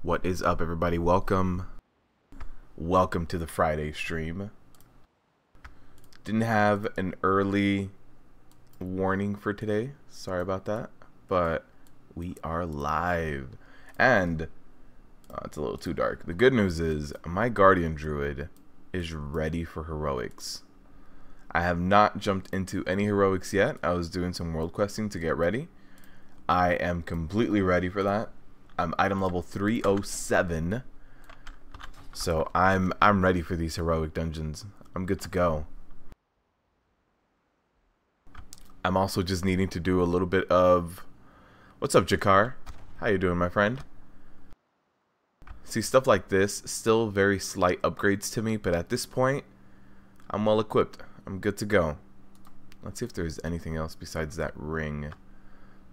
What is up, everybody? Welcome to the Friday stream. Didn't have an early warning for today, sorry about that, but we are live. And it's a little too dark. The good news is my Guardian Druid is ready for heroics. I have not jumped into any heroics yet. I was doing some world questing to get ready. I am completely ready for that. I'm item level 307, so I'm ready for these heroic dungeons. I'm good to go. I'm also just needing to do a little bit of... What's up, Jakar? How you doing, my friend? See, stuff like this, still very slight upgrades to me, but at this point, I'm well equipped. I'm good to go. Let's see if there's anything else besides that ring.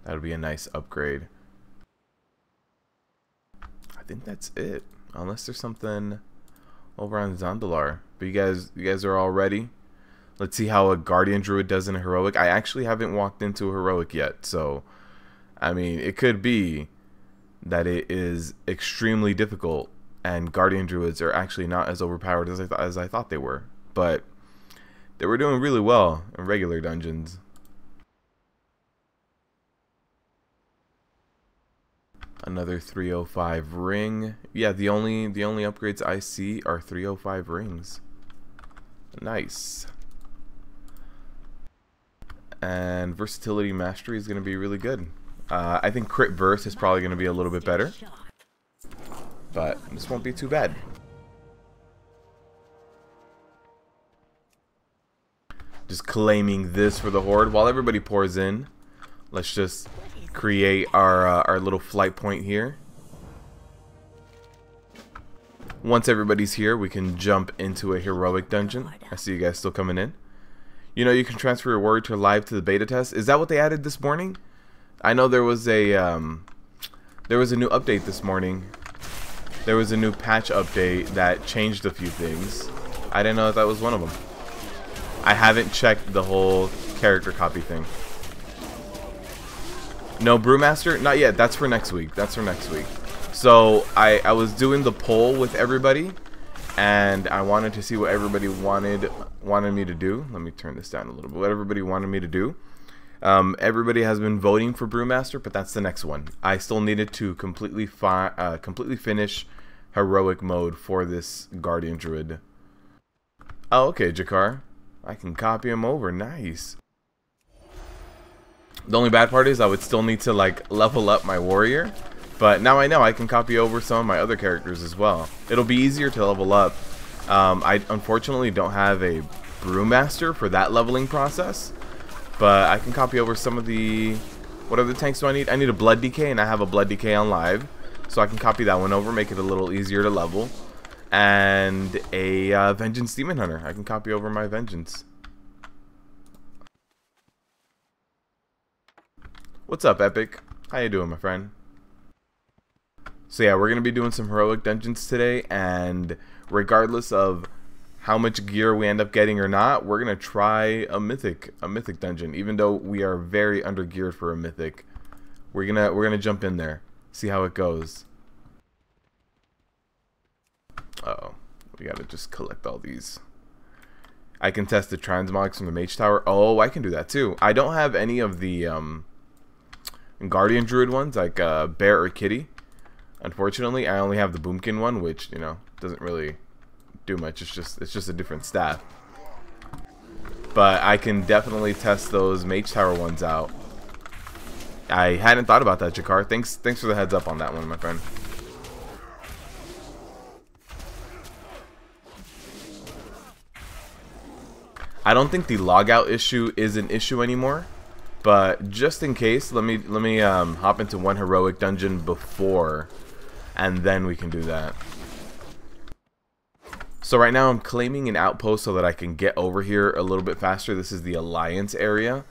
That would be a nice upgrade. I think that's it, unless there's something over on Zandalar. But you guys are all ready. Let's see how a Guardian Druid does in a heroic. I actually haven't walked into a heroic yet, so I mean, it could be that it is extremely difficult, and Guardian Druids are actually not as overpowered as I thought they were. But they were doing really well in regular dungeons. Another 305 ring. Yeah, the only upgrades I see are 305 rings. Nice. And versatility mastery is going to be really good. I think crit verse is probably going to be a little bit better, but this won't be too bad. Just claiming this for the Horde while everybody pours in. Let's just create our little flight point here. Once everybody's here, we can jump into a heroic dungeon. I see you guys still coming in. You know, you can transfer your warrior to live to the beta test. Is that what they added this morning? I know there was a new update this morning. There was a new patch update that changed a few things. I didn't know that was one of them. I haven't checked the whole character copy thing. No Brewmaster? Not yet. That's for next week. That's for next week. So I was doing the poll with everybody, and I wanted to see what everybody wanted me to do. Let me turn this down a little bit. What everybody wanted me to do. Everybody has been voting for Brewmaster, but that's the next one. I still needed to completely finish heroic mode for this Guardian Druid. Oh, okay, Jakar. I can copy him over. Nice. The only bad part is I would still need to like level up my warrior, but now I know I can copy over some of my other characters as well. It'll be easier to level up. I unfortunately don't have a Brewmaster for that leveling process, but I can copy over some of the... What other tanks do I need? I need a Blood DK, and I have a Blood DK on live, so I can copy that one over, make it a little easier to level. And a Vengeance Demon Hunter. I can copy over my Vengeance. What's up, Epic? How you doing, my friend? So yeah, we're going to be doing some heroic dungeons today, and regardless of how much gear we end up getting or not, we're going to try a mythic dungeon. Even though we are very under geared for a mythic, we're going to jump in there, see how it goes. Uh-oh. We got to just collect all these. I can test the transmogs from the Mage Tower. Oh, I can do that too. I don't have any of the Guardian Druid ones, like Bear or Kitty. Unfortunately, I only have the Boomkin one, which, you know, doesn't really do much. It's just a different staff. But I can definitely test those Mage Tower ones out. I hadn't thought about that, Jakar. Thanks for the heads up on that one, my friend. I don't think the logout issue is an issue anymore. But just in case, let me hop into one heroic dungeon before, and then we can do that. So right now I'm claiming an outpost so that I can get over here a little bit faster. This is the Alliance area.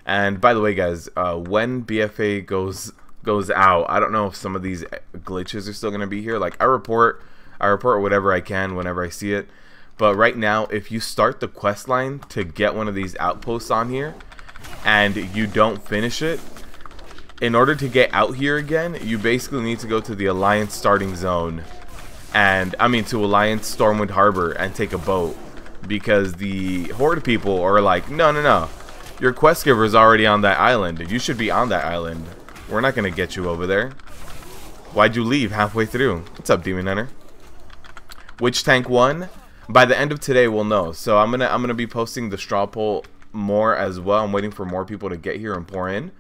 And by the way, guys, when BfA goes out, I don't know if some of these glitches are still going to be here. Like I report whatever I can whenever I see it. But right now, if you start the quest line to get one of these outposts on here, and you don't finish it, in order to get out here again, you basically need to go to the Alliance starting zone, and I mean to Alliance Stormwind Harbor and take a boat, because the Horde people are like, no, no, no, your quest giver is already on that island. You should be on that island. We're not gonna get you over there. Why'd you leave halfway through? What's up, Demon Hunter? Which tank won? By the end of today, we'll know. So I'm gonna be posting the straw poll more as well. I'm waiting for more people to get here and pour in.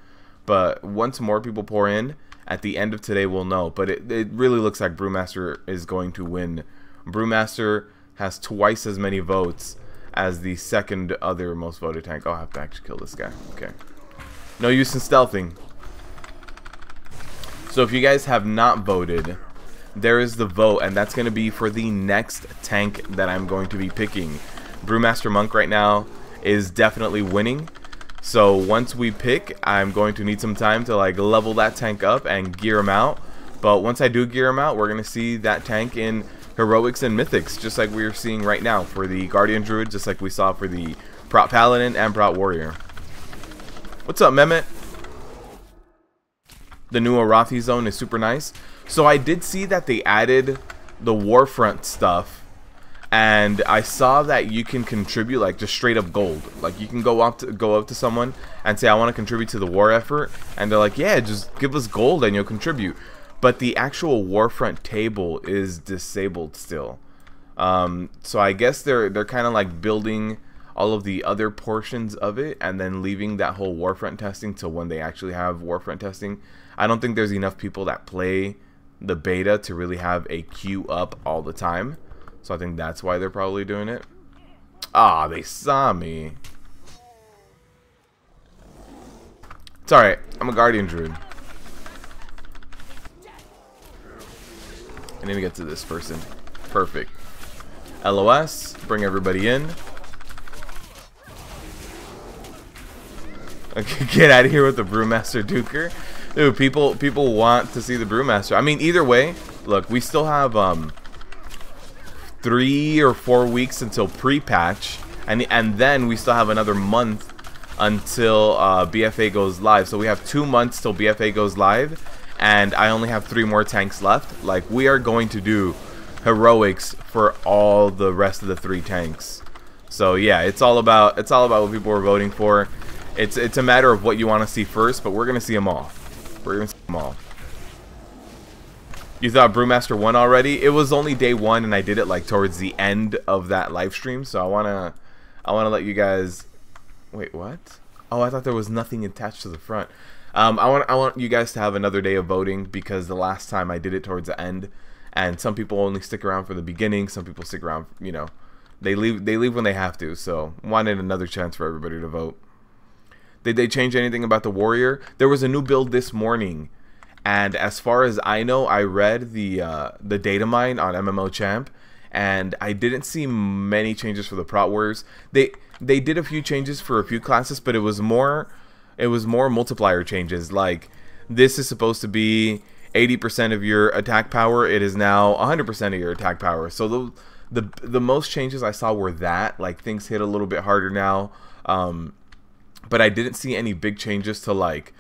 But once more people pour in, at the end of today, we'll know. But it really looks like Brewmaster is going to win. Brewmaster has twice as many votes as the second other most voted tank. Oh, I have to actually kill this guy. Okay. No use in stealthing. So if you guys have not voted, there is the vote, and that's going to be for the next tank that I'm going to be picking. Brewmaster Monk right now is definitely winning. So once we pick, I'm going to need some time to like level that tank up and gear him out. But once I do gear him out, we're going to see that tank in Heroics and Mythics, just like we are seeing right now for the Guardian Druid, just like we saw for the Prot Paladin and Prot Warrior. What's up, Mehmet? The new Arathi zone is super nice. So I did see that they added the Warfront stuff, and I saw that you can contribute like just straight up gold. Like you can go up to someone and say, I want to contribute to the war effort, and they're like, yeah, just give us gold and you'll contribute. But the actual Warfront table is disabled still. So I guess they're kind of like building all of the other portions of it and then leaving that whole Warfront testing till when they actually have Warfront testing. I don't think there's enough people that play the beta to really have a queue up all the time. So I think that's why they're probably doing it. Ah, they saw me. It's alright. I'm a Guardian Druid. I need to get to this person. Perfect. LOS. Bring everybody in. Okay, get out of here with the Brewmaster Duker. Dude, people want to see the Brewmaster. I mean, either way, look, we still have 3 or 4 weeks until pre-patch, and then we still have another month until BfA goes live. So we have 2 months till BfA goes live, and I only have 3 more tanks left. Like, we are going to do heroics for all the rest of the 3 tanks. So yeah, it's all about what people are voting for. It's a matter of what you want to see first, but we're gonna see them all. We're gonna see them all. You thought Brewmaster won already? It was only day 1, and I did it like towards the end of that live stream. So I wanna let you guys. Wait, what? Oh, I thought there was nothing attached to the front. I want you guys to have another day of voting, because the last time I did it towards the end, and some people only stick around for the beginning. Some people stick around, you know, they leave when they have to. So wanted another chance for everybody to vote. Did they change anything about the warrior? There was a new build this morning, and as far as I know, I read the data mine on MMO Champ, and I didn't see many changes for the prot warriors. They did a few changes for a few classes, but it was more multiplier changes. Like, this is supposed to be 80% of your attack power. It is now 100% of your attack power. So the most changes I saw were that, like, things hit a little bit harder now. But I didn't see any big changes to, like,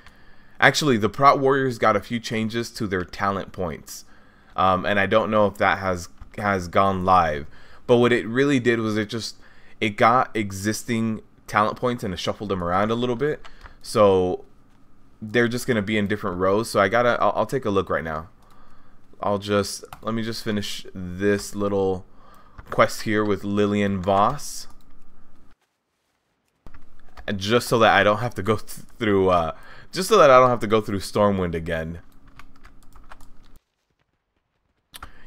actually the Prot Warriors got a few changes to their talent points, and I don't know if that has gone live. But what it really did was it got existing talent points and it shuffled them around a little bit, so they're just gonna be in different rows. So I'll take a look right now. Let me just finish this little quest here with Lillian Voss. And just so that I don't have to go through, Stormwind again.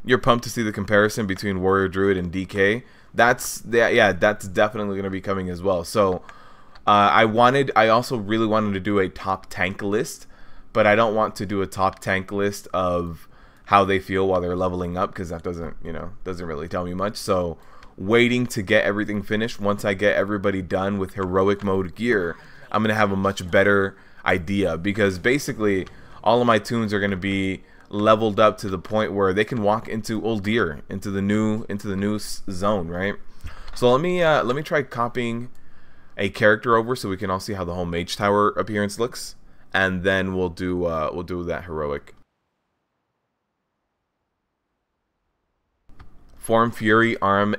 You're pumped to see the comparison between Warrior Druid and DK. That's definitely gonna be coming as well. So, I also really wanted to do a top tank list, but I don't want to do a top tank list of how they feel while they're leveling up, because that doesn't really tell me much. So, waiting to get everything finished. Once I get everybody done with heroic mode gear, I'm gonna have a much better idea, because basically all of my toons are gonna be leveled up to the point where they can walk into Uldir, into the new zone, right? So let me try copying a character over so we can all see how the whole Mage Tower appearance looks, and then we'll do that heroic. Form, Fury, Arm.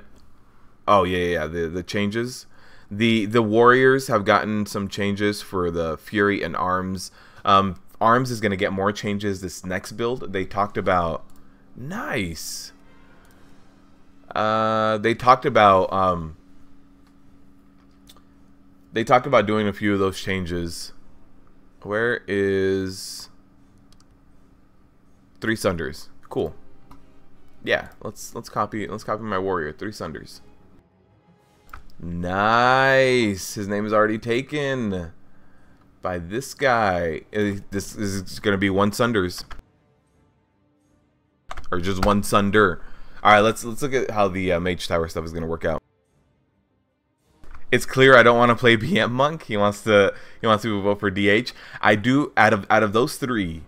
Oh yeah. The changes. The warriors have gotten some changes for the Fury and Arms. Arms is gonna get more changes this next build. They talked about nice. They talked about doing a few of those changes. Where is 3 Sunders? Cool. Yeah, let's copy my warrior, 3 Sunders. Nice. His name is already taken by this guy. This is gonna be 1 Sunders, or just 1 Sunder. All right, let's look at how the Mage Tower stuff is gonna work out. It's clear I don't want to play BM Monk. He wants to vote for DH. I do out of those 3,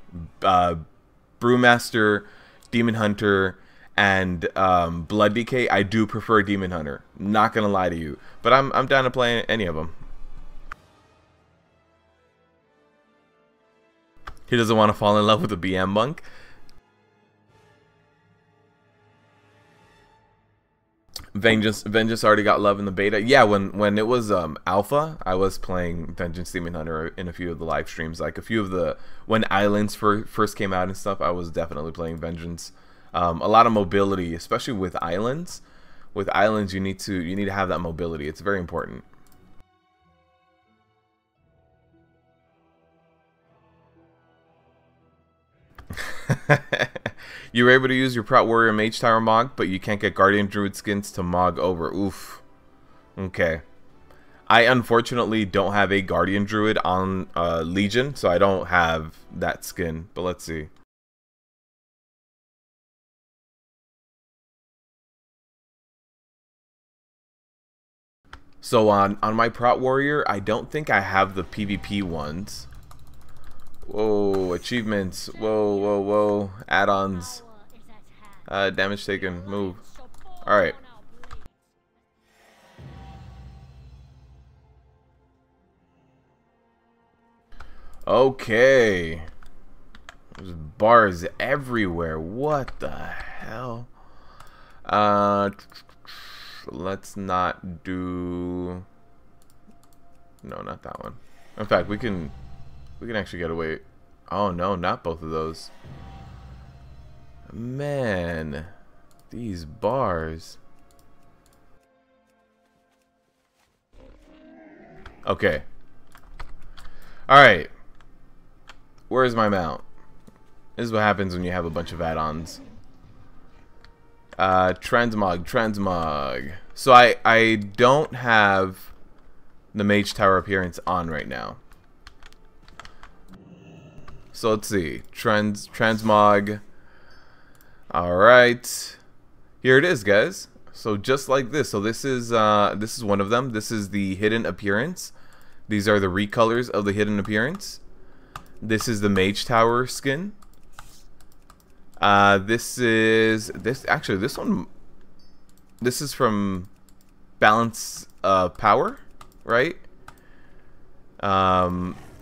Brewmaster, Demon Hunter, and Blood DK. I do prefer Demon Hunter. Not gonna lie to you, but I'm down to play any of them. He doesn't want to fall in love with a BM Monk. Vengeance already got love in the beta. Yeah, when it was alpha, I was playing Vengeance Demon Hunter in a few of the live streams. Like a few of the when Islands first came out and stuff, I was definitely playing Vengeance. A lot of mobility, especially with Islands. With Islands, you need to have that mobility. It's very important. You were able to use your Prot Warrior Mage Tower Mog, but you can't get Guardian Druid skins to Mog over. Oof. Okay. I unfortunately don't have a Guardian Druid on Legion, so I don't have that skin. But let's see. So on my Prot Warrior, I don't think I have the PvP ones. Whoa, achievements. Whoa. Add-ons. Damage taken. Move. Alright. Okay. There's bars everywhere. What the hell? Let's not do... No, not that one. In fact, we can actually get away. Oh no, not both of those. Man, these bars. Okay. Alright. Where's my mount? This is what happens when you have a bunch of add-ons. Transmog. So I don't have the Mage Tower appearance on right now. So let's see. Transmog. Alright. Here it is, guys. So just like this. So this is one of them. This is the hidden appearance. These are the recolors of the hidden appearance. This is the Mage Tower skin. This one. This is from Balance Power, right?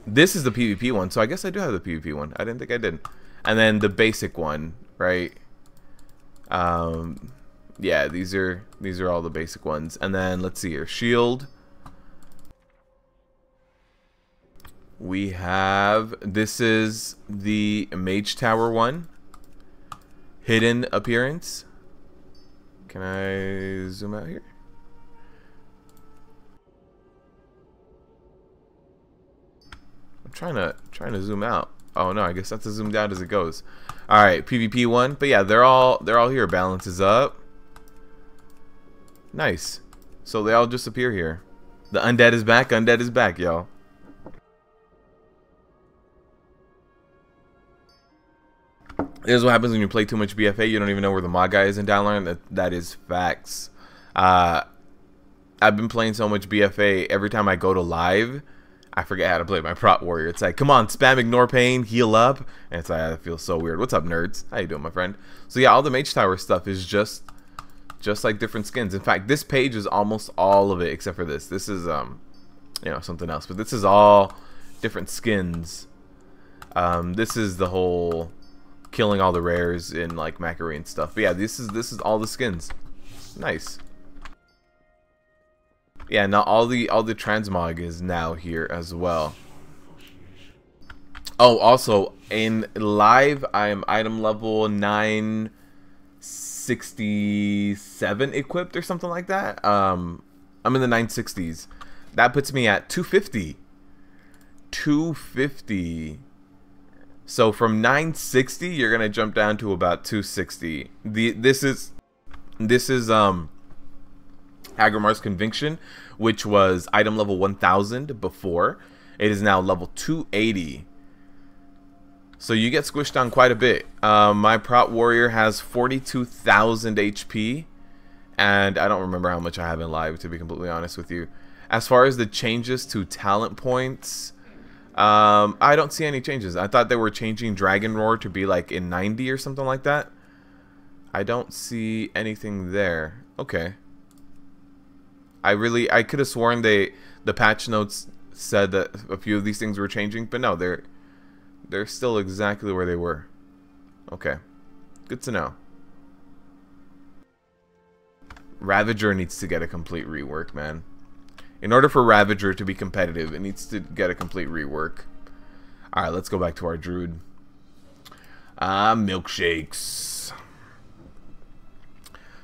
This is the PvP one, so I guess I do have the PvP one. I didn't think I did. And then the basic one, right? Yeah, these are all the basic ones. And then let's see here, shield. We have, this is the Mage Tower one. Hidden appearance. Can I zoom out here? I'm trying to zoom out. Oh no, I guess that's as zoomed out as it goes. All right, PvP one. But yeah, they're all here. Balance is up. Nice. So they all just appear here. The undead is back. Undead is back, y'all. This is what happens when you play too much BfA. You don't even know where the mod guy is in downline. That is facts. I've been playing so much BfA. Every time I go to live, I forget how to play my Prot Warrior. It's like, come on, spam ignore pain, heal up. And it's like, that feels so weird. What's up, nerds? How you doing, my friend? So yeah, all the Mage Tower stuff is just like different skins. In fact, this page is almost all of it except for this. This is you know, something else. But this is all different skins This is the whole killing all the rares in like Macquarie and stuff. But yeah, this is all the skins. Nice. Yeah, now all the transmog is now here as well. Oh, also in live, I am item level 967 equipped or something like that. I'm in the 960s. That puts me at 250. 250. So from 960, you're gonna jump down to about 260. This is Agramar's Conviction, which was item level 1000 before. It is now level 280. So you get squished down quite a bit. My prot warrior has 42,000 HP, and I don't remember how much I have in live, to be completely honest with you. As far as the changes to talent points, I don't see any changes. I thought they were changing Dragon Roar to be like in 90 or something like that. I don't see anything there. Okay. I could have sworn the patch notes said that a few of these things were changing, but no, they're still exactly where they were. Okay. Good to know. Ravager needs to get a complete rework, man. In order for Ravager to be competitive, it needs to get a complete rework. Alright, let's go back to our Druid. Milkshakes.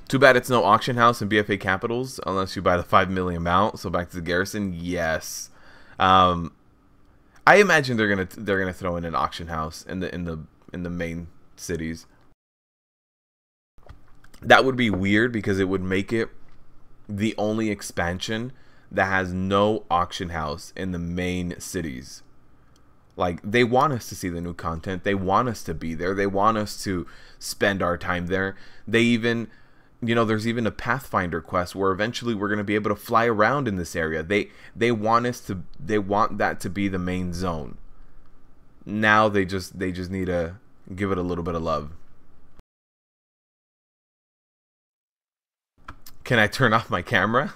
Too bad it's no auction house in BfA capitals unless you buy the 5 million mount. So back to the garrison, yes. I imagine they're gonna throw in an auction house in the main cities. That would be weird because it would make it the only expansion that has no auction house in the main cities. Like, they want us to see the new content. They want us to be there. They want us to spend our time there. They even, you know, there's even a Pathfinder quest where eventually we're going to be able to fly around in this area. They want that to be the main zone. Now they just need to give it a little bit of love. Can I turn off my camera?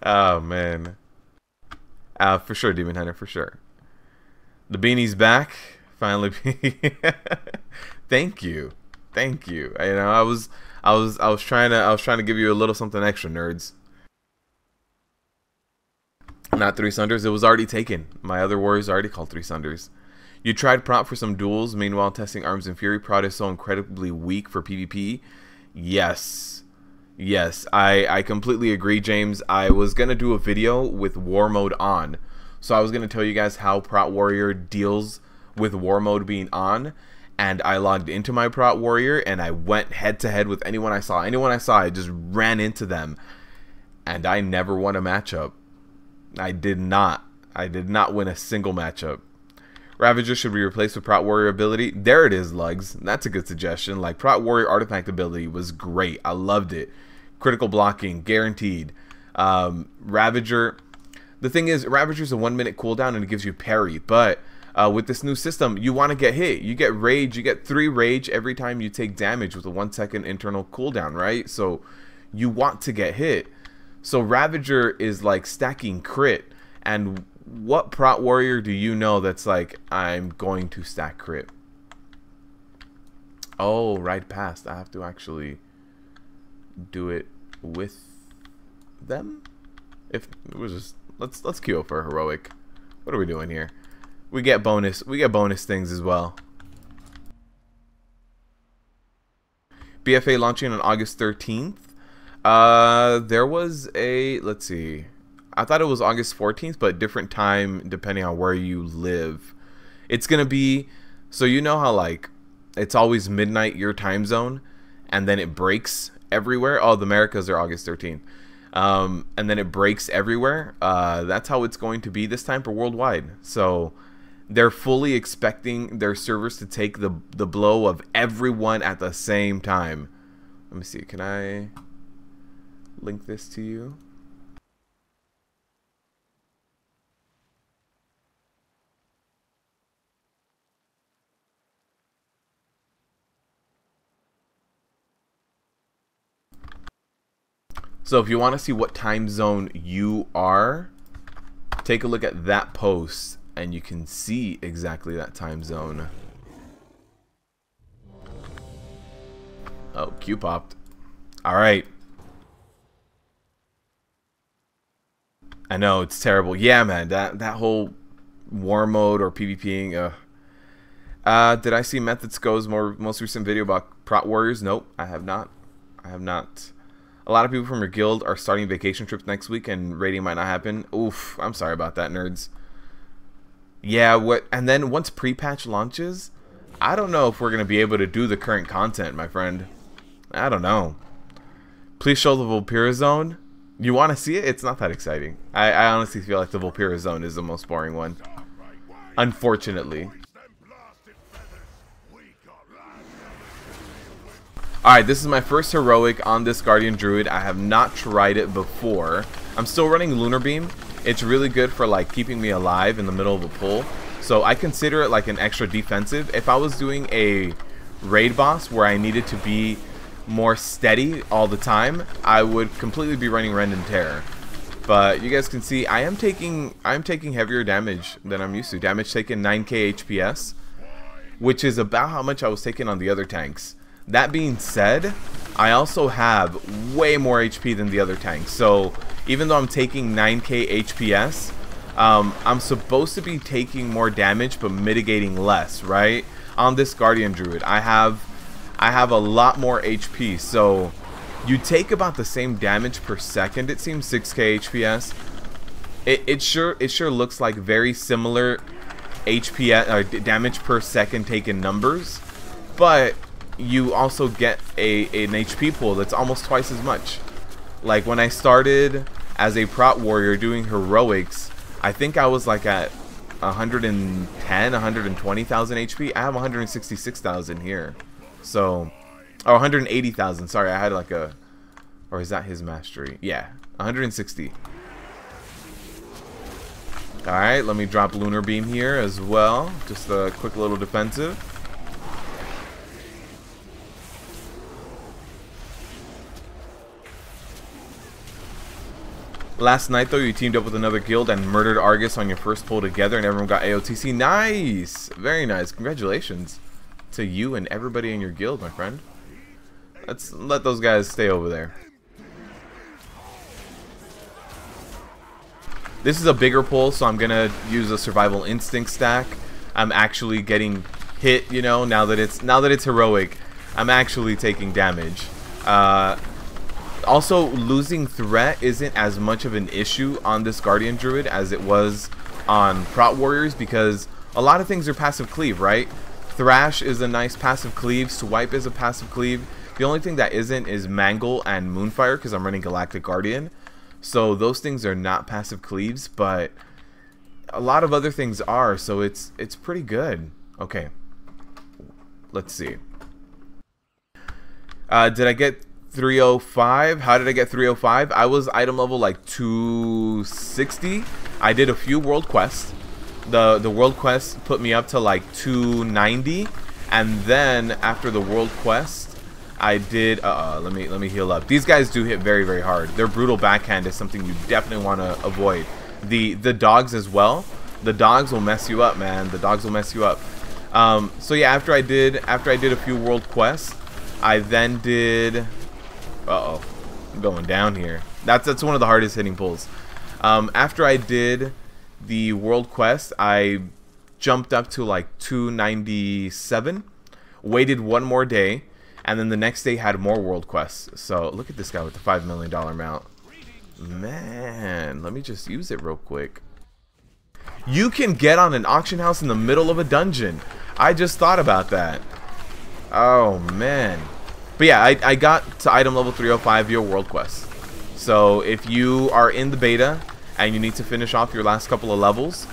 Oh man. For sure, Demon Hunter, for sure. The beanie's back. Finally. Thank you. Thank you. You know, I was trying to give you a little something extra, nerds. Not 3 Sunders. It was already taken. My other warriors already called 3 Sunders. You tried prot for some duels, meanwhile testing Arms and Fury. Prot is so incredibly weak for PvP. Yes. Yes, I completely agree, James. I was going to do a video with war mode on. So I was going to tell you guys how prot warrior deals with war mode being on. And I logged into my prot warrior and I went head to head with anyone I saw. Anyone I saw, I just ran into them. And I never won a matchup. I did not win a single matchup. Ravager should be replaced with Prot Warrior ability. There it is, Lugs. That's a good suggestion. Like, Prot Warrior artifact ability was great. I loved it. Critical blocking, guaranteed. Ravager. The thing is, Ravager's a 1-minute cooldown and it gives you parry. But with this new system, you want to get hit. You get rage. You get 3 rage every time you take damage with a 1-second internal cooldown, right? So you want to get hit. So Ravager is like stacking crit. And what prot warrior do you know that's like, I'm going to stack crit? Oh, right past. I have to actually do it with them. If it was just let's queue for a heroic. What are we doing here? We get bonus things as well. BfA launching on August 13th. There was a, let's see, I thought it was August 14th, but different time depending on where you live. It's gonna be, so you know how like it's always midnight your time zone and then it breaks everywhere. Oh, the Americas are August 13th. And then it breaks everywhere. That's how it's going to be this time for worldwide. So they're fully expecting their servers to take the blow of everyone at the same time. Let me see, can I link this to you? So if you want to see what time zone you are, take a look at that post and you can see exactly that time zone. Oh, Q popped. Alright. I know, it's terrible. Yeah, man, that whole war mode or PvPing. Did I see Methods Go's most recent video about Prot Warriors? Nope, I have not. I have not. A lot of people from your guild are starting vacation trips next week, and raiding might not happen. Oof, I'm sorry about that, nerds. Yeah, and then once pre-patch launches, I don't know if we're gonna be able to do the current content, my friend. I don't know. Please show the Vulpera Zone. You want to see it? It's not that exciting. I honestly feel like the Vulpera Zone is the most boring one. Unfortunately. Alright, this is my first heroic on this Guardian Druid. I have not tried it before. I'm still running Lunar Beam. It's really good for like keeping me alive in the middle of a pull. So I consider it like an extra defensive. If I was doing a raid boss where I needed to be more steady all the time, I would completely be running Rend and Tear. But you guys can see I'm taking heavier damage than I'm used to. Damage taken 9k HPS, which is about how much I was taking on the other tanks. That being said, I also have way more HP than the other tanks. So even though I'm taking 9k HPS, I'm supposed to be taking more damage but mitigating less, right? On this Guardian Druid, I have a lot more HP, so you take about the same damage per second. It seems 6k HPS. It sure looks like very similar HPS damage per second taken numbers, but you also get an HP pool that's almost twice as much. Like when I started as a Prot Warrior doing heroics, I think I was like at 110, 120,000 HP. I have 166,000 here. So, or 180,000. Sorry, I had like a, or is that his mastery? Yeah, 160. All right, let me drop Lunar Beam here as well. Just a quick little defensive. Last night, though, you teamed up with another guild and murdered Argus on your first pull together, and everyone got AOTC. Nice! Very nice. Congratulations to you and everybody in your guild, my friend. Let's let those guys stay over there. This is a bigger pull, so I'm gonna use a Survival Instinct stack. I'm actually getting hit, you know, now that it's heroic. I'm actually taking damage. Also, losing threat isn't as much of an issue on this Guardian Druid as it was on Prot Warriors, because a lot of things are passive cleave, right? Thrash is a nice passive cleave. Swipe is a passive cleave. The only thing that isn't is Mangle and Moonfire, because I'm running Galactic Guardian. So those things are not passive cleaves, but a lot of other things are, so it's pretty good. Okay. Let's see. Did I get 305? How did I get 305? I was item level like 260. I did a few world quests. The world quest put me up to like 290, and then after the world quest I did let me heal up. These guys do hit very, very hard. Their brutal backhand is something you definitely want to avoid. The dogs as well. The dogs will mess you up, man. The dogs will mess you up. So yeah, after I did a few world quests, I then did I'm going down here. That's one of the hardest hitting pulls. After I did the world quest, I jumped up to like 297, waited one more day, and then the next day had more world quests. So look at this guy with the $5 million mount. Man, let me just use it real quick. You can get on an auction house in the middle of a dungeon. I just thought about that. Oh man. But yeah, I got to item level 305 via world quest. So if you are in the beta and you need to finish off your last couple of levels,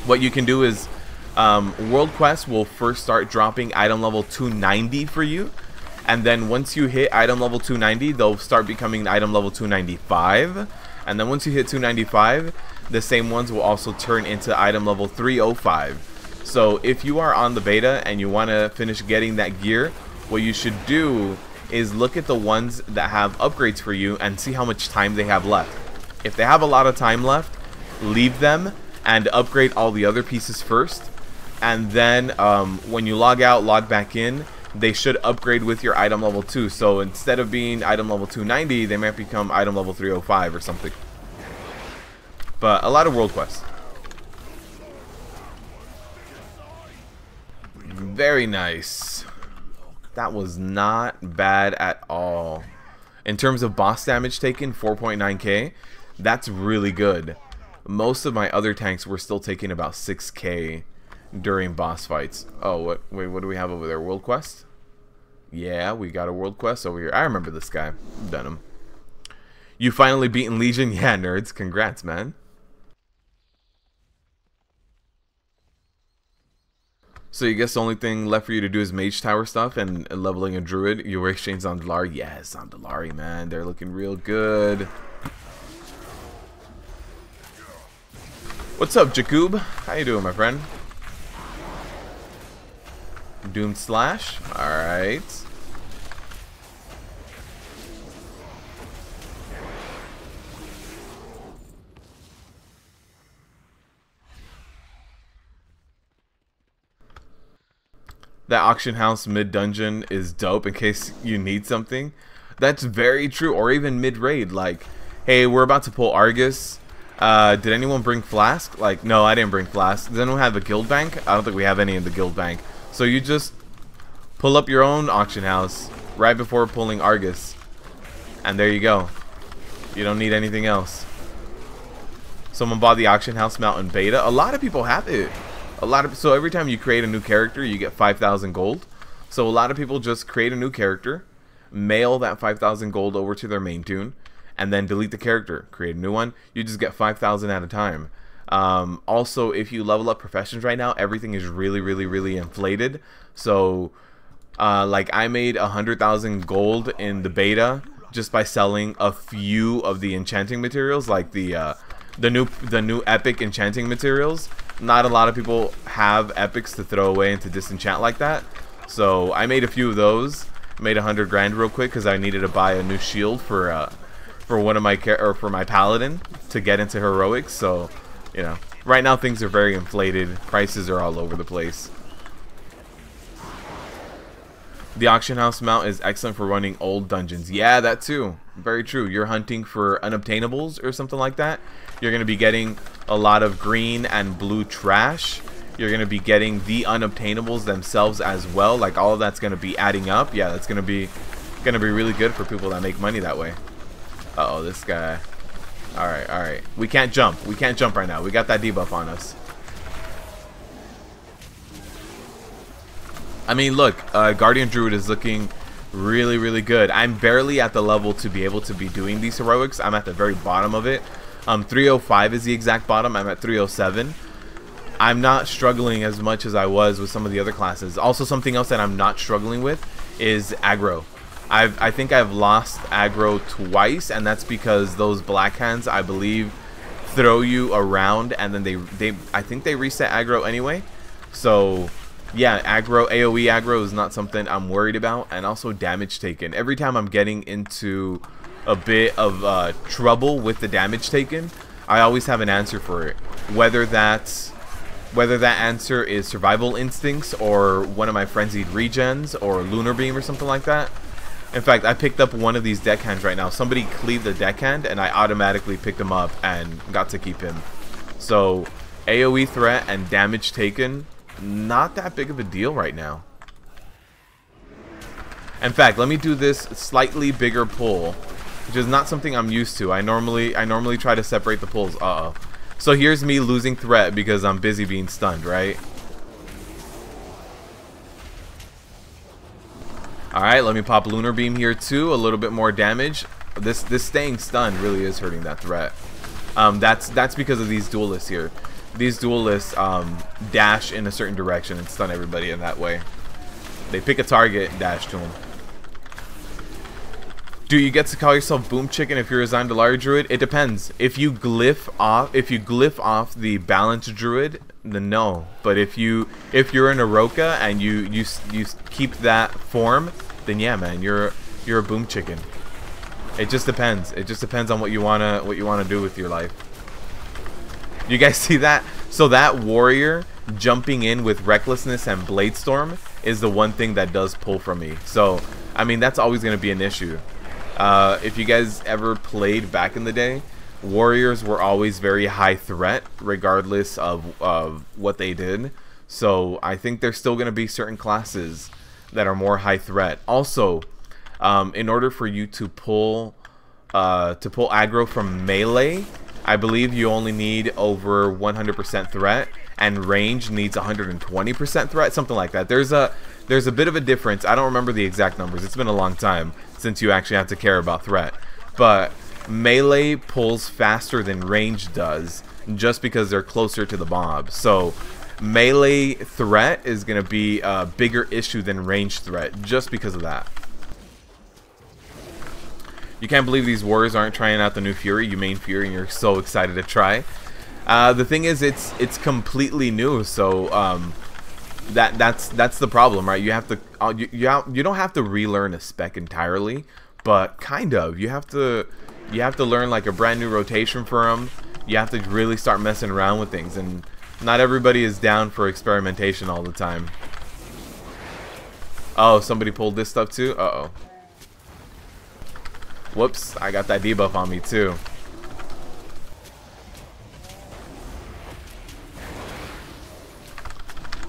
what you can do is world quest will first start dropping item level 290 for you, and then once you hit item level 290, they'll start becoming item level 295, and then once you hit 295, the same ones will also turn into item level 305. So if you are on the beta and you want to finish getting that gear, what you should do is look at the ones that have upgrades for you and see how much time they have left. If they have a lot of time left, leave them and upgrade all the other pieces first. And then when you log out, log back in, they should upgrade with your item level 2. So instead of being item level 290, they might become item level 305 or something. But a lot of world quests. Very nice. That was not bad at all. In terms of boss damage taken, 4.9k. That's really good. Most of my other tanks were still taking about 6k during boss fights. Oh, wait, what do we have over there? World quest? Yeah, we got a world quest over here. I remember this guy. I've done him. You finally beaten Legion? Yeah, nerds. Congrats, man. So you guess the only thing left for you to do is mage tower stuff and leveling a druid. You were exchanged on Zandalari? Yes, on Zandalari, man. They're looking real good. What's up, Jakub? How you doing, my friend? Doom slash. Alright. That auction house mid-dungeon is dope in case you need something. That's very true. Or even mid-raid. Like, hey, we're about to pull Argus. Did anyone bring Flask? Like, no, I didn't bring Flask. Does anyone have a guild bank? I don't think we have any in the guild bank. So you just pull up your own auction house right before pulling Argus. And there you go. You don't need anything else. Someone bought the auction house mount in beta. A lot of people have it. So every time you create a new character, you get 5,000 gold. So a lot of people just create a new character, mail that 5,000 gold over to their main tune, and then delete the character, create a new one. You just get 5,000 at a time. Also, if you level up professions right now, everything is really inflated. So like I made 100,000 gold in the beta just by selling a few of the enchanting materials, like the new epic enchanting materials. Not a lot of people have epics to throw away and to disenchant like that. So I made a few of those. Made 100 grand real quick because I needed to buy a new shield for one of my for my paladin to get into heroics. So, you know, right now things are very inflated. Prices are all over the place. The auction house mount is excellent for running old dungeons. Yeah, that too. Very true. You're hunting for unobtainables or something like that. You're going to be getting a lot of green and blue trash. You're going to be getting the unobtainables themselves as well. Like all of that's going to be adding up. Yeah, that's going to be really good for people that make money that way. Uh-oh, this guy. All right. We can't jump. We can't jump right now. We got that debuff on us. I mean, look, Guardian Druid is looking really good. I'm barely at the level to be able to be doing these heroics. I'm at the very bottom of it. 305 is the exact bottom. I'm at 307. I'm not struggling as much as I was with some of the other classes. Also, something else that I'm not struggling with is aggro. I think I've lost aggro twice, and that's because those black hands, I believe, throw you around, and then I think they reset aggro anyway. So yeah, AoE aggro is not something I'm worried about. And also damage taken. Every time I'm getting into a bit of trouble with the damage taken, I always have an answer for it. Whether that answer is survival instincts or one of my frenzied regens or lunar beam or something like that. In fact, I picked up one of these deckhands right now. Somebody cleaved the deckhand and I automatically picked him up and got to keep him. So AoE threat and damage taken, not that big of a deal right now. In fact, let me do this slightly bigger pull, which is not something I'm used to. I normally try to separate the pulls. Uh-oh. So here's me losing threat because I'm busy being stunned, right? Alright, let me pop Lunar Beam here too. A little bit more damage. This staying stunned really is hurting that threat. That's because of these duelists here. These duelists dash in a certain direction and stun everybody in that way. They pick a target and dash to them. Do you get to call yourself Boom Chicken if you're a Zandalari Druid? It depends. If you glyph off the Balance Druid, then no. But if you're an Oroka and you keep that form, then yeah, man, you're a Boom Chicken. It just depends. It just depends on what you wanna do with your life. You guys see that? So that warrior jumping in with Recklessness and Bladestorm is the one thing that does pull from me. So, I mean, that's always going to be an issue. If you guys ever played back in the day, warriors were always very high threat, regardless of what they did. So I think there's still going to be certain classes that are more high threat. Also, in order for you to pull aggro from melee, I believe you only need over 100% threat, and range needs 120% threat, something like that. There's a bit of a difference. I don't remember the exact numbers. It's been a long time since you actually have to care about threat. But melee pulls faster than range does, just because they're closer to the mob. So melee threat is going to be a bigger issue than range threat, just because of that. You can't believe these warriors aren't trying out the new Fury. You main Fury and you're so excited to try. The thing is, it's completely new, so that's the problem, right? You have to you don't have to relearn a spec entirely, but kind of. You have to learn like a brand new rotation for them. You have to really start messing around with things, and not everybody is down for experimentation all the time. Oh, somebody pulled this stuff too? Uh-oh. Whoops, I got that debuff on me too.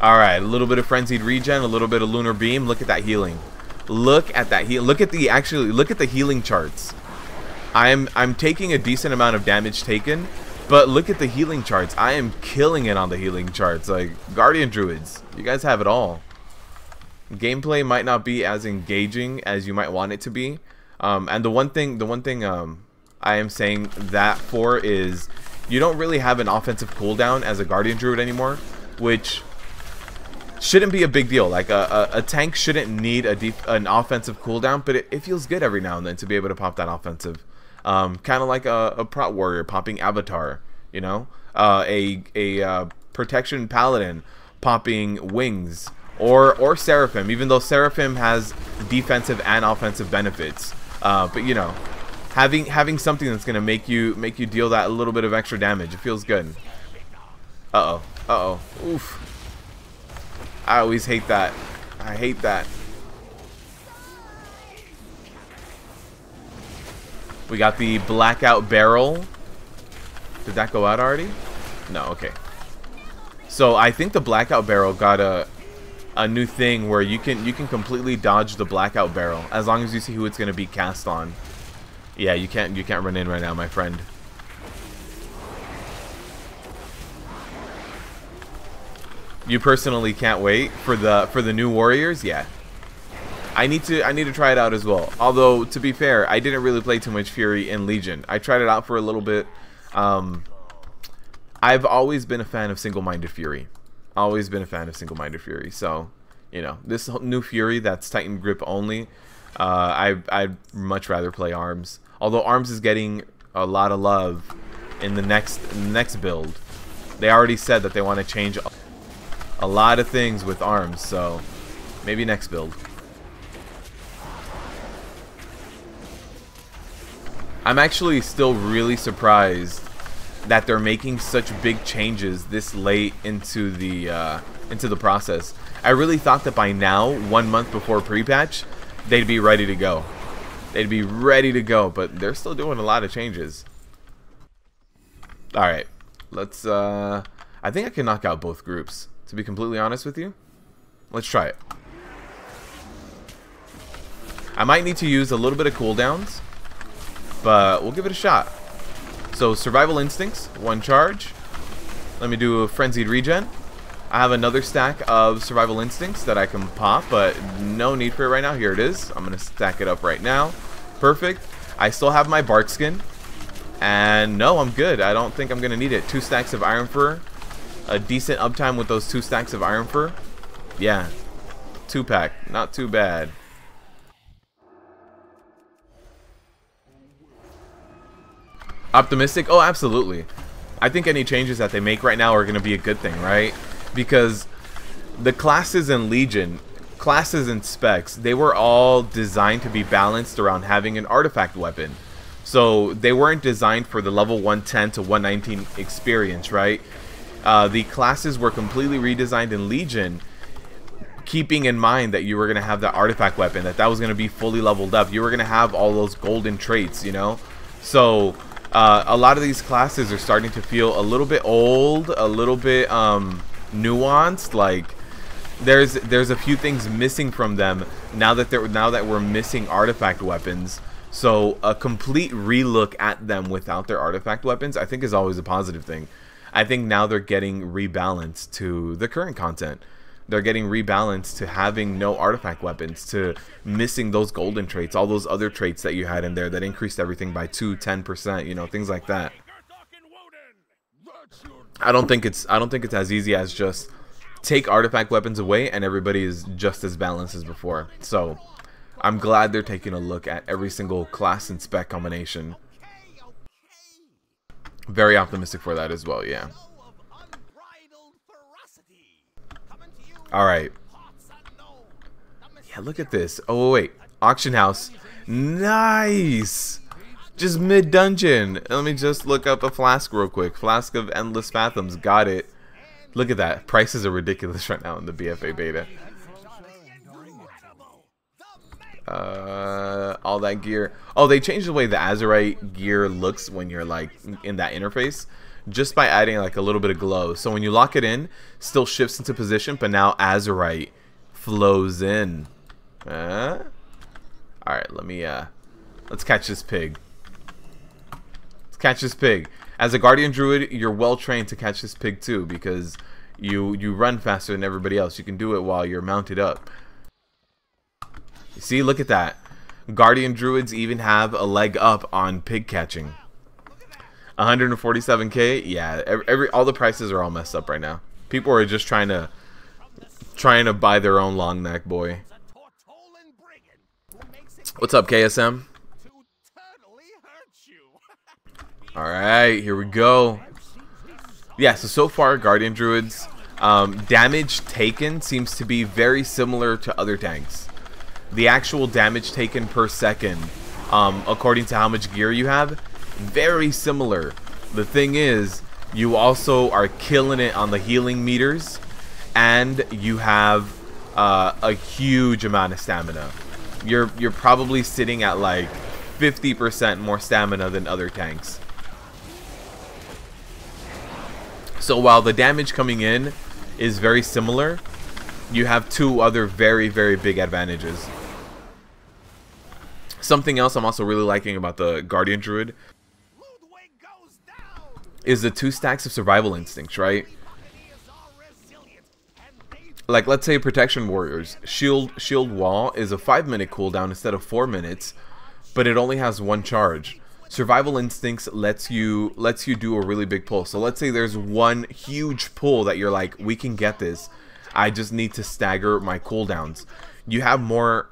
Alright, a little bit of Frenzied Regen, a little bit of Lunar Beam. Look at that healing. Look at that heal. Look at the healing charts. I'm taking a decent amount of damage taken, but look at the healing charts. I am killing it on the healing charts. Like, Guardian Druids, you guys have it all. Gameplay might not be as engaging as you might want it to be. And the one thing I am saying that for is you don't really have an offensive cooldown as a Guardian Druid anymore, which shouldn't be a big deal. Like a tank shouldn't need an offensive cooldown, but it feels good every now and then to be able to pop that offensive. Kind of like a prot warrior popping Avatar, you know, a protection paladin popping Wings, or Seraphim, even though Seraphim has defensive and offensive benefits. But you know, having something that's gonna make you deal that a little bit of extra damage, it feels good. Uh-oh. Oof. I always hate that. I hate that. We got the Blackout Barrel. Did that go out already? No, okay. So I think the Blackout Barrel got a new thing where you can completely dodge the Blackout Barrel as long as you see who it's going to be cast on. Yeah, you can't run in right now, my friend. You personally can't wait for the new warriors? Yeah. I need to try it out as well. Although, to be fair, I didn't really play too much Fury in Legion. I tried it out for a little bit. I've always been a fan of single-minded Fury. Always been a fan of single-minded Fury. So, you know, this new Fury that's Titan Grip only, I'd much rather play Arms. Although Arms is getting a lot of love in the next build. They already said that they want to change a lot of things with Arms, so maybe next build. I'm actually still really surprised that they're making such big changes this late into the process. I really thought that by now, 1 month before pre-patch, they'd be ready to go. They'd be ready to go, but they're still doing a lot of changes. Alright, let's, I think I can knock out both groups, to be completely honest with you. Let's try it. I might need to use a little bit of cooldowns, but we'll give it a shot. So, Survival Instincts, 1 charge. Let me do a Frenzied Regen. I have another stack of Survival Instincts that I can pop, but no need for it right now. Here it is. I'm going to stack it up right now. Perfect. I still have my Bark Skin. And no, I'm good. I don't think I'm going to need it. 2 stacks of Iron Fur. A decent uptime with those 2 stacks of Iron Fur. Yeah. 2-pack. Not too bad. Optimistic? Oh, absolutely. I think any changes that they make right now are going to be a good thing, right? Because the classes in Legion, classes and specs, they were all designed to be balanced around having an artifact weapon. So they weren't designed for the level 110 to 119 experience, right? The classes were completely redesigned in Legion, keeping in mind that you were going to have the artifact weapon, that was going to be fully leveled up. You were going to have all those golden traits, you know? So a lot of these classes are starting to feel a little bit old, a little bit nuanced. Like there's a few things missing from them now that we're missing artifact weapons. So a complete relook at them without their artifact weapons, I think, is always a positive thing. I think now they're getting rebalanced to the current content. They're getting rebalanced to having no artifact weapons, to missing those golden traits, all those other traits that you had in there that increased everything by 10%, you know, things like that. I don't think it's as easy as just take artifact weapons away and everybody is just as balanced as before. So I'm glad they're taking a look at every single class and spec combination. Very optimistic for that as well, yeah. Alright. Yeah, look at this. Oh, wait. Auction house. Nice! Just mid-dungeon. Let me just look up a flask real quick. Flask of Endless Fathoms. Got it. Look at that. Prices are ridiculous right now in the BfA beta. All that gear. Oh, they changed the way the Azurite gear looks when you're like in that interface, just by adding like a little bit of glow. So when you lock it in, still shifts into position, but now Azurite flows in. All right, let's catch this pig. Let's catch this pig. As a Guardian Druid, you're well trained to catch this pig too, because you run faster than everybody else. You can do it while you're mounted up. You see, look at that. Guardian Druids even have a leg up on pig catching. 147k. Yeah, all the prices are all messed up right now. People are just trying to buy their own long neck, boy. What's up, KSM? All right, here we go. Yeah, so far Guardian Druids, damage taken seems to be very similar to other tanks. The actual damage taken per second, according to how much gear you have, very similar. The thing is, you also are killing it on the healing meters, and you have a huge amount of stamina. You're probably sitting at like 50% more stamina than other tanks. So while the damage coming in is very similar, you have two other very, very big advantages. Something else I'm also really liking about the Guardian Druid is the 2 stacks of survival instincts, right? Like, let's say Protection Warriors. Shield Wall is a 5-minute cooldown instead of 4 minutes, but it only has 1 charge. Survival Instincts lets you do a really big pull. So let's say there's one huge pull that you're like, we can get this. I just need to stagger my cooldowns. You have more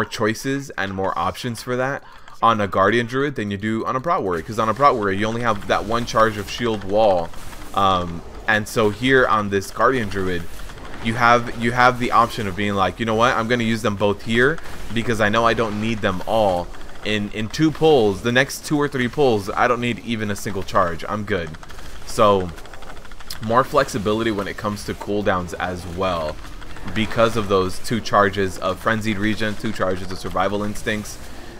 choices and more options for that on a Guardian Druid than you do on a Prot Warrior, because on a Prot Warrior you only have that 1 charge of Shield Wall, and so here on this Guardian Druid you have the option of being like, you know what, I'm going to use them both here because I know I don't need them all. In 2 pulls, the next 2 or 3 pulls, I don't need even a single charge. I'm good. So more flexibility when it comes to cooldowns as well, because of those 2 charges of Frenzied Regen, 2 charges of Survival Instincts.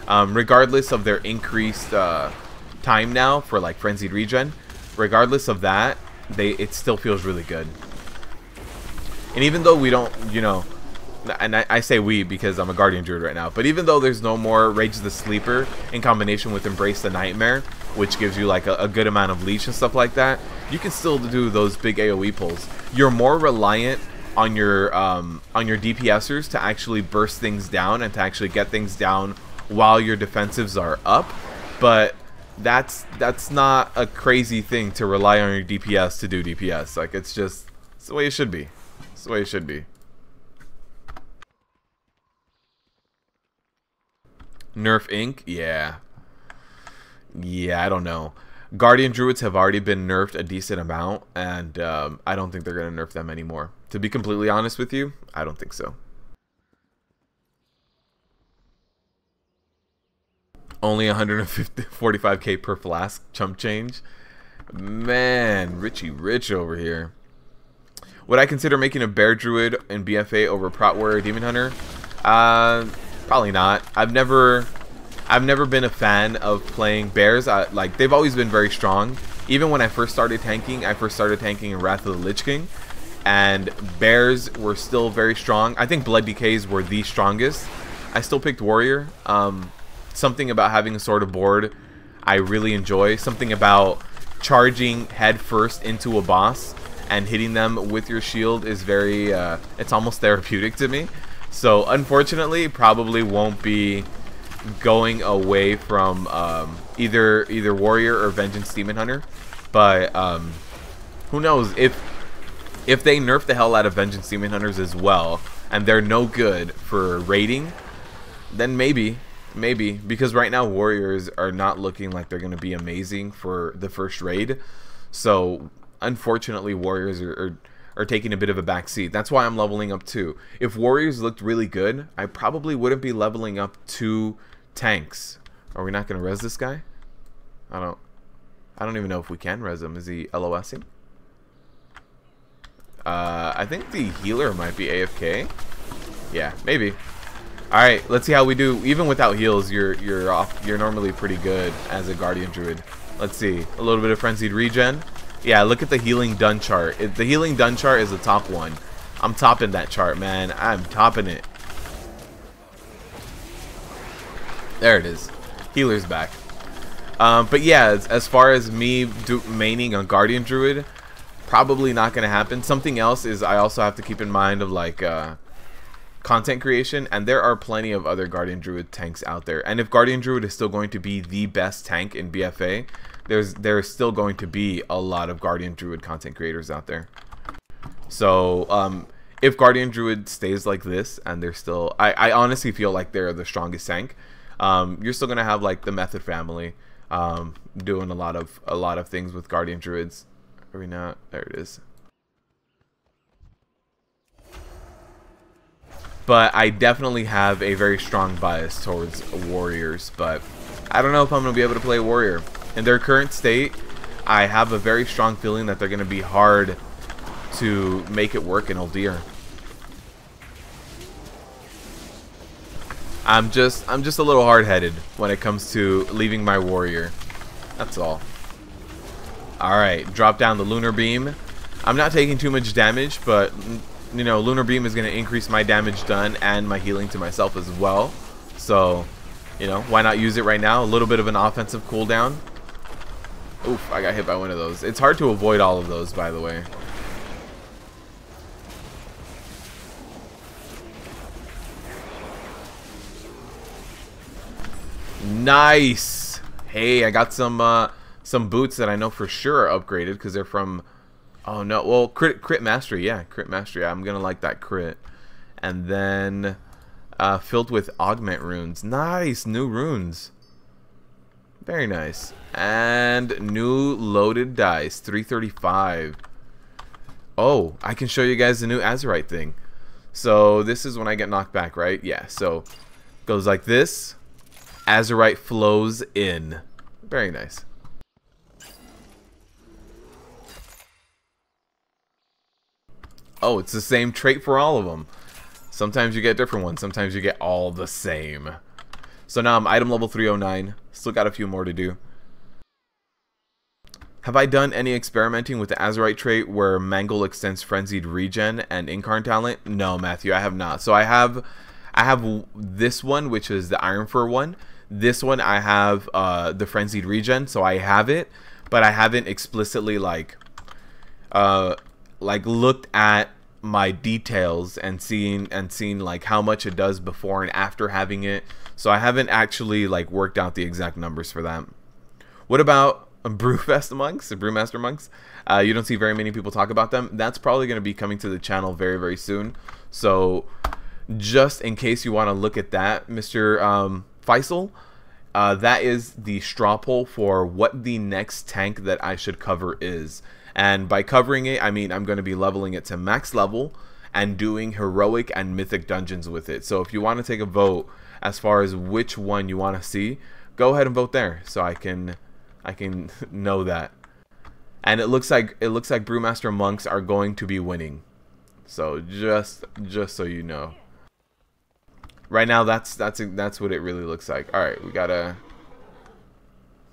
Regardless of their increased time now for like Frenzied Regen, regardless of that, it still feels really good. And even though we don't, you know, and I say we because I'm a Guardian Druid right now, but even though there's no more Rage the Sleeper in combination with Embrace the Nightmare, which gives you like a good amount of leash and stuff like that, you can still do those big AoE pulls. You're more reliant on your DPSers to actually burst things down and to actually get things down while your defensives are up, but that's not a crazy thing to rely on your DPS to do DPS. Like, it's the way it should be. It's the way it should be. Nerf Ink? Yeah, I don't know. Guardian Druids have already been nerfed a decent amount, and I don't think they're going to nerf them anymore. To be completely honest with you, I don't think so. Only 145k per flask, chump change. Man, Richie Rich over here. Would I consider making a bear druid in BfA over prot warrior demon hunter? Probably not. I've never been a fan of playing bears. Like, they've always been very strong. Even when I first started tanking in Wrath of the Lich King, and bears were still very strong. I think Blood Decays were the strongest. I still picked warrior. Something about having a sort of board I really enjoy. Something about charging head first into a boss and hitting them with your shield is very, it's almost therapeutic to me. So unfortunately, probably won't be going away from either warrior or vengeance demon hunter. But who knows, if they nerf the hell out of vengeance demon hunters as well, and they're no good for raiding, then maybe, because right now warriors are not looking like they're going to be amazing for the first raid. So unfortunately, warriors are taking a bit of a backseat. That's why I'm leveling up 2. If warriors looked really good, I probably wouldn't be leveling up 2 tanks. Are we not going to res this guy? I don't even know if we can res him. Is he LOSing? I think the healer might be AFK. Yeah, maybe. Alright, let's see how we do. Even without heals, you're normally pretty good as a Guardian Druid. Let's see. A little bit of Frenzied Regen. Yeah, look at the healing done chart. The healing done chart is the top one. I'm topping that chart, man. I'm topping it. There it is. Healer's back. But yeah, as far as me maining a Guardian Druid, probably not going to happen. Something else is I also have to keep in mind of like content creation, and there are plenty of other Guardian Druid tanks out there. And if Guardian Druid is still going to be the best tank in BfA, there's still going to be a lot of Guardian Druid content creators out there. So if Guardian Druid stays like this, and they're still, I honestly feel like they're the strongest tank. You're still gonna have like the Method family doing a lot of things with Guardian Druids. Are we not? There it is. But I definitely have a very strong bias towards warriors, but I don't know if I'm going to be able to play warrior. In their current state, I have a very strong feeling that they're going to be hard to make it work in Uldir. I'm just a little hard-headed when it comes to leaving my warrior. That's all. Alright, drop down the Lunar Beam. I'm not taking too much damage, but you know, Lunar Beam is going to increase my damage done and my healing to myself as well. So, you know, why not use it right now? A little bit of an offensive cooldown. Oof, I got hit by one of those. It's hard to avoid all of those, by the way. Nice. Hey, I got some boots that I know for sure are upgraded because they're from... Oh no, well, crit mastery, yeah, crit mastery. I'm gonna like that crit. And then filled with augment runes. Nice, new runes. Very nice. And new loaded dice, 335. Oh, I can show you guys the new Azurite thing. So this is when I get knocked back, right? Yeah, so goes like this. Azurite flows in. Very nice. Oh, it's the same trait for all of them. Sometimes you get different ones. Sometimes you get all the same. So now I'm item level 309. Still got a few more to do. Have I done any experimenting with the Azurite trait where Mangle extends Frenzied Regen and Incarn talent? No, Matthew, I have not. So I have this one, which is the Iron Fur one. This one I have the Frenzied Regen, so I have it, but I haven't explicitly like looked at my details and seen like how much it does before and after having it. So I haven't actually like worked out the exact numbers for that. What about Brewmaster monks? You don't see very many people talk about them. That's probably going to be coming to the channel very, very soon. So just in case you want to look at that, Mr. Faisal, that is the straw poll for what the next tank that I should cover is. And by covering it, I mean I'm going to be leveling it to max level and doing heroic and mythic dungeons with it. So if you want to take a vote as far as which one you want to see, go ahead and vote there so I can know that. And it looks like Brewmaster monks are going to be winning. So just so you know. Right now that's what it really looks like. All right, we gotta.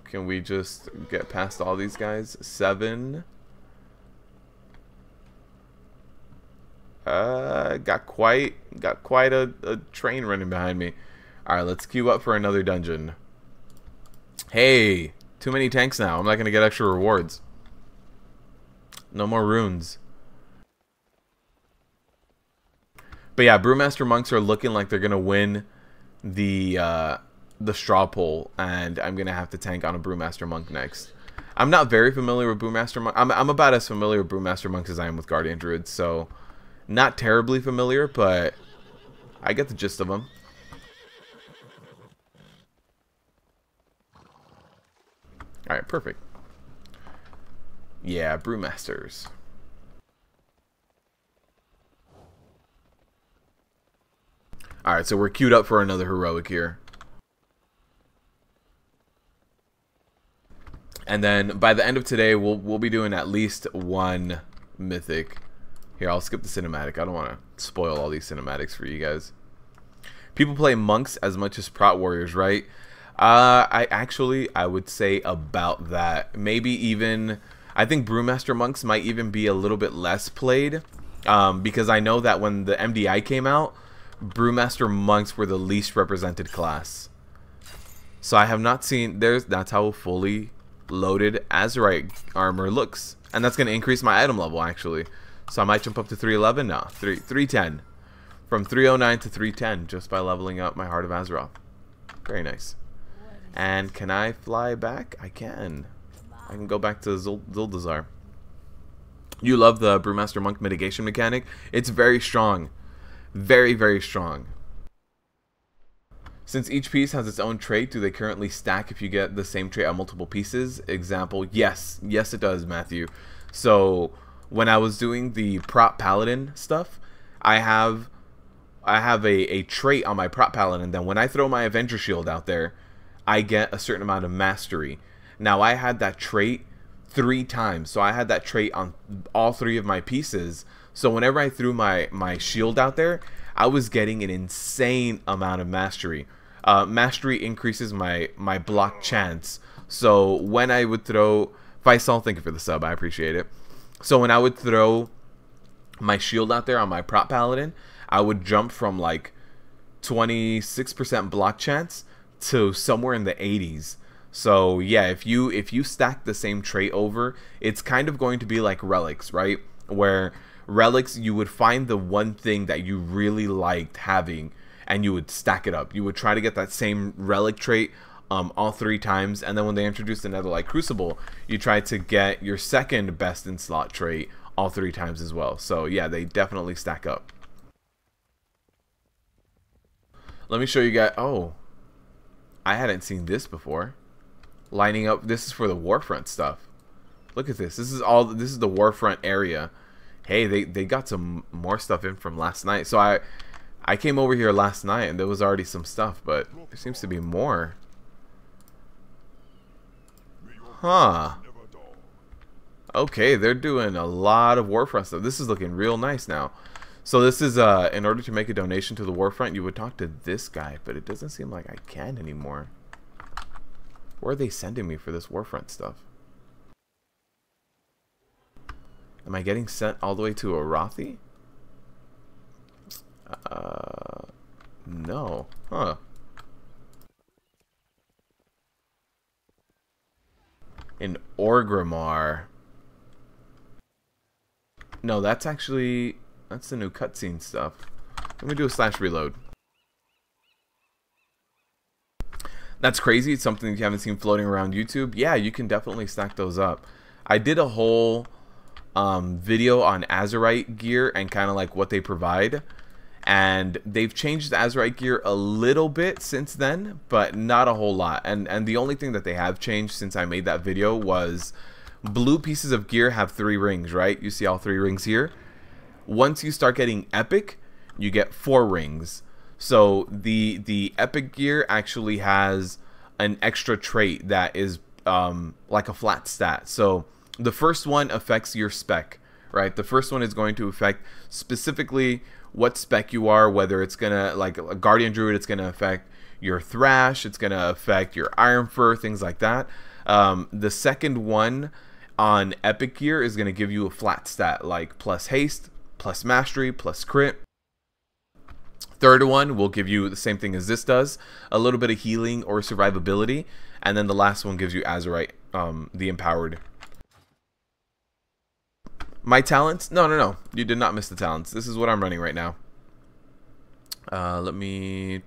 Can we just get past all these guys? 7. Got quite a train running behind me. All right, let's queue up for another dungeon. Hey, too many tanks now. I'm not gonna get extra rewards. No more runes. But yeah, Brewmaster monks are looking like they're gonna win the straw poll, and I'm gonna have to tank on a Brewmaster monk next. I'm not very familiar with Brewmaster monk. I'm about as familiar with Brewmaster monks as I am with Guardian Druids, so not terribly familiar, but I get the gist of them. All right, perfect. Yeah, Brewmasters. All right, so we're queued up for another heroic here. And then by the end of today, we'll be doing at least one mythic. Here, I'll skip the cinematic. I don't want to spoil all these cinematics for you guys. People play monks as much as prot warriors, right? I would say about that. Maybe even, I think Brewmaster monks might even be a little bit less played. Because I know that when the MDI came out, Brewmaster monks were the least represented class. So I have not seen, that's how fully loaded Azurite armor looks. And that's going to increase my item level, actually. So I might jump up to 311 now. 310. From 309 to 310 just by leveling up my Heart of Azeroth. Very nice. And can I fly back? I can. I can go back to Zuldazar. You love the Brewmaster monk mitigation mechanic. It's very strong. Very, very strong. Since each piece has its own trait, do they currently stack if you get the same trait on multiple pieces? Example, yes. Yes, it does, Matthew. So, when I was doing the prop paladin stuff, I have a trait on my prop paladin. Then when I throw my Avenger shield out there, I get a certain amount of mastery. Now, I had that trait 3 times. So, I had that trait on all 3 of my pieces. So whenever I threw my shield out there, I was getting an insane amount of mastery. Mastery increases my block chance. So when I would throw, Faisal, thank you for the sub, I appreciate it. So when I would throw my shield out there on my prop paladin, I would jump from like 26% block chance to somewhere in the 80s. So yeah, if you stack the same trait over, it's kind of going to be like relics, right? Where relics, you would find the one thing that you really liked having and you would stack it up. You would try to get that same relic trait all 3 times, and then when they introduced the Netherlight Crucible, you try to get your second best in slot trait all 3 times as well. So yeah, they definitely stack up. Let me show you guys. Oh, I hadn't seen this before. Lining up, this is for the Warfront stuff. Look at this. This is the Warfront area. Hey, they got some more stuff in from last night. So I came over here last night and there was already some stuff, but there seems to be more. Huh. Okay, they're doing a lot of Warfront stuff. This is looking real nice now. So this is, in order to make a donation to the Warfront, you would talk to this guy, but it doesn't seem like I can anymore. Where are they sending me for this Warfront stuff? Am I getting sent all the way to Arathi? No. Huh. In Orgrimmar. No, that's the new cutscene stuff. Let me do a /reload. That's crazy. It's something you haven't seen floating around YouTube. Yeah, you can definitely stack those up. I did a whole video on Azurite gear and kind of like what they provide, and they've changed the Azurite gear a little bit since then, but not a whole lot. And the only thing that they have changed since I made that video was blue pieces of gear have 3 rings, right? You see all 3 rings here. Once you start getting epic, you get 4 rings. So the epic gear actually has an extra trait that is like a flat stat. So The first one affects your spec, right? The first one is going to affect specifically what spec you are, whether it's gonna, like a Guardian Druid, it's gonna affect your Thrash, it's gonna affect your Iron Fur, things like that. The second one on Epic Gear is gonna give you a flat stat, like plus haste, plus mastery, plus crit. Third one will give you the same thing as this does, a little bit of healing or survivability, and then the last one gives you Azurite, the empowered. My talents? No. You did not miss the talents. This is what I'm running right now. Let me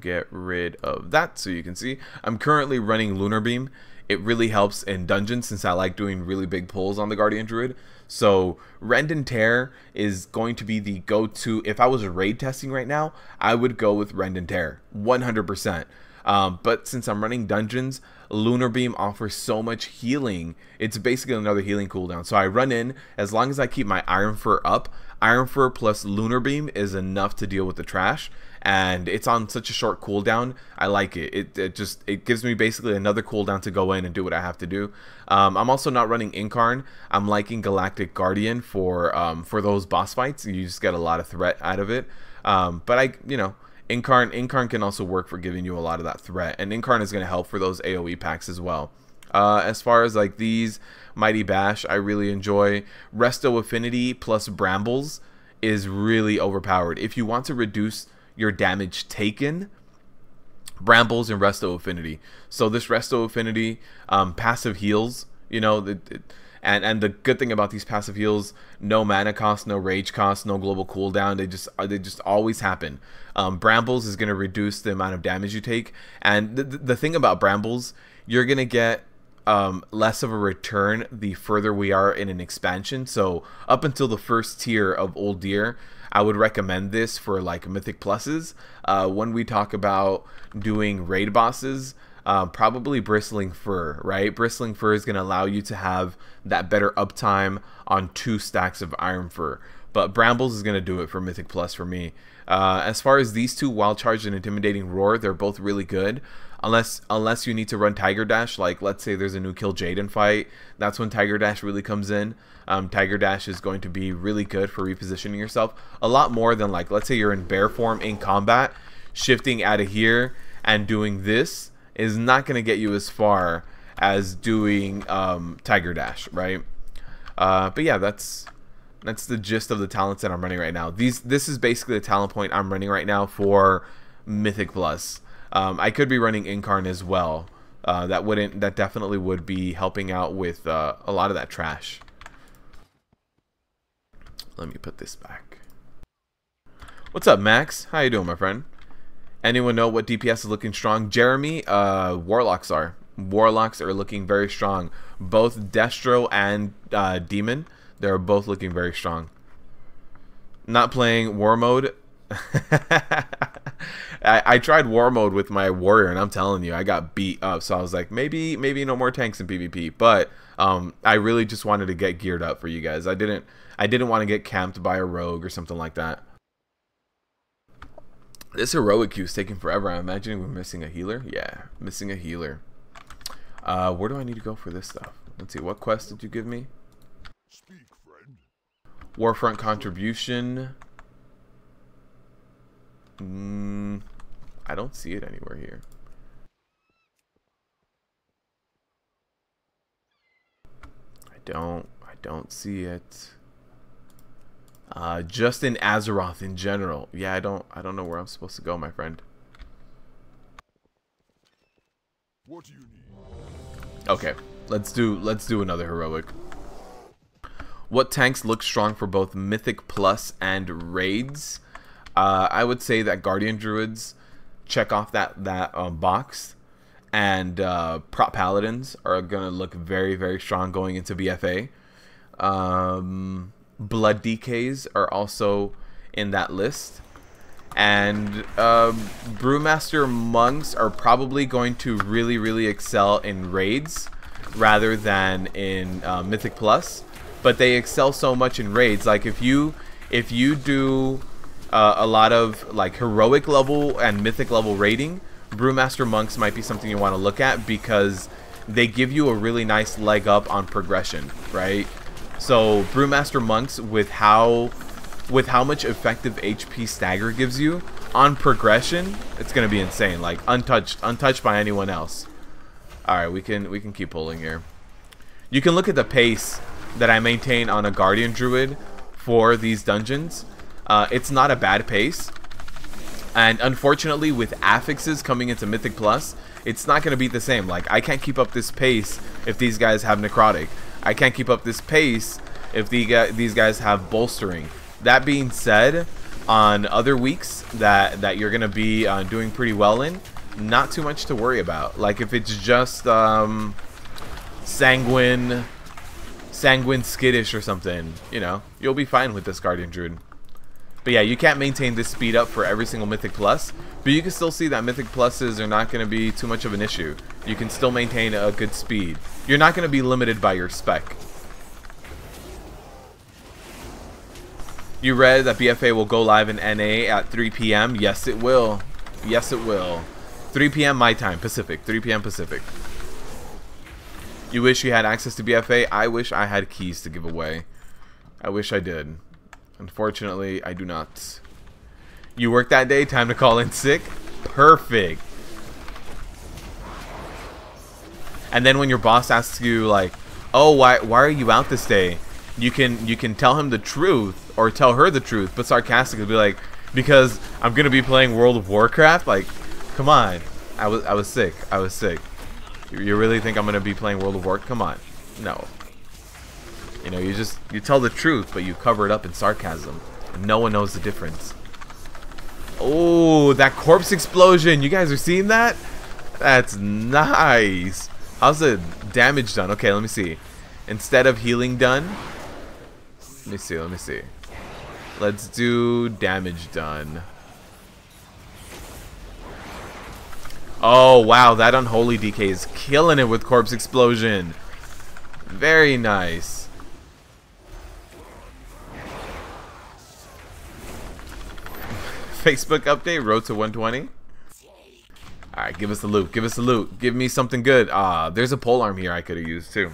get rid of that so you can see. I'm currently running Lunar Beam. It really helps in dungeons since I like doing really big pulls on the Guardian Druid. So Rend and Tear is going to be the go-to. If I was raid testing right now, I would go with Rend and Tear 100%. But since I'm running dungeons, Lunar Beam offers so much healing. It's basically another healing cooldown. So I run in, as long as I keep my Iron Fur up, Iron Fur plus Lunar Beam is enough to deal with the trash. And it's on such a short cooldown. I like it. It gives me basically another cooldown to go in and do what I have to do. I'm also not running Incarn. I'm liking Galactic Guardian for those boss fights. You just get a lot of threat out of it. But Incarn can also work for giving you a lot of that threat, and Incarn is going to help for those AoE packs as well. As far as like these, Mighty Bash, I really enjoy. Resto Affinity plus Brambles is really overpowered. If you want to reduce your damage taken, Brambles and Resto Affinity. So this Resto Affinity passive heals, you know, and the good thing about these passive heals, no mana cost, no rage cost, no global cooldown. They just always happen. Brambles is going to reduce the amount of damage you take, and the thing about Brambles, you're going to get less of a return the further we are in an expansion. So up until the first tier of Old Deer, I would recommend this for like Mythic Pluses. When we talk about doing raid bosses, probably Bristling Fur, right? Bristling Fur is going to allow you to have that better uptime on 2 stacks of Iron Fur. But Brambles is going to do it for Mythic Plus for me. As far as these two, Wild Charge and Intimidating Roar, they're both really good. Unless you need to run Tiger Dash, like let's say there's a new Kill Jaden fight, that's when Tiger Dash really comes in. Tiger Dash is going to be really good for repositioning yourself. A lot more than, like, let's say you're in bear form in combat, shifting out of here and doing this is not going to get you as far as doing Tiger Dash, right? But yeah, that's the gist of the talents that I'm running right now. This is basically the talent point I'm running right now for Mythic Plus. I could be running Incarn as well. That definitely would be helping out with a lot of that trash. Let me put this back. What's up, Max? How you doing, my friend? Anyone know what DPS is looking strong? Jeremy, Warlocks are. Warlocks are looking very strong. Both Destro and Demon, they're both looking very strong. Not playing War Mode. I tried War Mode with my Warrior, and I'm telling you, I got beat up. So I was like, maybe no more tanks in PvP. But I really just wanted to get geared up for you guys. I didn't want to get camped by a rogue or something like that. This heroic queue is taking forever. I'm imagining we're missing a healer. Yeah, missing a healer. Where do I need to go for this stuff? Let's see. What quest did you give me? Speak, friend. Warfront contribution. I don't see it anywhere here. I don't see it. Just in Azeroth in general. Yeah, I don't know where I'm supposed to go, my friend. What do you need? Okay, let's do another heroic. What tanks look strong for both Mythic Plus and raids? I would say that Guardian Druids check off that box, and Prop Paladins are gonna look very, very strong going into BfA. Blood DKs are also in that list, and Brewmaster Monks are probably going to really, really excel in raids rather than in Mythic Plus, but they excel so much in raids. Like if you do a lot of like heroic level and mythic level raiding, Brewmaster Monks might be something you want to look at, because they give you a really nice leg up on progression, right? So Brewmaster Monks, with how much effective HP stagger gives you on progression, it's gonna be insane. Like untouched by anyone else. All right, we can keep pulling here. You can look at the pace that I maintain on a Guardian Druid for these dungeons. It's not a bad pace. And unfortunately, with affixes coming into Mythic Plus, it's not going to be the same. Like, I can't keep up this pace if these guys have Necrotic. I can't keep up this pace if these guys have Bolstering. That being said, on other weeks that you're going to be doing pretty well in, not too much to worry about. Like, if it's just Sanguine Skittish or something, you know, you'll be fine with this Guardian Druid. But yeah, you can't maintain this speed up for every single Mythic Plus, but you can still see that Mythic Pluses are not going to be too much of an issue. You can still maintain a good speed. You're not going to be limited by your spec. You read that BfA will go live in NA at 3 p.m. Yes, it will. Yes, it will. 3 p.m. my time, Pacific. 3 p.m. Pacific. You wish you had access to BfA? I wish I had keys to give away. I wish I did. Unfortunately, I do not. You work that day? Time to call in sick? Perfect. And then when your boss asks you, like, oh, why are you out this day? You can tell him the truth, or tell her the truth, but sarcastically be like, because I'm gonna be playing World of Warcraft. Like, come on. I was sick. I was sick. You really think I'm gonna be playing World of Warcraft? Come on. No. You know, you tell the truth, but you cover it up in sarcasm. And no one knows the difference. Oh, that corpse explosion. You guys are seeing that? That's nice. How's the damage done? Okay, let me see. Instead of healing done. Let me see. Let's do damage done. Oh, wow. That Unholy DK is killing it with corpse explosion. Very nice. Facebook update, road to 120. Alright, give us the loot. Give us the loot. Give me something good. There's a polearm here I could have used too.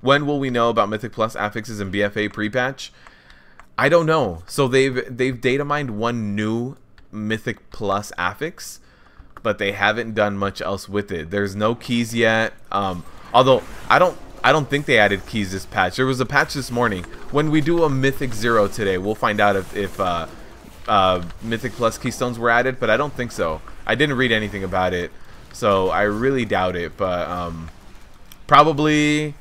When will we know about Mythic Plus affixes and BfA pre-patch? I don't know. So they've data mined one new Mythic Plus affix, but they haven't done much else with it. There's no keys yet. Although I don't think they added keys this patch. There was a patch this morning. When we do a Mythic 0 today, we'll find out if Mythic Plus keystones were added, but I don't think so. I didn't read anything about it, so I really doubt it. But probably,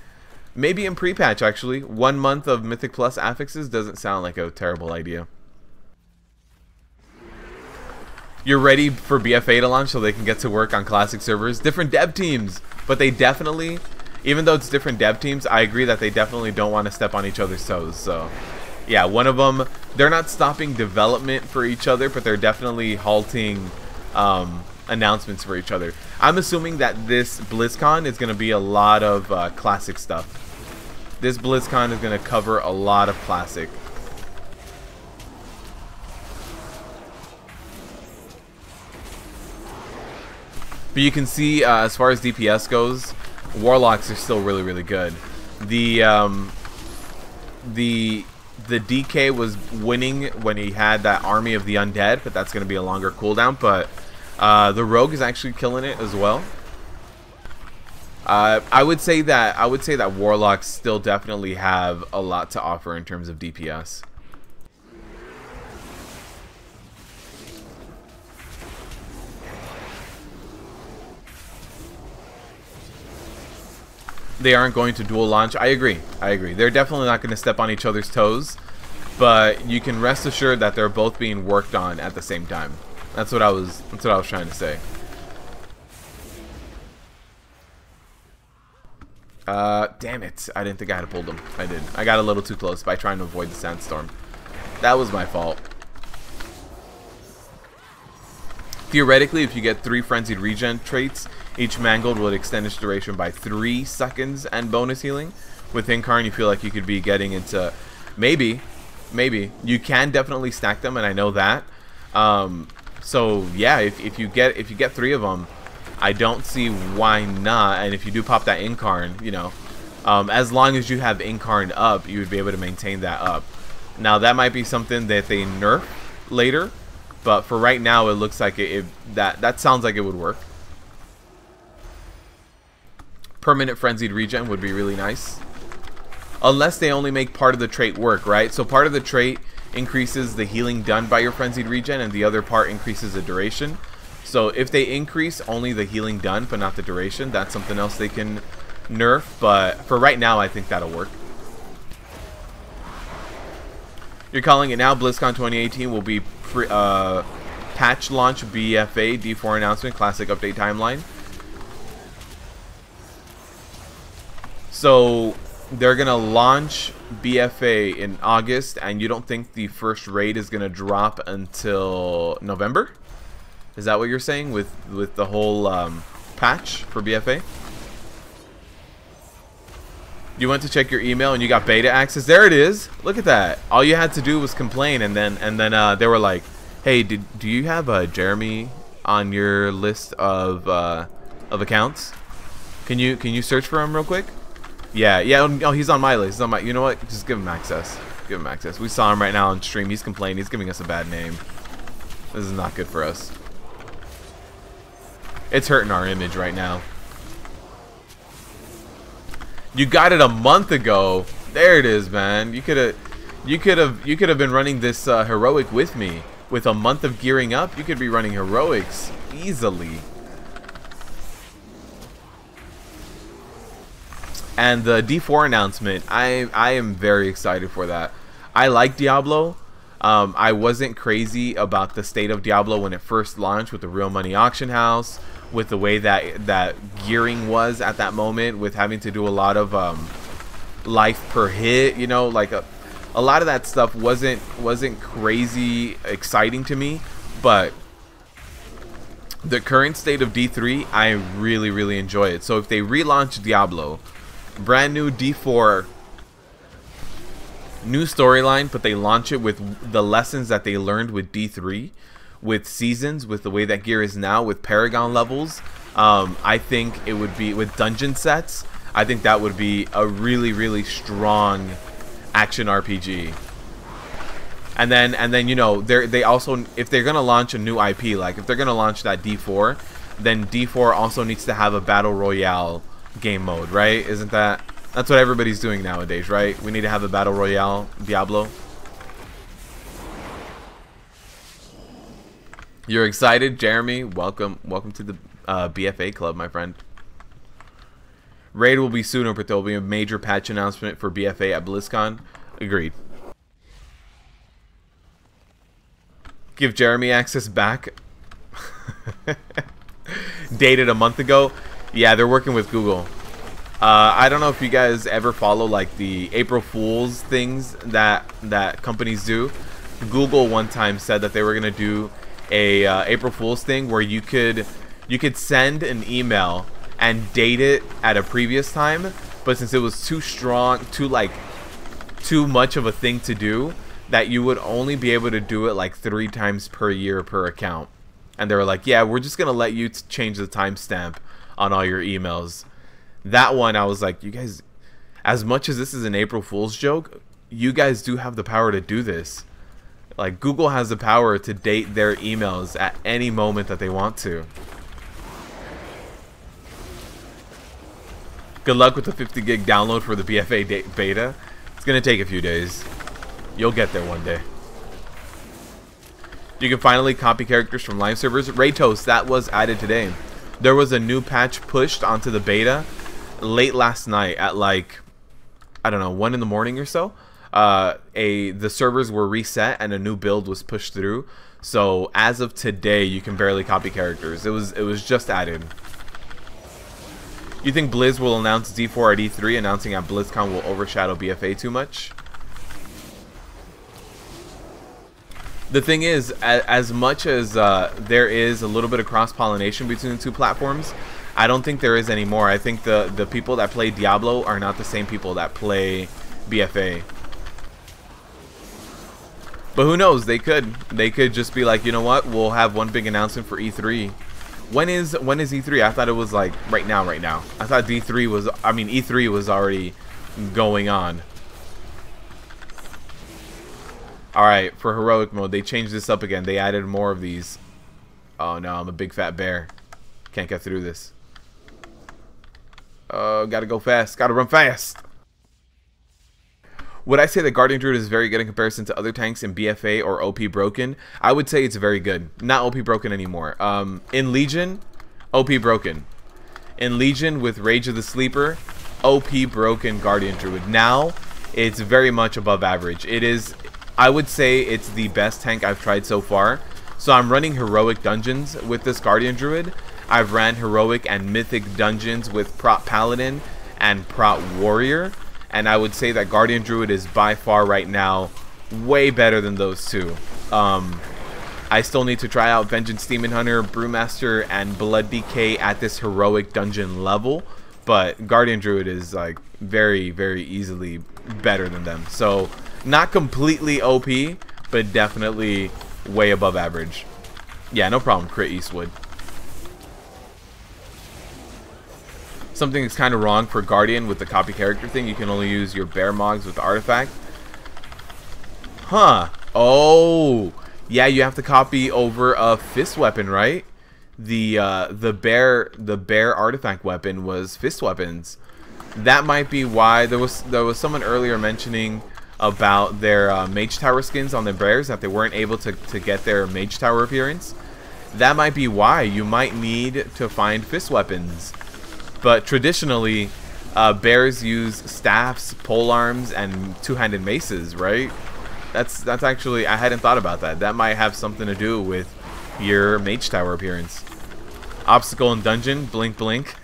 maybe in pre-patch actually. 1 month of Mythic Plus affixes doesn't sound like a terrible idea. You're ready for BfA to launch so they can get to work on classic servers. Different dev teams, but they definitely, even though it's different dev teams, I agree that they definitely don't want to step on each other's toes. So yeah, one of them, they're not stopping development for each other, but they're definitely halting announcements for each other. I'm assuming that this BlizzCon is going to be a lot of classic stuff. This BlizzCon is going to cover a lot of classic. But you can see, as far as DPS goes, Warlocks are still really, really good. The DK was winning when he had that army of the undead, but that's going to be a longer cooldown. But the Rogue is actually killing it as well. I would say that Warlocks still definitely have a lot to offer in terms of DPS. They aren't going to dual launch. I agree. They're definitely not going to step on each other's toes, but you can rest assured that they're both being worked on at the same time. That's what I was trying to say. Damn it. I didn't think I had pulled them. I did. I got a little too close by trying to avoid the sandstorm. That was my fault. Theoretically, if you get 3 frenzied regen traits, each mangled would extend its duration by 3 seconds and bonus healing. With Incarn, you feel like you could be getting into maybe you can definitely stack them, and I know that. So yeah, if you get 3 of them, I don't see why not. And if you do pop that Incarn, you know, as long as you have Incarn up, you would be able to maintain that up. Now that might be something that they nerf later, but for right now, it looks like that sounds like it would work. Permanent frenzied regen would be really nice, unless they only make part of the trait work, right? So part of the trait increases the healing done by your frenzied regen, and the other part increases the duration. So if they increase only the healing done but not the duration, that's something else they can nerf. But for right now, I think that'll work. You're calling it now. BlizzCon 2018 will be patch launch BfA D4 announcement, classic update timeline. So they're gonna launch BfA in August, and you don't think the first raid is gonna drop until November? Is that what you're saying with the whole patch for BfA? You went to check your email and you got beta access. There it is. Look at that. All you had to do was complain, and then they were like, "Hey, do you have Jeremy on your list of accounts? Can you search for him real quick?" Yeah. Oh, he's on my list. He's on my. You know what? Just give him access. Give him access. We saw him right now on stream. He's complaining. He's giving us a bad name. This is not good for us. It's hurting our image right now. You got it a month ago. There it is, man. You could have been running this heroic with me. With a month of gearing up, you could be running heroics easily. And the D4 announcement, I am very excited for that. I like Diablo. I wasn't crazy about the state of Diablo when it first launched with the real money auction house, with the way that gearing was at that moment, with having to do a lot of life per hit, you know, like a lot of that stuff wasn't crazy exciting to me. But the current state of D3, I really enjoy it. So if they relaunch Diablo, brand new D4, new storyline, but they launch it with the lessons that they learned with D3, with seasons, with the way that gear is now, with Paragon levels, I think it would be, with dungeon sets, I think that would be a really strong action RPG. And then you know, they also, if they're gonna launch a new IP, like if they're gonna launch that D4, then D4 also needs to have a battle royale game mode, right? Isn't that's what everybody's doing nowadays, right? We need to have a battle royale Diablo. You're excited, Jeremy? Welcome to the BfA club, my friend. Raid will be sooner, but there will be a major patch announcement for BfA at BlizzCon. Agreed. Give Jeremy access back. Dated a month ago. Yeah, they're working with Google. I don't know if you guys ever follow like the April Fool's things that companies do. Google one time said that they were gonna do a April Fool's thing where you could send an email and date it at a previous time, but since it was too much of a thing to do, that you would only be able to do it like 3 times per year per account. And they were like, yeah, we're just gonna let you change the timestamp on all your emails. That one, I was like, you guys, as much as this is an April Fool's joke, you guys do have the power to do this. Like, Google has the power to date their emails at any moment that they want to. Good luck with the 50 gig download for the BfA beta. It's gonna take a few days. You'll get there one day. You can finally copy characters from live servers. Raytos, that was added today. There was a new patch pushed onto the beta late last night at like, I don't know, 1 in the morning or so. The servers were reset and a new build was pushed through. So as of today, you can barely copy characters. It was just added. You think Blizz will announce D4 at E3? Announcing at BlizzCon will overshadow BfA too much? The thing is, as much as there is a little bit of cross-pollination between the two platforms, I don't think there is anymore. I think the people that play Diablo are not the same people that play BfA. But who knows? They could just be like, you know what? We'll have one big announcement for E3 When is E3? I thought it was like right now. I thought D3 was, I mean E3 was already going on. Alright, for heroic mode, they changed this up again. They added more of these. Oh no, I'm a big fat bear. Can't get through this. Oh, gotta go fast. Gotta run fast. Would I say that Guardian Druid is very good in comparison to other tanks in BfA or OP Broken? I would say it's very good. Not OP Broken anymore. In Legion, OP Broken. In Legion with Rage of the Sleeper, OP Broken Guardian Druid. Now, it's very much above average. It is, I would say it's the best tank I've tried so far. So I'm running Heroic Dungeons with this Guardian Druid. I've ran Heroic and Mythic Dungeons with Prot Paladin and Prot Warrior. And I would say that Guardian Druid is by far right now way better than those two. I still need to try out Vengeance Demon Hunter, Brewmaster, and Blood DK at this Heroic Dungeon level. But Guardian Druid is like very, very easily better than them. So not completely OP, but definitely way above average. Yeah, no problem, Crit Eastwood. Something is kind of wrong for Guardian with the copy character thing. You can only use your bear mogs with the artifact. Huh. Oh. Yeah, you have to copy over a fist weapon, right? The bear artifact weapon was fist weapons. That might be why there was someone earlier mentioning about their mage tower skins on their bears, that they weren't able to get their mage tower appearance. That might be why you might need to find fist weapons. But traditionally, bears use staffs, polearms, and two-handed maces, right? That's actually, I hadn't thought about that. That might have something to do with your mage tower appearance. Obstacle in dungeon, blink blink.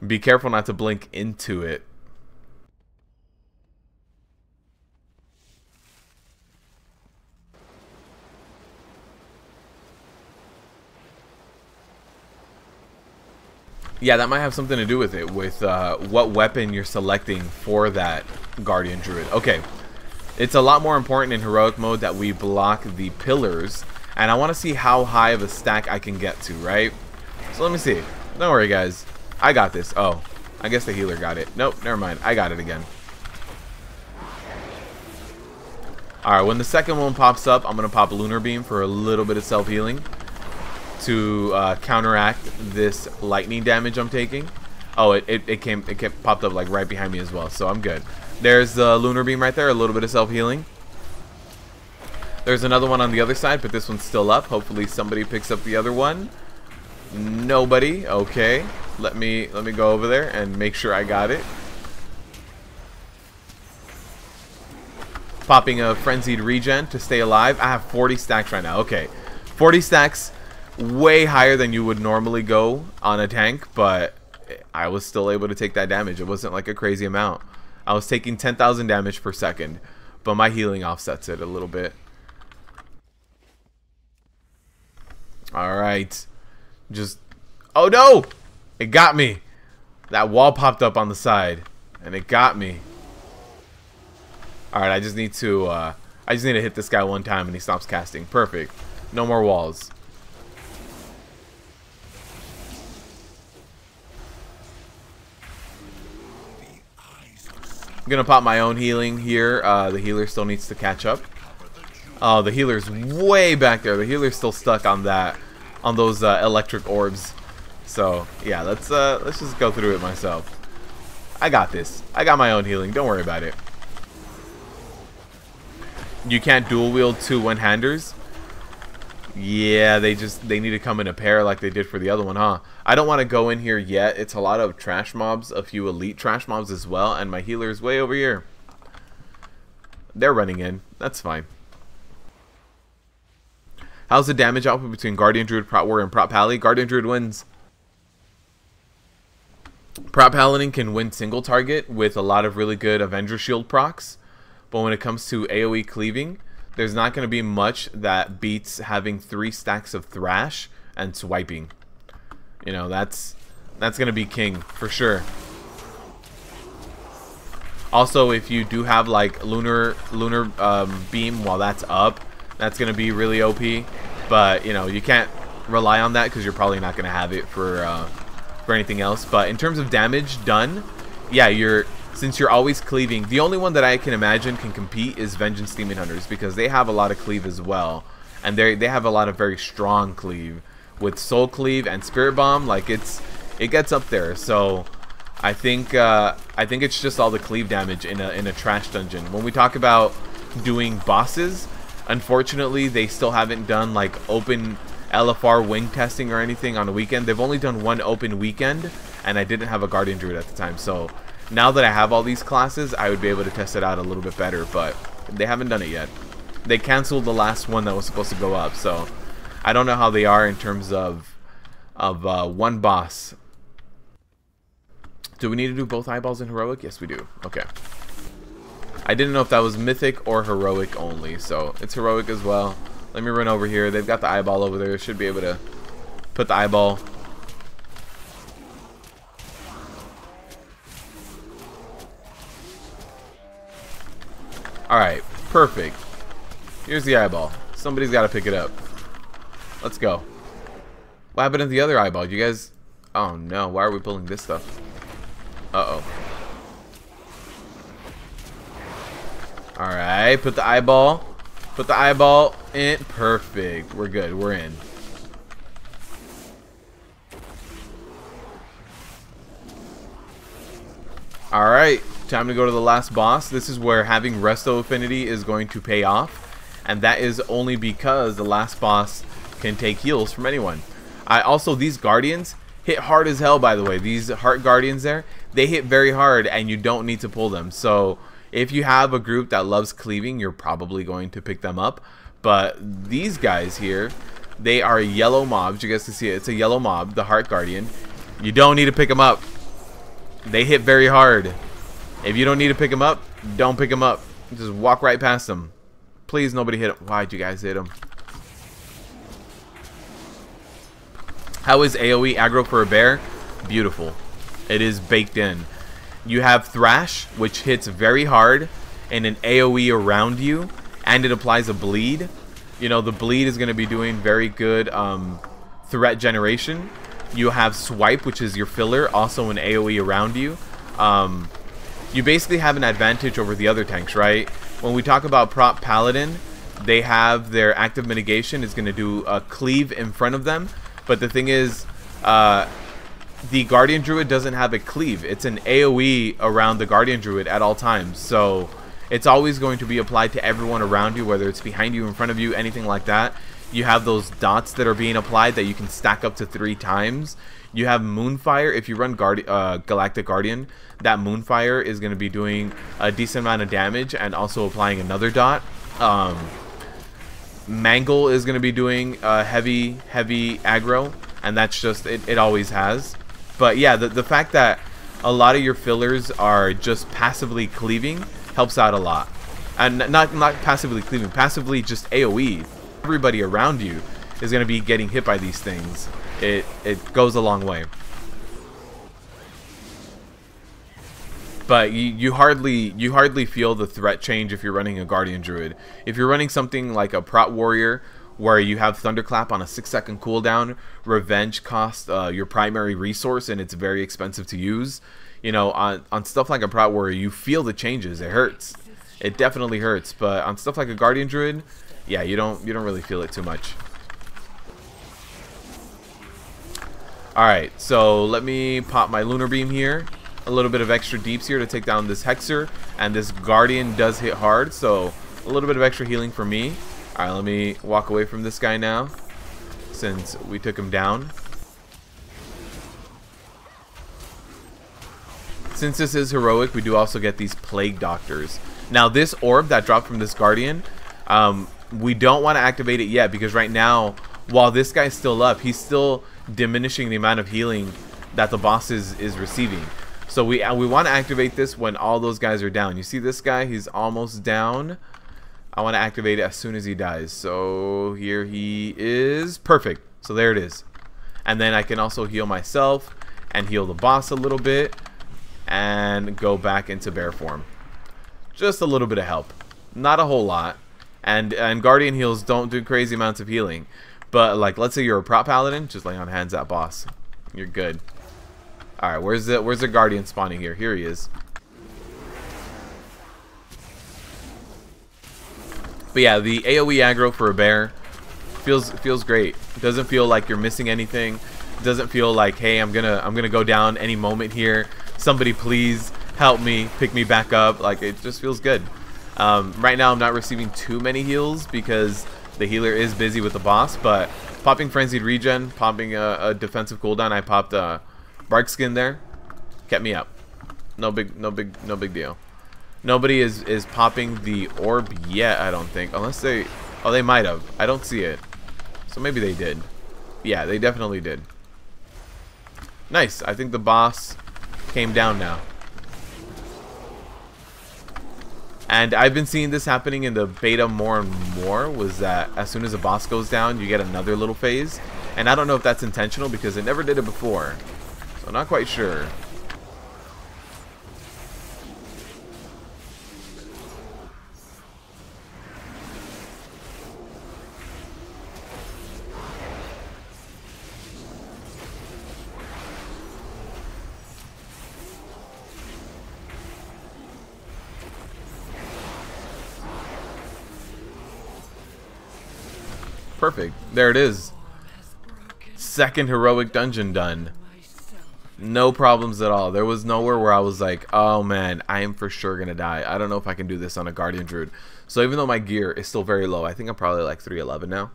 Be careful not to blink into it. Yeah, that might have something to do with it, with what weapon you're selecting for that Guardian Druid. Okay, it's a lot more important in heroic mode that we block the pillars, and I want to see how high of a stack I can get to, right? So let me see. Don't worry, guys. I got this. Oh, I guess the healer got it. Nope, never mind. I got it again. Alright, when the second one pops up, I'm going to pop Lunar Beam for a little bit of self-healing to counteract this lightning damage I'm taking. Oh, it popped up like right behind me as well, so I'm good. There's the Lunar Beam right there, a little bit of self-healing. There's another one on the other side, but this one's still up. Hopefully somebody picks up the other one. Nobody. Okay, let me go over there and make sure I got it. Popping a Frenzied Regen to stay alive. I have 40 stacks right now. Okay, 40 stacks. Way higher than you would normally go on a tank, but I was still able to take that damage. It wasn't like a crazy amount. I was taking 10,000 damage per second, but my healing offsets it a little bit. Alright. Just... oh no! It got me! That wall popped up on the side, and it got me. Alright, I just need to hit this guy one time and he stops casting. Perfect. No more walls. I'm gonna pop my own healing here. The healer still needs to catch up. Oh, the healer's way back there. The healer's still stuck on those electric orbs. So yeah, let's just go through it myself. I got this. I got my own healing. Don't worry about it. You can't dual wield two one-handers. Yeah, they need to come in a pair like they did for the other one, huh? I don't want to go in here yet. It's a lot of trash mobs, a few elite trash mobs as well, and my healer is way over here. They're running in. That's fine. How's the damage output between Guardian Druid, Prot Warrior, and Prot Pally? Guardian Druid wins. Prot Paladin can win single target with a lot of really good Avenger Shield procs, but when it comes to AoE cleaving, there's not going to be much that beats having 3 stacks of Thrash and swiping. You know, that's going to be king for sure. Also, if you do have like lunar beam while that's up, that's going to be really OP. But you know, you can't rely on that because you're probably not going to have it for anything else. But in terms of damage done, yeah, since you're always cleaving, the only one that I can imagine can compete is Vengeance Demon Hunters, because they have a lot of cleave as well, and they have a lot of very strong cleave with Soul Cleave and Spirit Bomb. Like it gets up there. So I think it's just all the cleave damage in a trash dungeon. When we talk about doing bosses, unfortunately they still haven't done like open LFR wing testing or anything on a weekend. They've only done one open weekend, and I didn't have a Guardian Druid at the time. So now that I have all these classes, I would be able to test it out a little bit better, but they haven't done it yet. They canceled the last one that was supposed to go up, so I don't know how they are in terms of one boss. Do we need to do both eyeballs in heroic? Yes, we do. Okay. I didn't know if that was mythic or heroic only, so it's heroic as well. Let me run over here. They've got the eyeball over there. Should be able to put the eyeball. Alright, perfect. Here's the eyeball. Somebody's got to pick it up. Let's go. What happened to the other eyeball? You guys... Oh no, why are we pulling this stuff? Uh-oh. Alright, put the eyeball. Put the eyeball in. Perfect. We're good. We're in. Alright, time to go to the last boss. This is where having Resto Affinity is going to pay off. And that is only because the last boss can take heals from anyone. Also, these Guardians hit hard as hell, by the way. These Heart Guardians there, they hit very hard, and you don't need to pull them. So if you have a group that loves cleaving, you're probably going to pick them up. But these guys here, they are yellow mobs. You guys can see it. It's a yellow mob, the Heart Guardian. You don't need to pick them up. They hit very hard. If you don't need to pick them up, don't pick them up. Just walk right past them. Please, nobody hit them. Why'd you guys hit them? How is AoE aggro for a bear? Beautiful. It is baked in. You have Thrash, which hits very hard, and an AoE around you, and it applies a bleed. You know, the bleed is going to be doing very good threat generation. You have Swipe, which is your filler, also an AoE around you. You basically have an advantage over the other tanks, right? When we talk about prop Paladin, they have their active mitigation is going to do a cleave in front of them. But the thing is, the Guardian Druid doesn't have a cleave. It's an AoE around the Guardian Druid at all times. So it's always going to be applied to everyone around you, whether it's behind you, in front of you, anything like that. You have those dots that are being applied that you can stack up to 3 times. You have Moonfire. If you run Galactic Guardian, that Moonfire is going to be doing a decent amount of damage and also applying another dot. Mangle is going to be doing heavy aggro, and that's just it always has. But yeah, the fact that a lot of your fillers are just passively cleaving helps out a lot. And not passively cleaving, passively just AoE. Everybody around you is going to be getting hit by these things. It goes a long way. But you hardly feel the threat change if you're running a Guardian Druid. If you're running something like a Prot Warrior, where you have Thunderclap on a 6-second cooldown, Revenge costs your primary resource, and it's very expensive to use. You know, on stuff like a Prot Warrior, you feel the changes. It hurts. It definitely hurts. But on stuff like a Guardian Druid, yeah, you don't really feel it too much. Alright, so let me pop my Lunar Beam here. A little bit of extra deeps here to take down this Hexer. And this Guardian does hit hard, so a little bit of extra healing for me. Alright, let me walk away from this guy now, since we took him down. Since this is heroic, we do also get these Plague Doctors. Now, this orb that dropped from this Guardian, we don't want to activate it yet, because right now, while this guy's still up, he's still diminishing the amount of healing that the boss is receiving. So we want to activate this when all those guys are down. You see this guy? He's almost down. I want to activate it as soon as he dies. So here he is. Perfect. So there it is. And then I can also heal myself and heal the boss a little bit and go back into bear form. Just a little bit of help. Not a whole lot. And Guardian heals don't do crazy amounts of healing. But like, let's say you're a prop paladin, just lay on hands that boss. You're good. All right, where's the guardian spawning here? Here he is. But yeah, the AoE aggro for a bear feels great. It doesn't feel like you're missing anything. It doesn't feel like, hey, I'm gonna go down any moment here. Somebody please help me, pick me back up. Like, it just feels good. Right now I'm not receiving too many heals because the healer is busy with the boss, but popping frenzied regen, popping a defensive cooldown, I popped a bark skin there, kept me up. No big deal. Nobody is popping the orb yet, I don't think, unless they, oh, they might have. I don't see it, so maybe they did. Yeah, they definitely did. Nice. I think the boss came down now. And I've been seeing this happening in the beta more and more, was that as soon as a boss goes down, you get another little phase. And I don't know if that's intentional because it never did it before. So I'm not quite sure. Perfect. There it is. Second heroic dungeon done. No problems at all. There was nowhere where I was like, oh man, I am for sure gonna die. I don't know if I can do this on a Guardian Druid. So even though my gear is still very low, I think I'm probably like 311 now.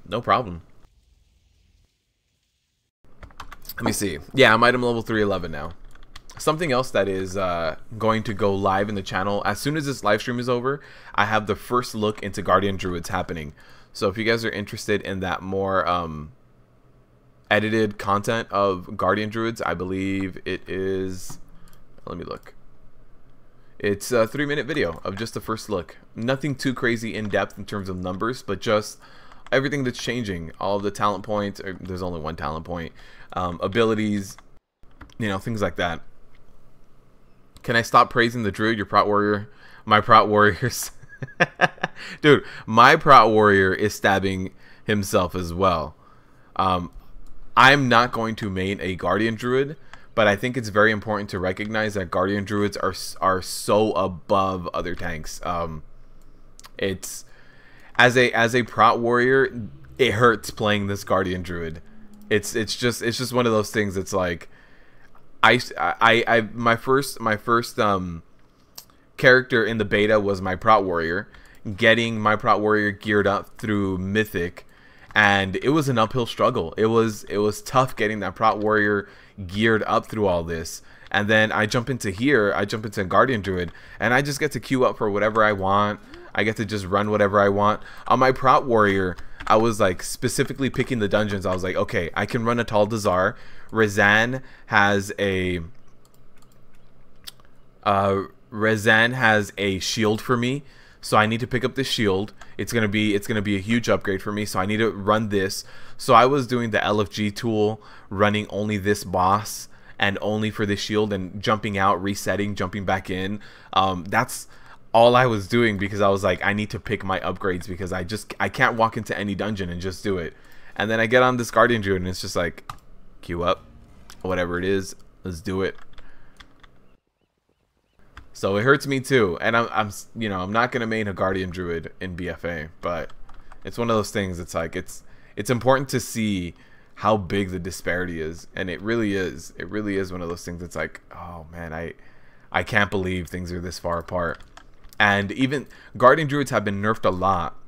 No problem. Let me see. Yeah, I'm item level 311 now. Something else that is going to go live in the channel as soon as this live stream is over, I have the first look into Guardian Druids happening. So if you guys are interested in that more edited content of Guardian Druids, I believe it is, let me look. It's a 3-minute video of just the first look. Nothing too crazy in depth in terms of numbers, but just everything that's changing. All of the talent points, there's only one talent point, abilities, you know, things like that. Can I stop praising the Druid, your prot warrior? My prot warriors. Dude, my prot warrior is stabbing himself as well. I'm not going to main a Guardian Druid, but I think it's very important to recognize that Guardian Druids are so above other tanks. It's as a prot warrior, it hurts playing this Guardian Druid. It's just one of those things. It's like my first character in the beta was my prot warrior, getting my prot warrior geared up through Mythic, and it was an uphill struggle. It was tough getting that prot warrior geared up through all this. And then I jump into Guardian Druid, and I just get to queue up for whatever I want. I get to just run whatever I want. On my prot warrior, I was like specifically picking the dungeons. I was like, okay, I can run a Tall Dazar. Rezan has a shield for me, so I need to pick up the shield. It's gonna be a huge upgrade for me, so I need to run this. So I was doing the LFG tool, running only this boss and only for the shield, and jumping out, resetting, jumping back in. That's all I was doing because I was like, I need to pick my upgrades because I can't walk into any dungeon and just do it. And then I get on this Guardian Druid and it's just like, queue up, whatever it is, let's do it. So it hurts me too, and I'm not gonna main a Guardian Druid in BfA, but it's one of those things. It's like it's important to see how big the disparity is, and it really is. It really is one of those things. It's like, oh man, I can't believe things are this far apart. And even Guardian Druids have been nerfed a lot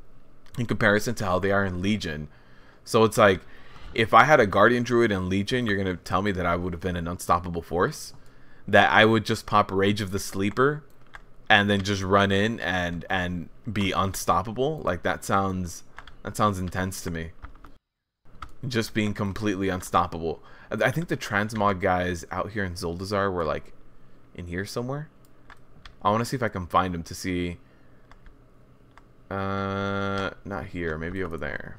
in comparison to how they are in Legion. So it's like, if I had a Guardian Druid in Legion, you're gonna tell me that I would have been an unstoppable force? That I would just pop Rage of the Sleeper and then just run in and be unstoppable? Like, that sounds intense to me. Just being completely unstoppable. I think the transmog guys out here in Zuldazar were like in here somewhere. I want to see if I can find them to see. Not here, maybe over there.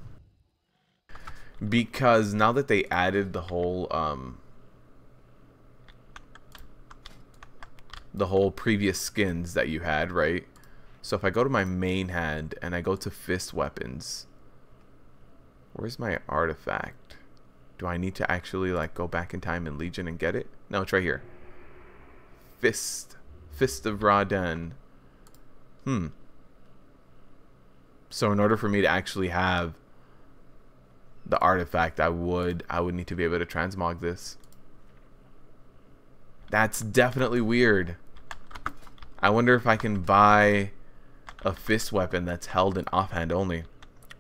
Because now that they added the whole previous skins that you had, right? So if I go to my main hand and I go to fist weapons, Where's my artifact? Do I need to actually like go back in time in Legion and get it? No, it's right here. Fist of Raden. So in order for me to actually have the artifact, I would need to be able to transmog this. That's definitely weird. I wonder if I can buy a fist weapon that's held in offhand only.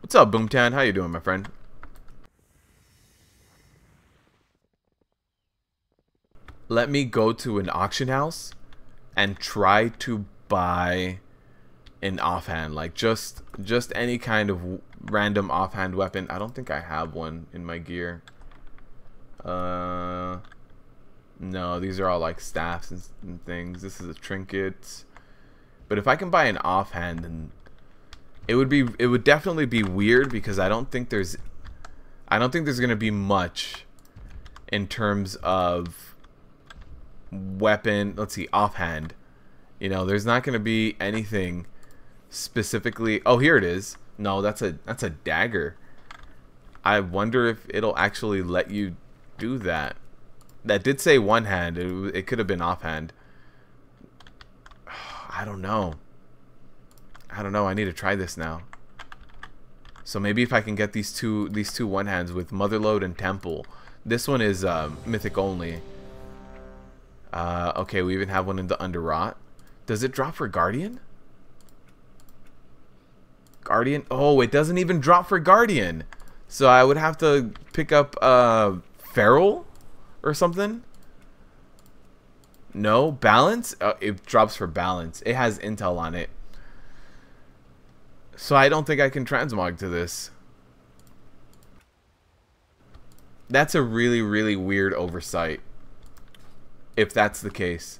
What's up, Boomtown? How you doing, my friend? Let me go to an auction house and try to buy an offhand, like just any kind of random offhand weapon. I don't think I have one in my gear. No, these are all like staffs and things. This is a trinket. But if I can buy an offhand, then it would definitely be weird, because I don't think there's gonna be much in terms of weapon. Let's see, offhand. You know, there's not gonna be anything specifically. Oh, here it is. No, that's a dagger. I wonder if it'll actually let you do that. That did say one hand. It could have been offhand. I don't know. I need to try this now. So maybe if I can get these two one hands with Motherlode and Temple. This one is mythic only. Okay, we even have one in the Underwrought. Does it drop for Guardian? Guardian? Oh, it doesn't even drop for Guardian. So I would have to pick up Feral or something. No, Balance? It drops for Balance. It has intel on it. So I don't think I can transmog to this. That's a really, really weird oversight, if that's the case.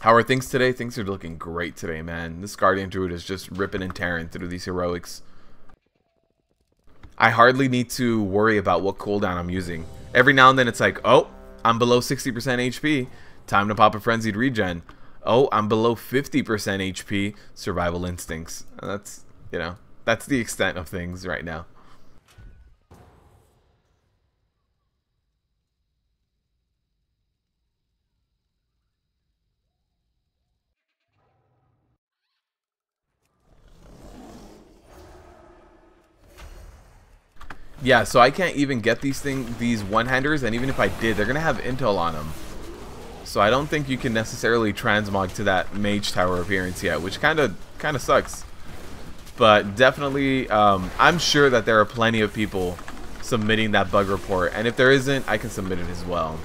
How are things today? Things are looking great today, man. This Guardian Druid is just ripping and tearing through these heroics. I hardly need to worry about what cooldown I'm using. Every now and then it's like, oh, I'm below 60% HP. Time to pop a Frenzied Regen. Oh, I'm below 50% HP. Survival Instincts. That's, you know, that's the extent of things right now. Yeah, so I can't even get these one-handers, and even if I did, they're gonna have intel on them. So I don't think you can necessarily transmog to that Mage Tower appearance yet, which kind of sucks. But definitely, I'm sure that there are plenty of people submitting that bug report, and if there isn't, I can submit it as well.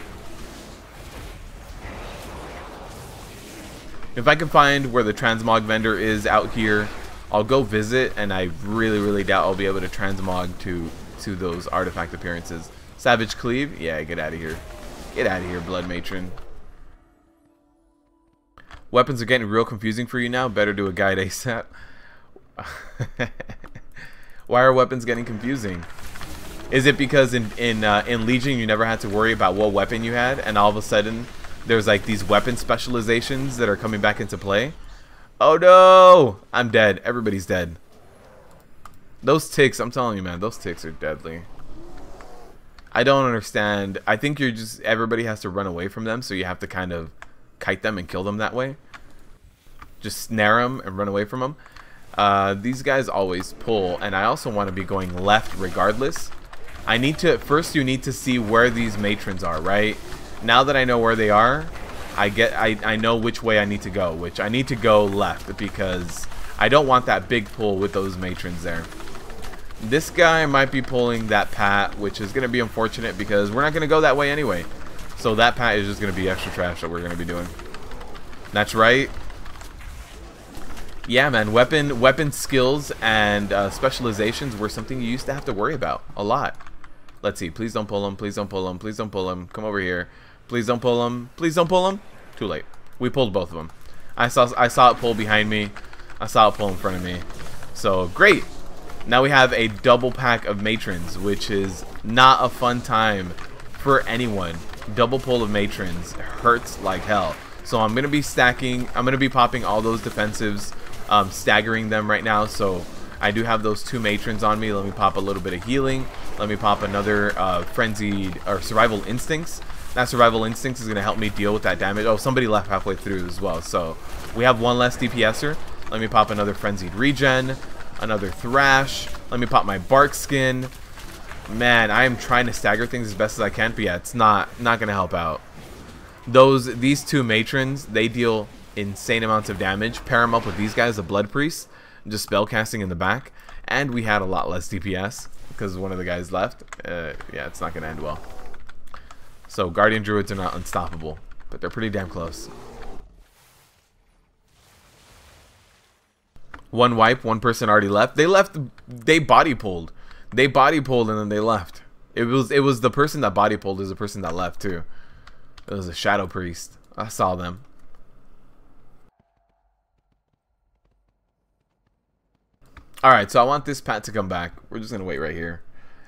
If I can find where the transmog vendor is out here, I'll go visit, and I really, really doubt I'll be able to transmog to those artifact appearances. Savage Cleave? Yeah, get out of here. Get out of here, Blood Matron. Weapons are getting real confusing for you now. Better do a guide ASAP. Why are weapons getting confusing? Is it because in Legion you never had to worry about what weapon you had, and all of a sudden there's like these weapon specializations that are coming back into play? Oh no! I'm dead. Everybody's dead. Those ticks, I'm telling you, man, those ticks are deadly. I don't understand. I think everybody has to run away from them, so you have to kind of kite them and kill them that way. Just snare them and run away from them. These guys always pull, and I also want to be going left regardless. First you need to see where these matrons are, right? Now that I know where they are, I know which way I need to go, which I need to go left, because I don't want that big pull with those matrons there. This guy might be pulling that pat, which is going to be unfortunate because we're not going to go that way anyway. So that pat is just going to be extra trash that we're going to be doing. That's right. Yeah, man, weapon skills and specializations were something you used to have to worry about a lot. Let's see. Please don't pull him. Please don't pull him. Please don't pull him. Come over here. Please don't pull him. Please don't pull him. Too late. We pulled both of them. I saw it pull behind me. I saw it pull in front of me. So, great. Now we have a double pack of matrons, which is not a fun time for anyone. Double pull of matrons hurts like hell. So I'm going to be stacking. I'm going to be popping all those defensives, staggering them right now. So I do have those 2 matrons on me. Let me pop a little bit of healing. Let me pop another frenzied or survival instincts. That survival instincts is going to help me deal with that damage. Oh, somebody left halfway through as well. So we have 1 less DPSer. Let me pop another frenzied regen, another thrash. Let me pop my bark skin. Man, I am trying to stagger things as best as I can, but yeah, it's not going to help out. These 2 matrons, they deal insane amounts of damage. Pair them up with these guys, the blood priest, just spell casting in the back, and we had a lot less DPS because one of the guys left. Yeah, it's not going to end well. So guardian druids are not unstoppable, but they're pretty damn close. 1 wipe, 1 person already left. They left. They body pulled. They body pulled and then they left. It was the person that body pulled is the person that left too. It was a shadow priest. I saw them. All right, so I want this Pat to come back. We're just gonna wait right here.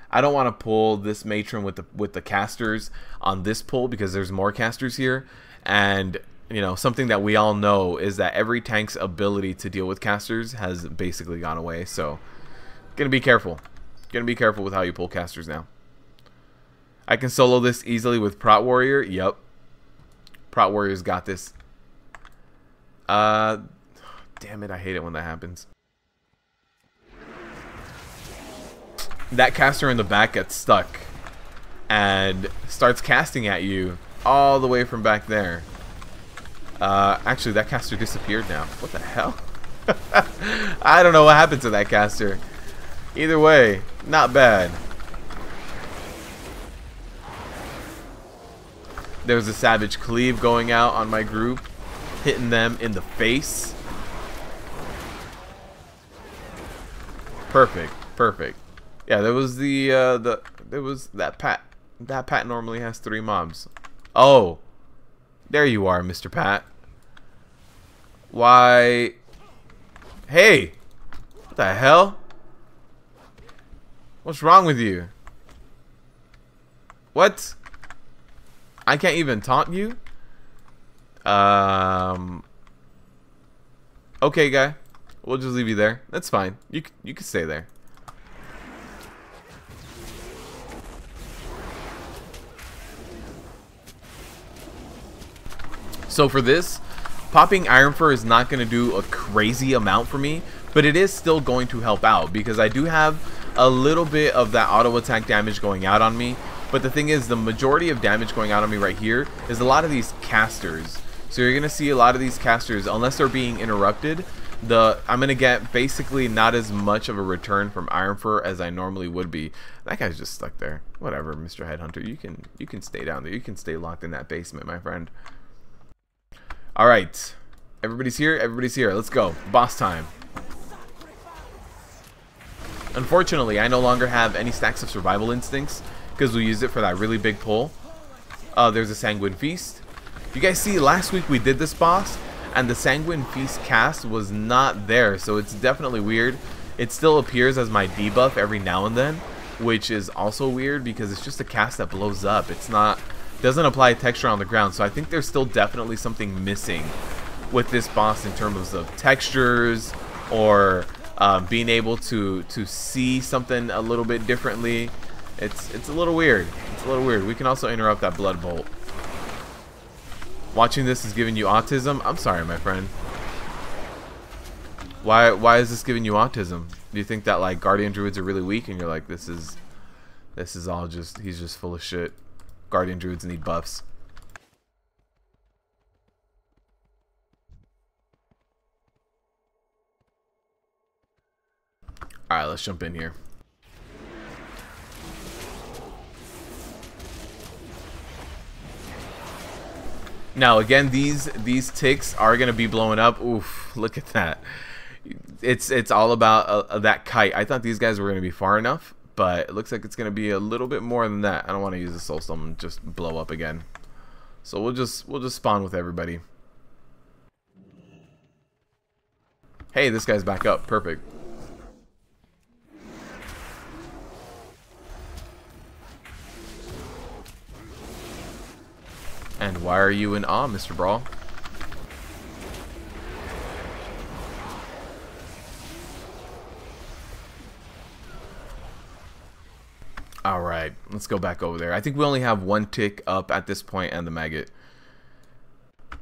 I don't want to pull this matron with the casters on this pull because there's more casters here, and you know, something that we all know is that every tank's ability to deal with casters has basically gone away. So, gonna be careful. Gonna be careful with how you pull casters now. I can solo this easily with Prot Warrior. Yep. Prot Warrior's got this. Damn it, I hate it when that happens. That caster in the back gets stuck and starts casting at you all the way from back there. Actually, that caster disappeared now. What the hell? I don't know what happened to that caster. Either way, not bad. There's a savage cleave going out on my group, hitting them in the face. Perfect, perfect. Yeah, there was there was that Pat. That Pat normally has 3 mobs. Oh, there you are, Mr. Pat. Why? Hey, what the hell? What's wrong with you? What? I can't even taunt you? Okay, guy. We'll just leave you there. That's fine. You can stay there. So for this, popping Iron Fur is not going to do a crazy amount for me, but it is still going to help out because I do have a little bit of that auto attack damage going out on me. But the thing is, the majority of damage going out on me right here is a lot of these casters. So you're going to see a lot of these casters, unless they're being interrupted, I'm going to get basically not as much of a return from Iron Fur as I normally would be. That guy's just stuck there. Whatever, Mr. Headhunter. You can stay down there. You can stay locked in that basement, my friend. All right. Everybody's here. Everybody's here. Let's go. Boss time. Unfortunately, I no longer have any stacks of survival instincts because we used it for that really big pull. There's a Sanguine Feast. You guys see, last week we did this boss and the Sanguine Feast cast was not there, so it's definitely weird. It still appears as my debuff every now and then, which is also weird because it's just a cast that blows up. It's not, doesn't apply texture on the ground, so I think there's still definitely something missing with this boss in terms of textures or being able to see something a little bit differently. It's a little weird. It's a little weird. We can also interrupt that blood bolt. Watching this is giving you autism. I'm sorry, my friend. Why is this giving you autism? Do you think that like Guardian Druids are really weak and you're like, this is all just, he's just full of shit. Guardian Druids need buffs. Alright, let's jump in here. Now again, these ticks are gonna be blowing up. Oof! Look at that. It's all about that kite. I thought these guys were gonna be far enough, but it looks like it's gonna be a little bit more than that. I don't want to use the soul stone and just blow up again. So we'll just spawn with everybody. Hey, this guy's back up. Perfect. And why are you in awe, Mr. Brawl? Alright, let's go back over there. I think we only have one tick up at this point and the maggot.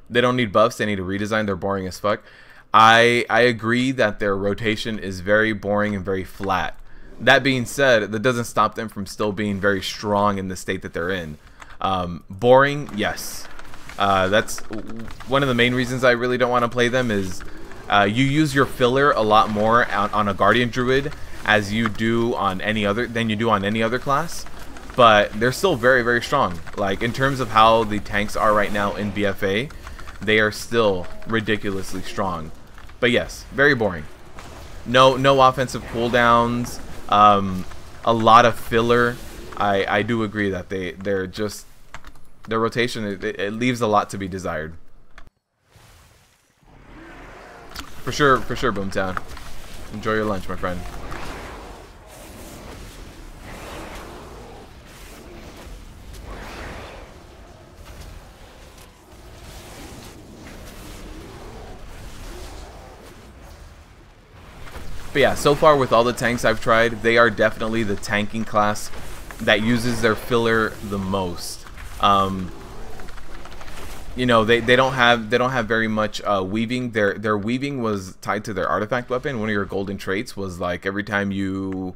They don't need buffs, they need a redesign, they're boring as fuck. I agree that their rotation is very boring and very flat. That being said, that doesn't stop them from still being very strong in the state that they're in. Boring, yes. That's one of the main reasons I really don't want to play them is you use your filler a lot more on a Guardian Druid as you do on any other class, but they're still very, very strong. Like in terms of how the tanks are right now in BfA, they are still ridiculously strong. But yes, very boring. No offensive cooldowns. A lot of filler. I do agree that their rotation it leaves a lot to be desired. For sure, Boomtown. Enjoy your lunch, my friend. But yeah, so far with all the tanks I've tried, they are definitely the tanking class that uses their filler the most. You know, they don't have very much weaving. Their weaving was tied to their artifact weapon. One of your golden traits was like every time you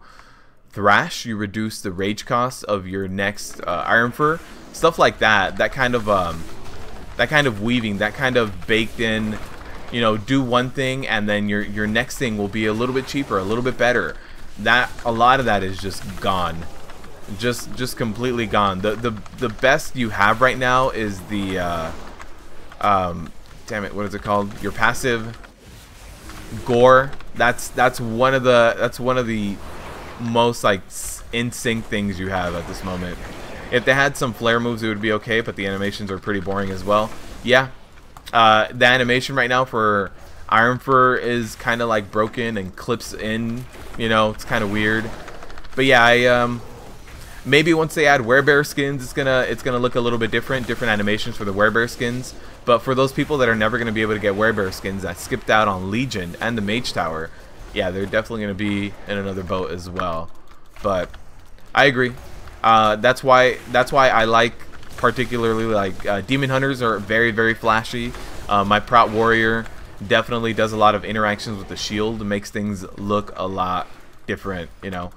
thrash, you reduce the rage cost of your next iron fur. Stuff like that. That kind of weaving, that kind of baked in. You know, do one thing and then your next thing will be a little bit cheaper, a little bit better. A lot of that is just gone, just completely gone. The best you have right now is the damn it, what is it called? Your passive gore. That's one of the most like in sync things you have at this moment. If they had some flare moves, it would be okay, but the animations are pretty boring as well. Yeah. The animation right now for Iron Fur is kind of like broken and clips in, you know, it's kind of weird. But yeah, maybe once they add werebear skins, it's gonna look a little bit different animations for the werebear skins. But for those people that are never gonna be able to get werebear skins that skipped out on Legion and the Mage Tower, yeah, they're definitely gonna be in another boat as well. But I agree. That's why I like. Particularly like demon hunters are very, very flashy. My prot warrior definitely does a lot of interactions with the shield, makes things look a lot different. You know,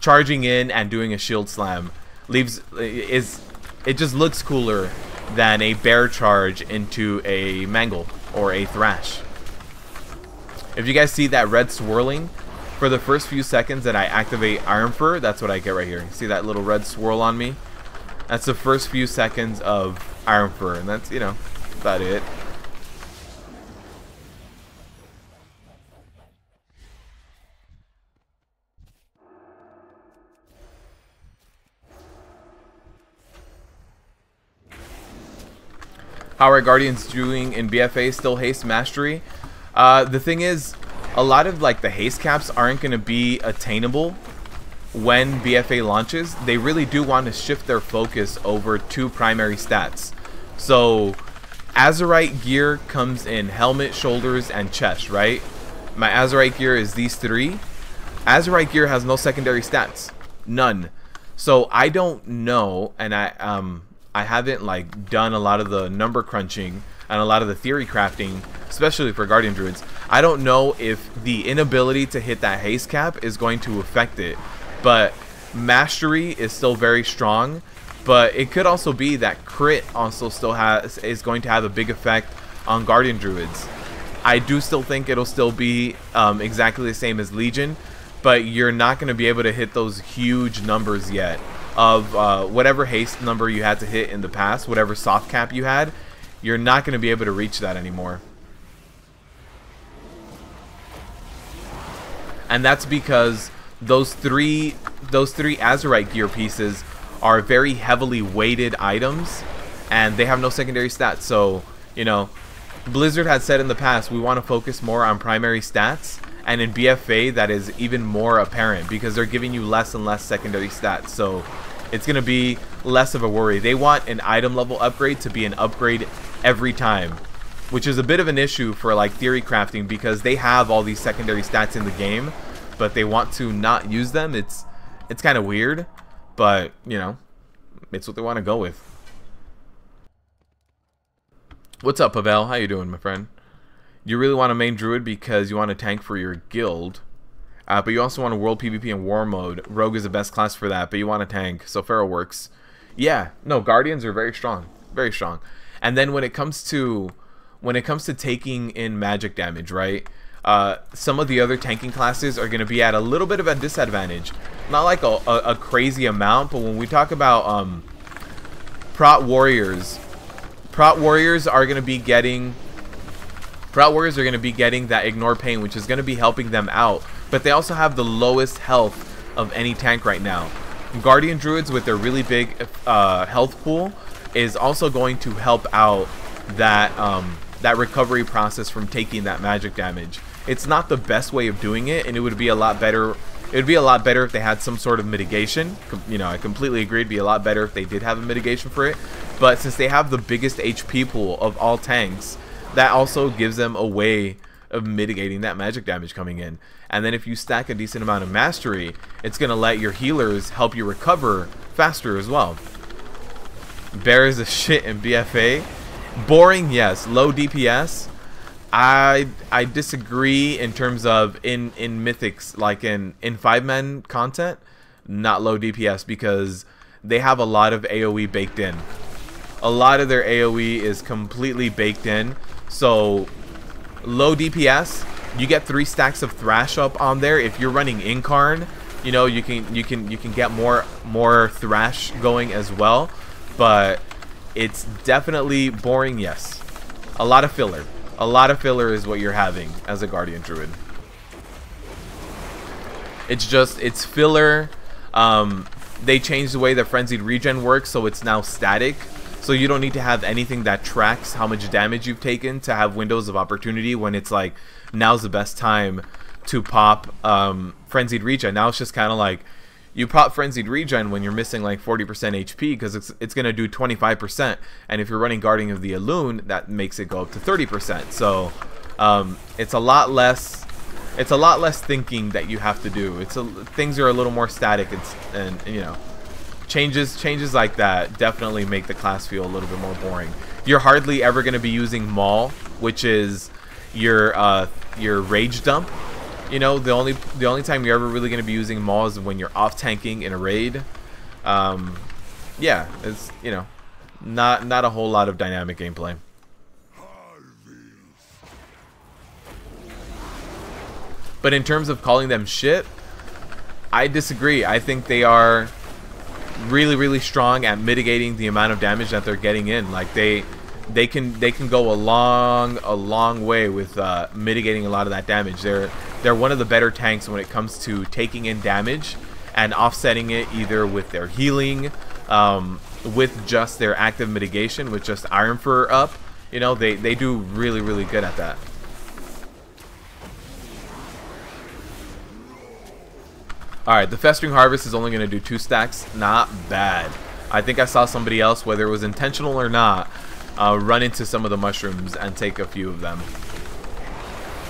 charging in and doing a shield slam it just looks cooler than a bear charge into a mangle or a thrash. If you guys see that red swirling for the first few seconds that I activate Iron Fur, that's what I get right here. See that little red swirl on me? That's the first few seconds of Iron Fur, and that's, you know, about it. How are Guardians doing in BfA? Still haste mastery? The thing is, a lot of like the haste caps aren't going to be attainable when BfA launches. They really do want to shift their focus over to primary stats. So Azurite gear comes in helmet, shoulders, and chest, right? My Azurite gear is these three. Azurite gear has no secondary stats. None. So I don't know, and I haven't like done a lot of the number crunching and a lot of the theory crafting, especially for Guardian Druids. I don't know if the inability to hit that haste cap is going to affect it. But mastery is still very strong, but it could also be that crit also still is going to have a big effect on Guardian Druids. I do still think it'll still be exactly the same as Legion, but you're not going to be able to hit those huge numbers yet of whatever haste number you had to hit in the past, whatever soft cap you had. You're not going to be able to reach that anymore. And that's because those three Azurite gear pieces are very heavily weighted items, and they have no secondary stats. So, you know, Blizzard had said in the past, we want to focus more on primary stats, and in BfA that is even more apparent because they're giving you less and less secondary stats. So it's going to be less of a worry. They want an item level upgrade to be an upgrade every time, which is a bit of an issue for like theory crafting because they have all these secondary stats in the game, but they want to not use them. It's kind of weird, but you know, it's what they want to go with. What's up, Pavel? How you doing, my friend? You really want to main Druid because you want to tank for your guild, but you also want to world PvP in war mode. Rogue is the best class for that, but you want to tank, so Pharaoh works. Yeah, no, Guardians are very strong, very strong. And then when it comes to taking in magic damage, right? Some of the other tanking classes are going to be at a little bit of a disadvantage. Not like a crazy amount, but when we talk about prot warriors are going to be getting that ignore pain, which is going to be helping them out. But they also have the lowest health of any tank right now. Guardian Druids with their really big health pool is also going to help out that that recovery process from taking that magic damage. It's not the best way of doing it, and it would be a lot better. It would be a lot better if they had some sort of mitigation. You know, I completely agree. It'd be a lot better if they did have a mitigation for it. But since they have the biggest HP pool of all tanks, that also gives them a way of mitigating that magic damage coming in. And then if you stack a decent amount of mastery, it's going to let your healers help you recover faster as well. Bear is a shit in BfA. Boring, yes. Low DPS. I disagree in terms of in Mythics, like in 5-man content, not low DPS, because they have a lot of AoE baked in. A lot of their AoE is completely baked in. So low DPS, you get 3 stacks of Thrash up on there. If you're running Incarn, you know, you can get more Thrash going as well. But it's definitely boring, yes. A lot of filler. A lot of filler is what you're having as a Guardian Druid. It's filler. They changed the way that Frenzied Regen works, so it's now static. So you don't need to have anything that tracks how much damage you've taken to have windows of opportunity when it's like, now's the best time to pop Frenzied Regen. Now it's just kind of like, you pop Frenzied Regen when you're missing like 40% HP because it's going to do 25%. And if you're running Guardian of the Elune, that makes it go up to 30%. So it's a lot less thinking that you have to do. Things are a little more static, and you know, changes like that definitely make the class feel a little bit more boring. You're hardly ever going to be using Maul, which is your rage dump. You know, the only time you're ever really going to be using Maul is when you're off tanking in a raid. Yeah, it's, you know, not a whole lot of dynamic gameplay. But in terms of calling them shit, I disagree. I think they are really strong at mitigating the amount of damage that they're getting in. Like they can go a long way with mitigating a lot of that damage. They're one of the better tanks when it comes to taking in damage and offsetting it either with their healing, with just their active mitigation, with just Iron Fur up. You know, they do really good at that. Alright, the Festering Harvest is only going to do 2 stacks. Not bad. I think I saw somebody else, whether it was intentional or not, run into some of the mushrooms and take a few of them.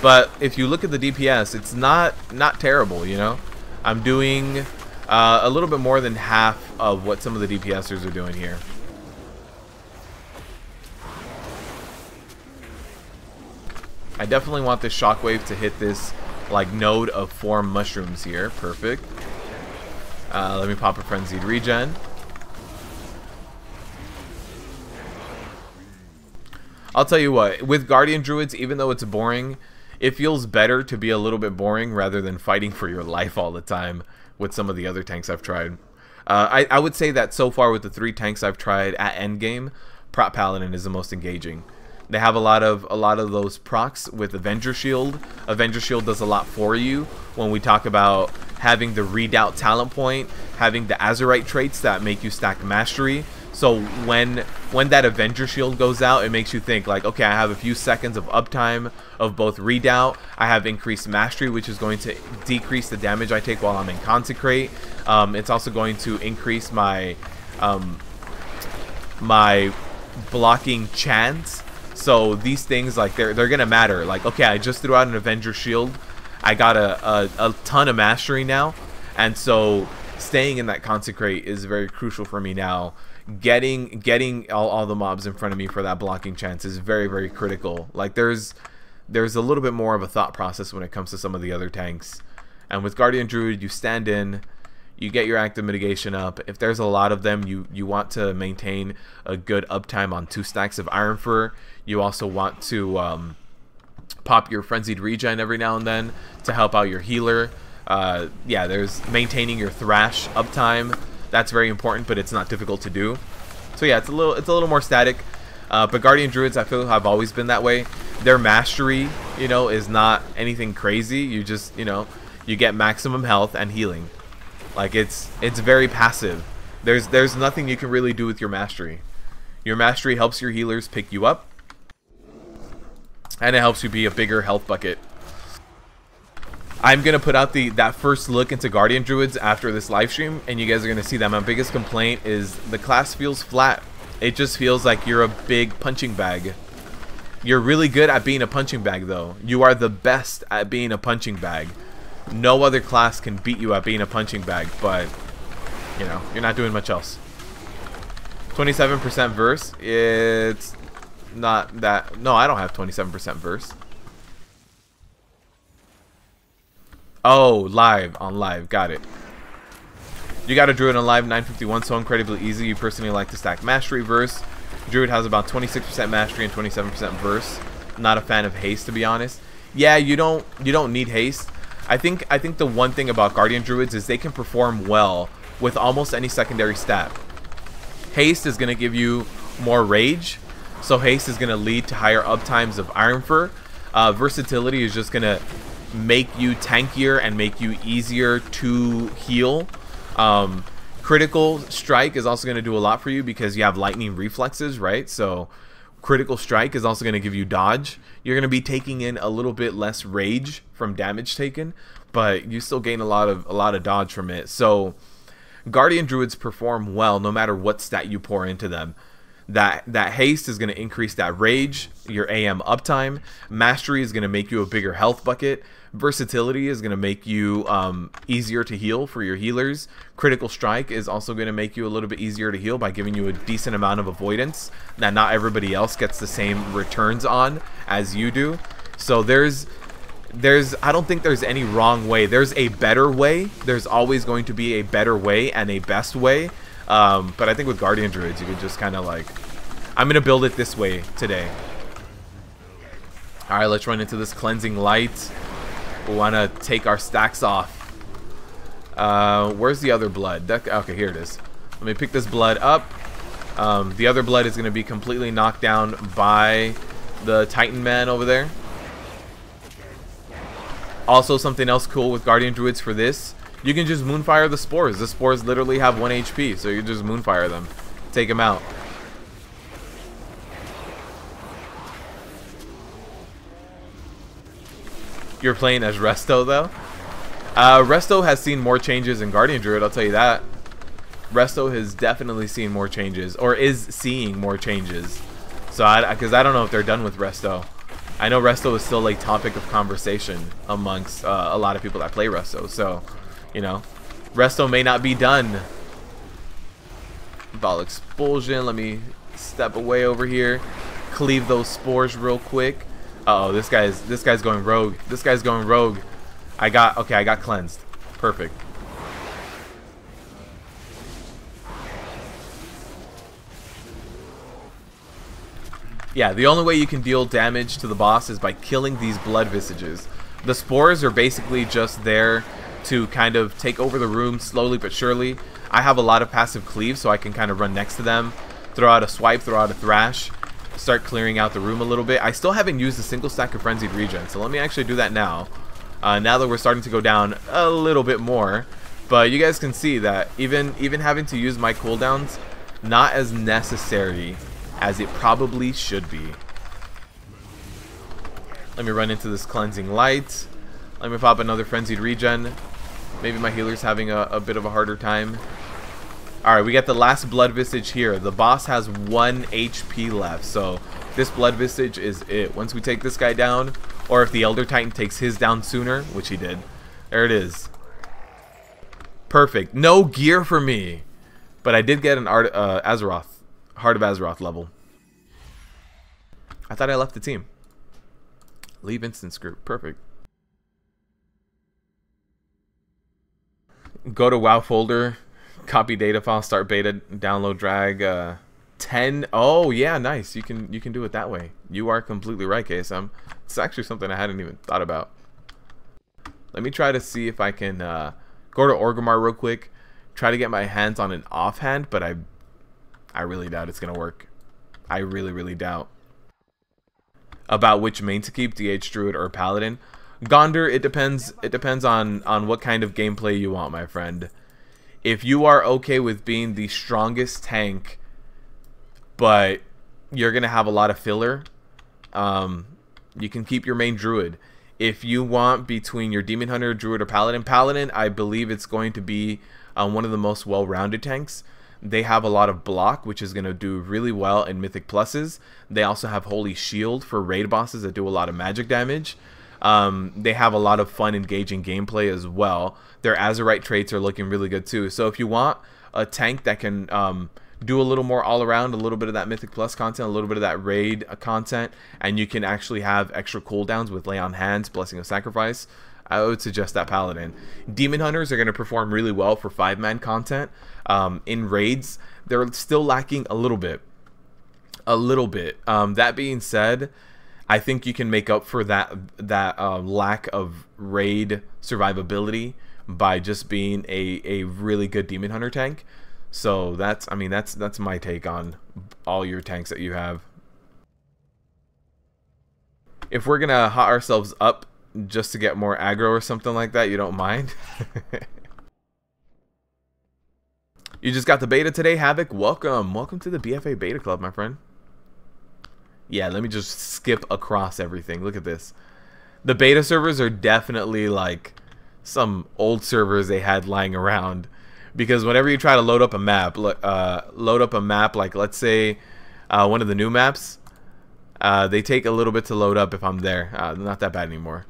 But if you look at the DPS, it's not terrible, you know? I'm doing a little bit more than half of what some of the DPSers are doing here. I definitely want this shockwave to hit this like node of 4 mushrooms here. Perfect. Let me pop a Frenzied Regen. I'll tell you what, with Guardian Druids, even though it's boring, it feels better to be a little bit boring rather than fighting for your life all the time with some of the other tanks I've tried. I would say that so far with the 3 tanks I've tried at endgame, Prot Paladin is the most engaging. They have a lot of those procs with Avenger Shield. Avenger Shield does a lot for you when we talk about having the Redoubt talent point, having the Azurite traits that make you stack mastery. So when that Avenger Shield goes out, it makes you think like, okay, I have a few seconds of uptime of both Redoubt. I have increased mastery, which is going to decrease the damage I take while I'm in Consecrate. It's also going to increase my my blocking chance. So these things, like, they're gonna matter. Like, okay, I just threw out an Avenger Shield. I got a ton of mastery now, and so staying in that consecrate is very crucial for me now. Getting all the mobs in front of me for that blocking chance is very, very critical. Like there's a little bit more of a thought process when it comes to some of the other tanks. And with Guardian Druid, you stand in, you get your active mitigation up. If there's a lot of them, you want to maintain a good uptime on 2 stacks of Iron Fur. You also want to pop your Frenzied Regen every now and then to help out your healer. Yeah, there's maintaining your Thrash uptime. That's very important, but it's not difficult to do. So yeah, it's a little more static. But Guardian Druids, I feel, have always been that way. Their mastery, you know, is not anything crazy. You just, you know, you get maximum health and healing. Like it's very passive. There's nothing you can really do with your mastery. Your mastery helps your healers pick you up, and it helps you be a bigger health bucket. I'm gonna put out that first look into Guardian Druids after this live stream, and you guys are gonna see that my biggest complaint is the class feels flat. It just feels like you're a big punching bag. You're really good at being a punching bag, though. You are the best at being a punching bag. No other class can beat you at being a punching bag, but you know, you're not doing much else. 27% verse. It's not that. No, I don't have 27% verse. Oh, on live. Got it. You got a Druid on live, 951, so incredibly easy. You personally like to stack mastery verse. Druid has about 26% mastery and 27% verse. Not a fan of haste, to be honest. Yeah, you don't need haste. I think the one thing about Guardian Druids is they can perform well with almost any secondary stat. Haste is going to give you more rage, so haste is going to lead to higher uptimes of Iron Fur. Versatility is just going to make you tankier and make you easier to heal. Critical strike is also going to do a lot for you because you have lightning reflexes, right? So critical strike is also going to give you dodge. You're going to be taking in a little bit less rage from damage taken, but you still gain a lot of dodge from it. So Guardian Druids perform well no matter what stat you pour into them. That haste is going to increase that rage, your AM uptime. Mastery is going to make you a bigger health bucket. Versatility is going to make you easier to heal for your healers. Critical strike is also going to make you a little bit easier to heal by giving you a decent amount of avoidance that not everybody else gets the same returns on as you do. So I don't think there's any wrong way. There's a better way. There's always going to be a better way and a best way. But I think with Guardian Druids, you could just kind of like, I'm going to build it this way today. Alright, let's run into this Cleansing Light. We want to take our stacks off. Where's the other blood? Okay, here it is. Let me pick this blood up. The other blood is going to be completely knocked down by the Titan Man over there. Also, something else cool with Guardian Druids for this, you can just Moonfire the Spores. The Spores literally have 1 HP, so you just Moonfire them. Take them out. You're playing as Resto, though? Resto has seen more changes in Guardian Druid, I'll tell you that. Resto has definitely seen more changes, or is seeing more changes. So, because I don't know if they're done with Resto. I know Resto is still a topic of conversation amongst a lot of people that play Resto. So, you know, Resto may not be done. Ball Expulsion. Let me step away over here. Cleave those spores real quick. Uh oh, this guy's going rogue. This guy's going rogue. I got cleansed. Perfect. Yeah, the only way you can deal damage to the boss is by killing these blood visages. The spores are basically just there to kind of take over the room slowly but surely. I have a lot of passive cleave, so I can kind of run next to them, throw out a swipe, throw out a thrash, start clearing out the room a little bit. I still haven't used a single stack of Frenzied Regen, so let me actually do that now. Now that we're starting to go down a little bit more. But you guys can see that even having to use my cooldowns, not as necessary as it probably should be. Let me run into this Cleansing Light. Let me pop another Frenzied Regen. Maybe my healer's having a bit of a harder time. Alright, we got the last Blood Visage here. The boss has 1 HP left, so this Blood Visage is it. Once we take this guy down, or if the Elder Titan takes his down sooner, which he did, there it is. Perfect. No gear for me. But I did get an Azeroth. Heart of Azeroth level. I thought I left the team. Leave instance group. Perfect. Go to WoW folder. Copy data file. Start beta. Download drag. 10. Oh yeah, nice. You can do it that way. You are completely right, KSM. It's actually something I hadn't even thought about. Let me try to see if I can go to Orgrimmar real quick. Try to get my hands on an offhand, but I really doubt it's gonna work. I really doubt. About which main to keep, DH, Druid, or Paladin. Gondor, it depends. It depends on what kind of gameplay you want, my friend. If you are okay with being the strongest tank, but you're gonna have a lot of filler, you can keep your main Druid. If you want between your Demon Hunter, Druid, or Paladin, I believe it's going to be one of the most well-rounded tanks. They have a lot of block, which is going to do really well in Mythic Pluses. They also have Holy Shield for raid bosses that do a lot of magic damage. They have a lot of fun, engaging gameplay as well. Their Azerite traits are looking really good too. So if you want a tank that can do a little more all around, a little bit of that Mythic Plus content, a little bit of that raid content, and you can actually have extra cooldowns with Lay on Hands, Blessing of Sacrifice, I would suggest that Paladin. Demon Hunters are going to perform really well for 5-man content. In raids, they're still lacking a little bit. That being said, I think you can make up for that lack of raid survivability by just being a really good Demon Hunter tank. So that's my take on all your tanks that you have. If we're gonna hot ourselves up just to get more aggro or something like that, you don't mind? You just got the beta today, Havoc. Welcome to the BfA beta club, my friend. Yeah, let me just skip across everything. Look at this. The beta servers are definitely like some old servers they had lying around, because whenever you try to load up a map, like let's say one of the new maps, they take a little bit to load up if I'm there. Not that bad anymore.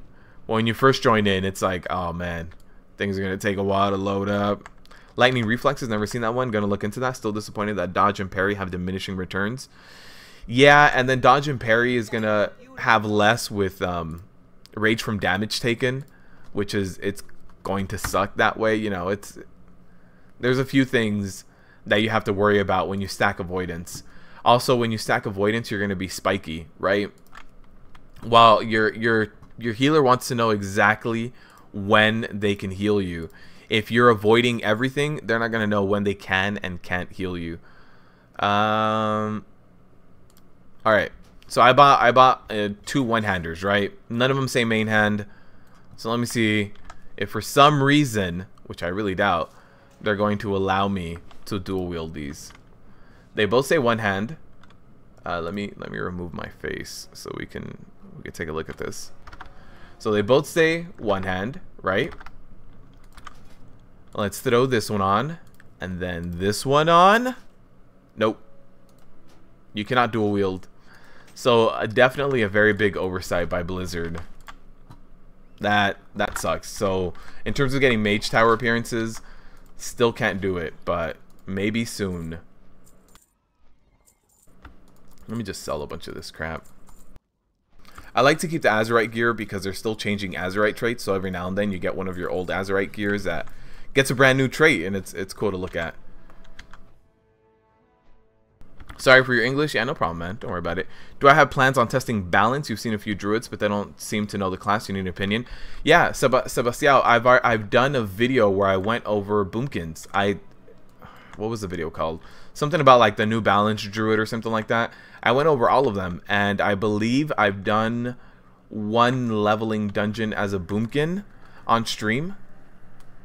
When you first join in, it's like, oh man, things are gonna take a while to load up. Lightning Reflexes, never seen that one. Gonna look into that. Still disappointed that Dodge and Parry have diminishing returns. Yeah, and then Dodge and Parry is gonna have less with Rage from damage taken, which is, it's going to suck that way. You know, there's a few things that you have to worry about when you stack Avoidance. Also, when you stack Avoidance, you're gonna be spiky, right? While your healer wants to know exactly when they can heal you. If you're avoiding everything, they're not gonna know when they can and can't heal you. All right, so I bought 2 one-handers, right? None of them say main hand. So let me see if for some reason, which I really doubt, they're going to allow me to dual wield these. They both say one hand. Let me remove my face so we can take a look at this. So they both say one hand, right? Let's throw this one on, and then this one on. Nope. You cannot dual wield. So definitely a very big oversight by Blizzard. That sucks. So in terms of getting Mage Tower appearances, still can't do it, but maybe soon. Let me just sell a bunch of this crap. I like to keep the Azerite gear because they're still changing Azerite traits, so every now and then you get one of your old Azerite gears that gets a brand new trait, and it's cool to look at. Sorry for your English. Yeah, no problem, man. Don't worry about it. Do I have plans on testing balance? You've seen a few druids, but they don't seem to know the class. You need an opinion. Yeah, Sebastião, I've done a video where I went over boomkins. What was the video called? Something about like the new balance druid or something like that. I went over all of them, and I believe I've done 1 leveling dungeon as a boomkin on stream.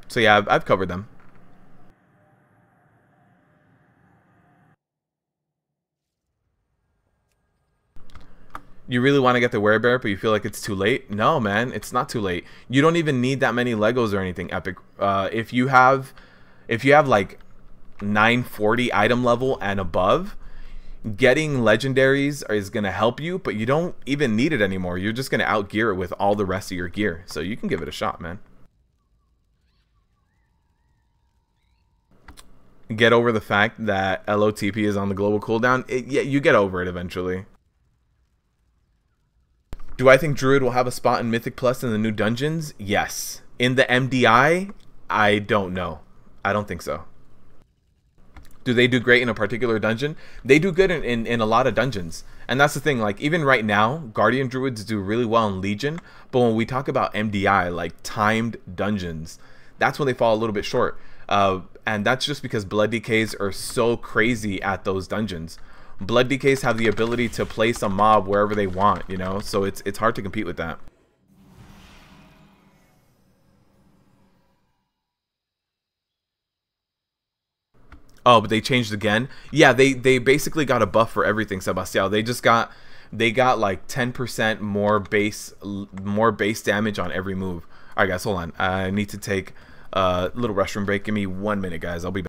So yeah, I've covered them. You really want to get the werebear, but you feel like it's too late? No, man, it's not too late. You don't even need that many Legos or anything epic. If you have like 940 item level and above, getting legendaries is going to help you, but you don't even need it anymore. You're just going to outgear it with all the rest of your gear. So you can give it a shot, man. get over the fact that LOTP is on the global cooldown, yeah, you get over it eventually. Do I think Druid will have a spot in Mythic Plus in the new dungeons? Yes. In the MDI, I don't know. I don't think so. Do they do great in a particular dungeon? They do good in a lot of dungeons. And that's the thing, like, even right now, Guardian Druids do really well in Legion, but when we talk about MDI, like timed dungeons, that's when they fall a little bit short. And that's just because Blood DKs are so crazy at those dungeons. Blood DKs have the ability to place a mob wherever they want, you know? So it's hard to compete with that. Oh, but they changed again? Yeah, they basically got a buff for everything, Sebastião. They got like 10% more base damage on every move. Alright guys, hold on. I need to take a little restroom break. Give me 1 minute, guys. I'll be back.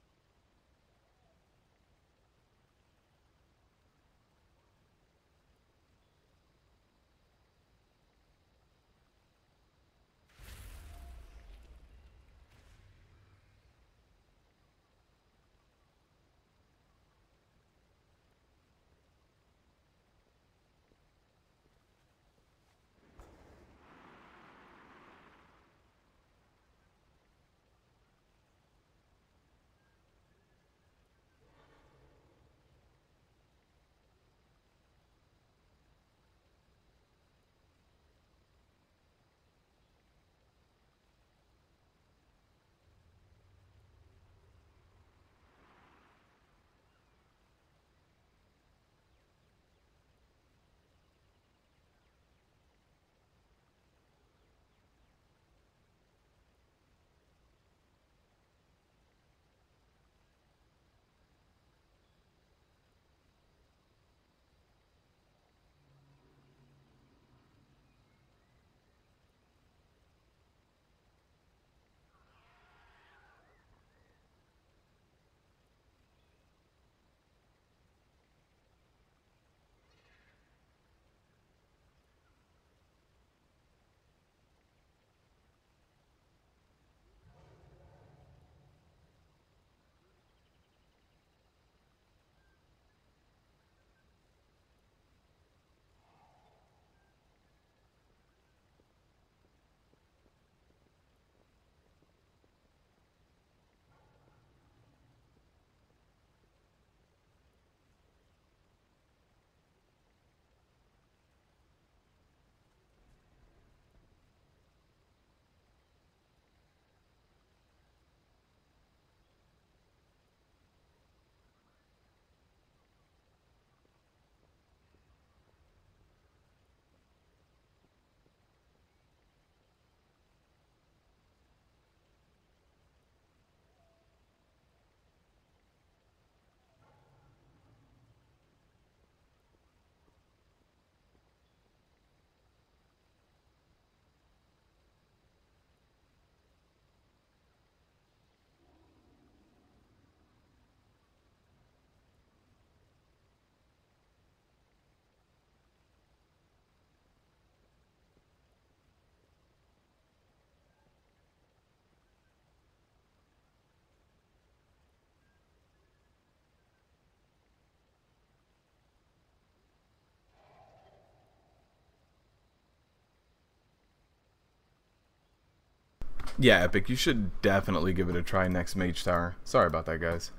Yeah, Epic, you should definitely give it a try next Mage Tower. Sorry about that, guys.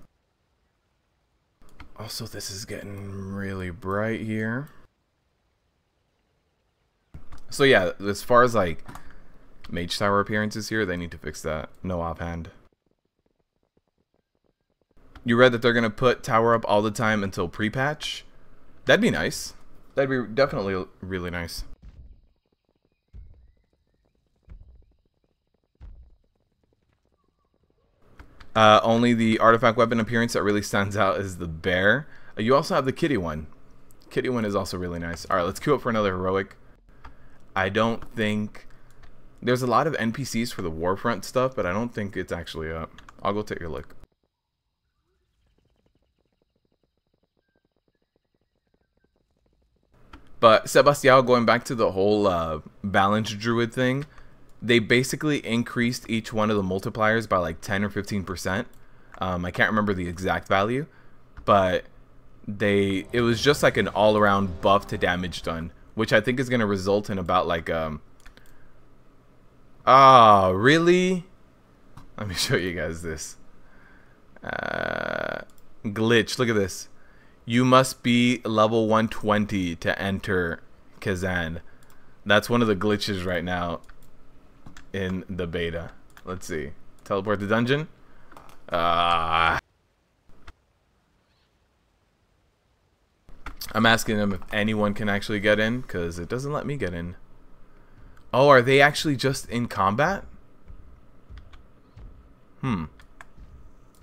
Also, this is getting really bright here. So yeah, as far as like Mage Tower appearances here, they need to fix that. No offhand. You read that they're going to put Tower up all the time until pre-patch? That'd be nice. That'd be definitely really nice. Only the artifact weapon appearance that really stands out is the bear. You also have the kitty one. Kitty one is also really nice. Alright, let's queue up for another heroic. I don't think... There's a lot of NPCs for the Warfront stuff, but I don't think it's actually up. I'll go take a look. But Sebastião, going back to the whole balanced druid thing, they basically increased each one of the multipliers by like 10 or 15%. I can't remember the exact value, but it was just like an all-around buff to damage done, which I think is going to result in about like really? Let me show you guys this. Glitch. Look at this. You must be level 120 to enter Kazan. That's one of the glitches right now in the beta. Let's see. Teleport to dungeon. I'm asking them if anyone can actually get in, because it doesn't let me get in. Oh, are they actually just in combat?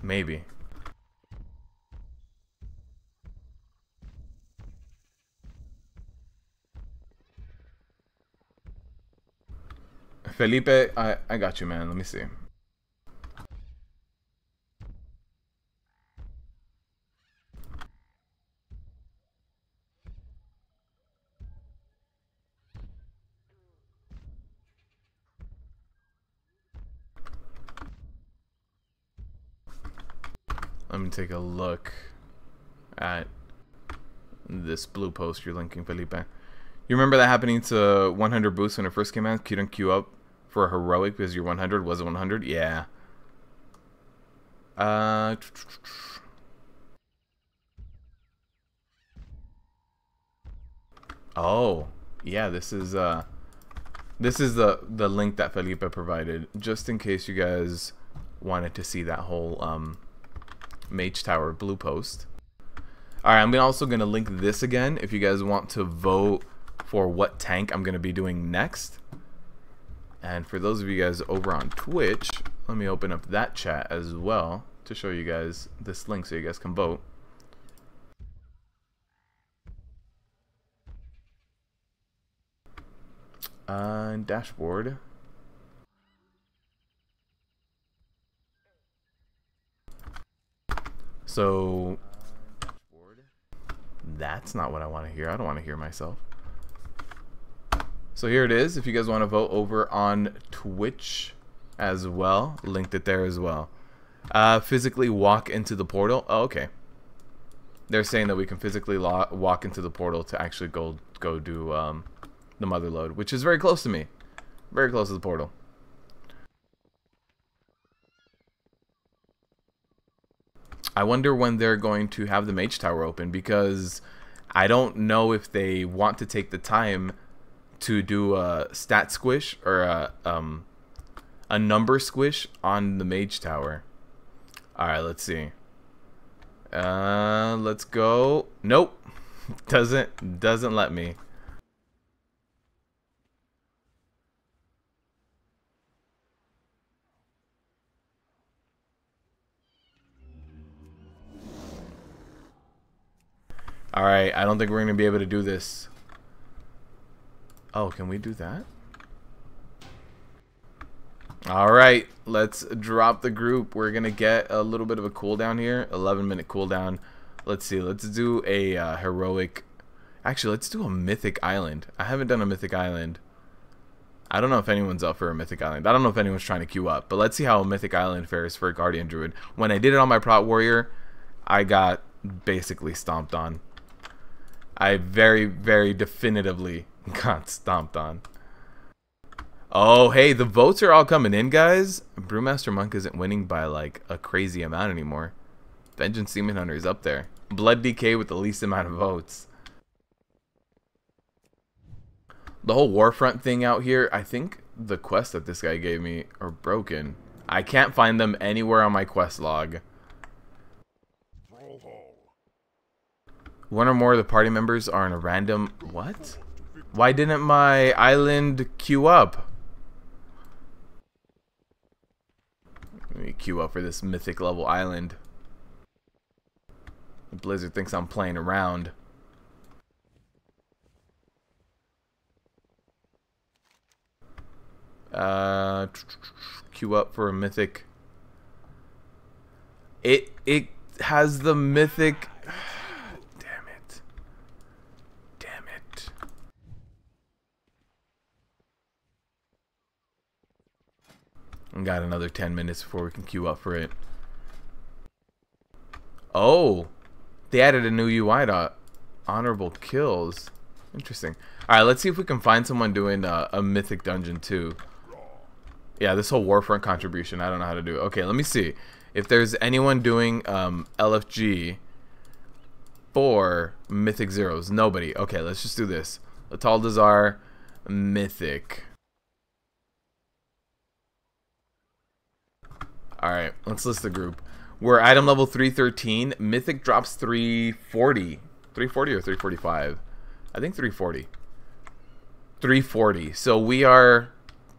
Maybe. Felipe, I got you, man. Let me see. Let me take a look at this blue post you're linking, Felipe. You remember that happening to 100 boost when it first came out? You didn't queue up for a heroic because your 100 wasn't 100? Yeah. Oh, yeah, this is the link that Felipe provided, just in case you guys wanted to see that whole Mage Tower blue post. Alright, I'm also going to link this again if you guys want to vote for what tank I'm going to be doing next. And for those of you guys over on Twitch, let me open up that chat as well to show you guys this link so you guys can vote. Dashboard. So that's not what I want to hear. I don't want to hear myself. So here it is. If you guys want to vote over on Twitch as well, linked it there as well. Physically walk into the portal. Oh, okay. They're saying that we can physically walk into the portal to actually go do the mother load, which is very close to me. Very close to the portal. I wonder when they're going to have the Mage Tower open, because I don't know if they want to take the time to do a stat squish or a number squish on the Mage Tower. Alright, let's see. Let's go. Nope. Doesn't let me. Alright, I don't think we're going to be able to do this. Oh, can we do that? Alright, let's drop the group. We're going to get a little bit of a cooldown here. 11-minute cooldown. Let's see. Let's do a heroic. Actually, let's do a Mythic Island. I haven't done a Mythic Island. I don't know if anyone's up for a Mythic Island. I don't know if anyone's trying to queue up. But let's see how a Mythic Island fares for a Guardian Druid. When I did it on my Prot Warrior, I got basically stomped on. I very, very definitively got stomped on. Oh, hey, the votes are all coming in, guys. Brewmaster Monk isn't winning by, like, a crazy amount anymore. Vengeance Demon Hunter is up there. Blood DK with the least amount of votes. The whole Warfront thing out here, I think the quests that this guy gave me are broken. I can't find them anywhere on my quest log. One or more of the party members are in a random... What? Why didn't my island queue up? Let me queue up for this mythic level island. Blizzard thinks I'm playing around. Queue up for a mythic. It has the mythic... We got another 10 minutes before we can queue up for it. Oh, they added a new UI to honorable kills. Interesting. All right, let's see if we can find someone doing a mythic dungeon too. Yeah, this whole Warfront contribution, I don't know how to do it. Okay, let me see if there's anyone doing LFG for Mythic Zeros. Nobody. Okay, let's just do this. Untitled Mythic. Alright, let's list the group. We're item level 313. Mythic drops 340. 340 or 345? I think 340. 340. So we are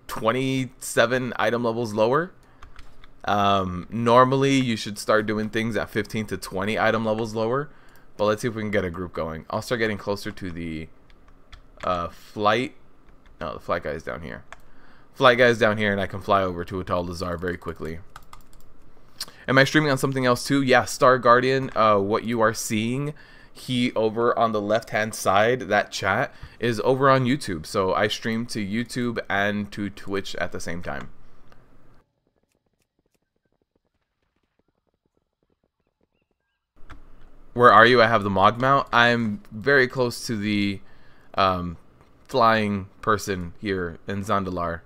27 item levels lower. Normally you should start doing things at 15 to 20 item levels lower. But let's see if we can get a group going. I'll start getting closer to the flight. No, the flight guy is down here. Flight guy is down here, and I can fly over to Untitled very quickly. Am I streaming on something else too? Yeah, Star Guardian. What you are seeing over on the left-hand side, that chat, is over on YouTube. So I stream to YouTube and to Twitch at the same time. Where are you? I have the Mog mount. I'm very close to the flying person here in Zandalar.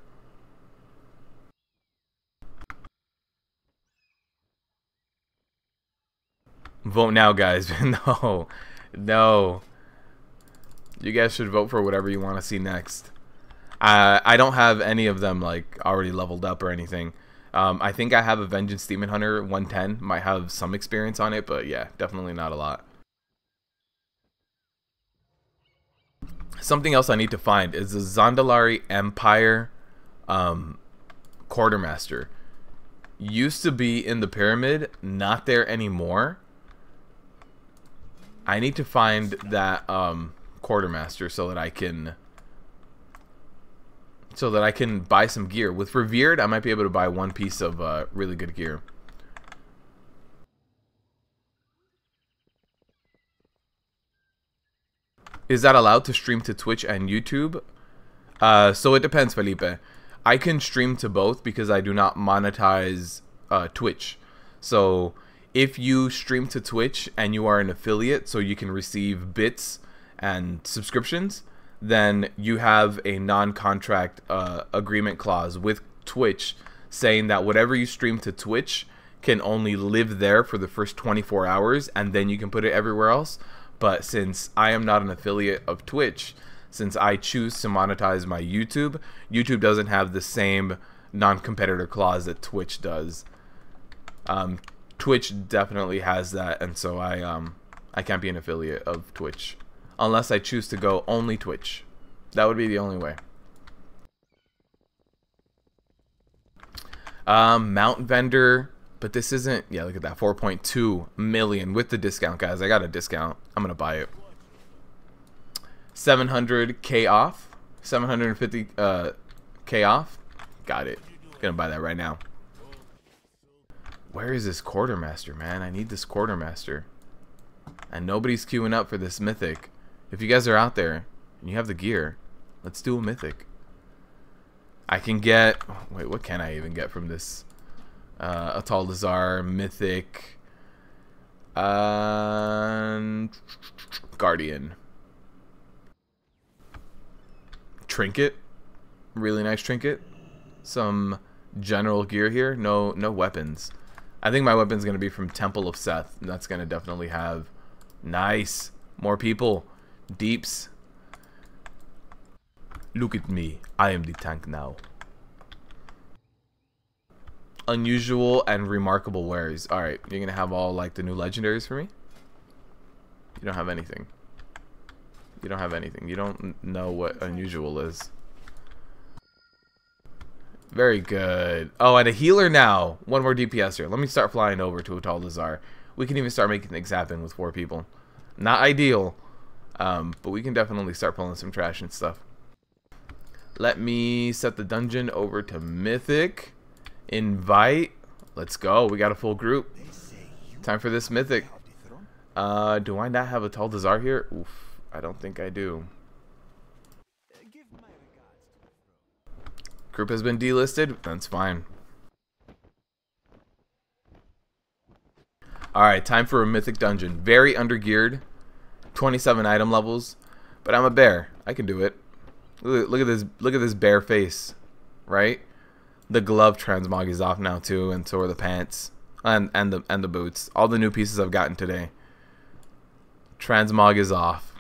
Vote now, guys. No. No. You guys should vote for whatever you want to see next. I don't have any of them like already leveled up or anything. I think I have a Vengeance Demon Hunter 110. Might have some experience on it, but yeah, definitely not a lot. Something else I need to find is the Zandalari Empire Quartermaster. Used to be in the pyramid, not there anymore. I need to find that Quartermaster so that I can buy some gear. With Revered, I might be able to buy one piece of really good gear. Is that allowed to stream to Twitch and YouTube? So it depends, Felipe. I can stream to both because I do not monetize Twitch. So if you stream to Twitch and you are an affiliate, so you can receive bits and subscriptions, then you have a non-contract agreement clause with Twitch saying that whatever you stream to Twitch can only live there for the first 24 hours and then you can put it everywhere else. But since I am not an affiliate of Twitch, since I choose to monetize my YouTube, YouTube doesn't have the same non-competitor clause that Twitch does. Twitch definitely has that, and so I can't be an affiliate of Twitch unless I choose to go only Twitch. That would be the only way. Mount vendor, but this isn't. Yeah, look at that, 4.2 million with the discount, guys. I got a discount. I'm gonna buy it. 700k off, 750k off. Got it. Gonna buy that right now. Where is this Quartermaster, man? I need this Quartermaster. And nobody's queuing up for this Mythic. If you guys are out there and you have the gear, let's do a Mythic. I can get... Wait, what can I even get from this? Untitled Mythic... Guardian. Trinket. Really nice trinket. Some general gear here. No weapons. I think my weapon's going to be from Temple of Seth. And that's going to definitely have... Nice. More people. Deeps. Look at me. I am the tank now. Unusual and remarkable wares. Alright, you're going to have all like the new legendaries for me? You don't have anything. You don't have anything. You don't know what unusual is. Very good. Oh, and a healer now. One more DPS here. Let me start flying over to Untitled. We can even start making things happen with 4 people. Not ideal, but we can definitely start pulling some trash and stuff. Let me set the dungeon over to Mythic. Invite. Let's go. We got a full group. Time for this Mythic. Do I not have a Untitled here? Oof, I don't think I do. Group has been delisted. That's fine. Alright, time for a mythic dungeon. Very undergeared. 27 item levels. But I'm a bear. I can do it. Look at this bear face. Right? The glove transmog is off now too, and so are the pants. And the boots. All the new pieces I've gotten today. Transmog is off.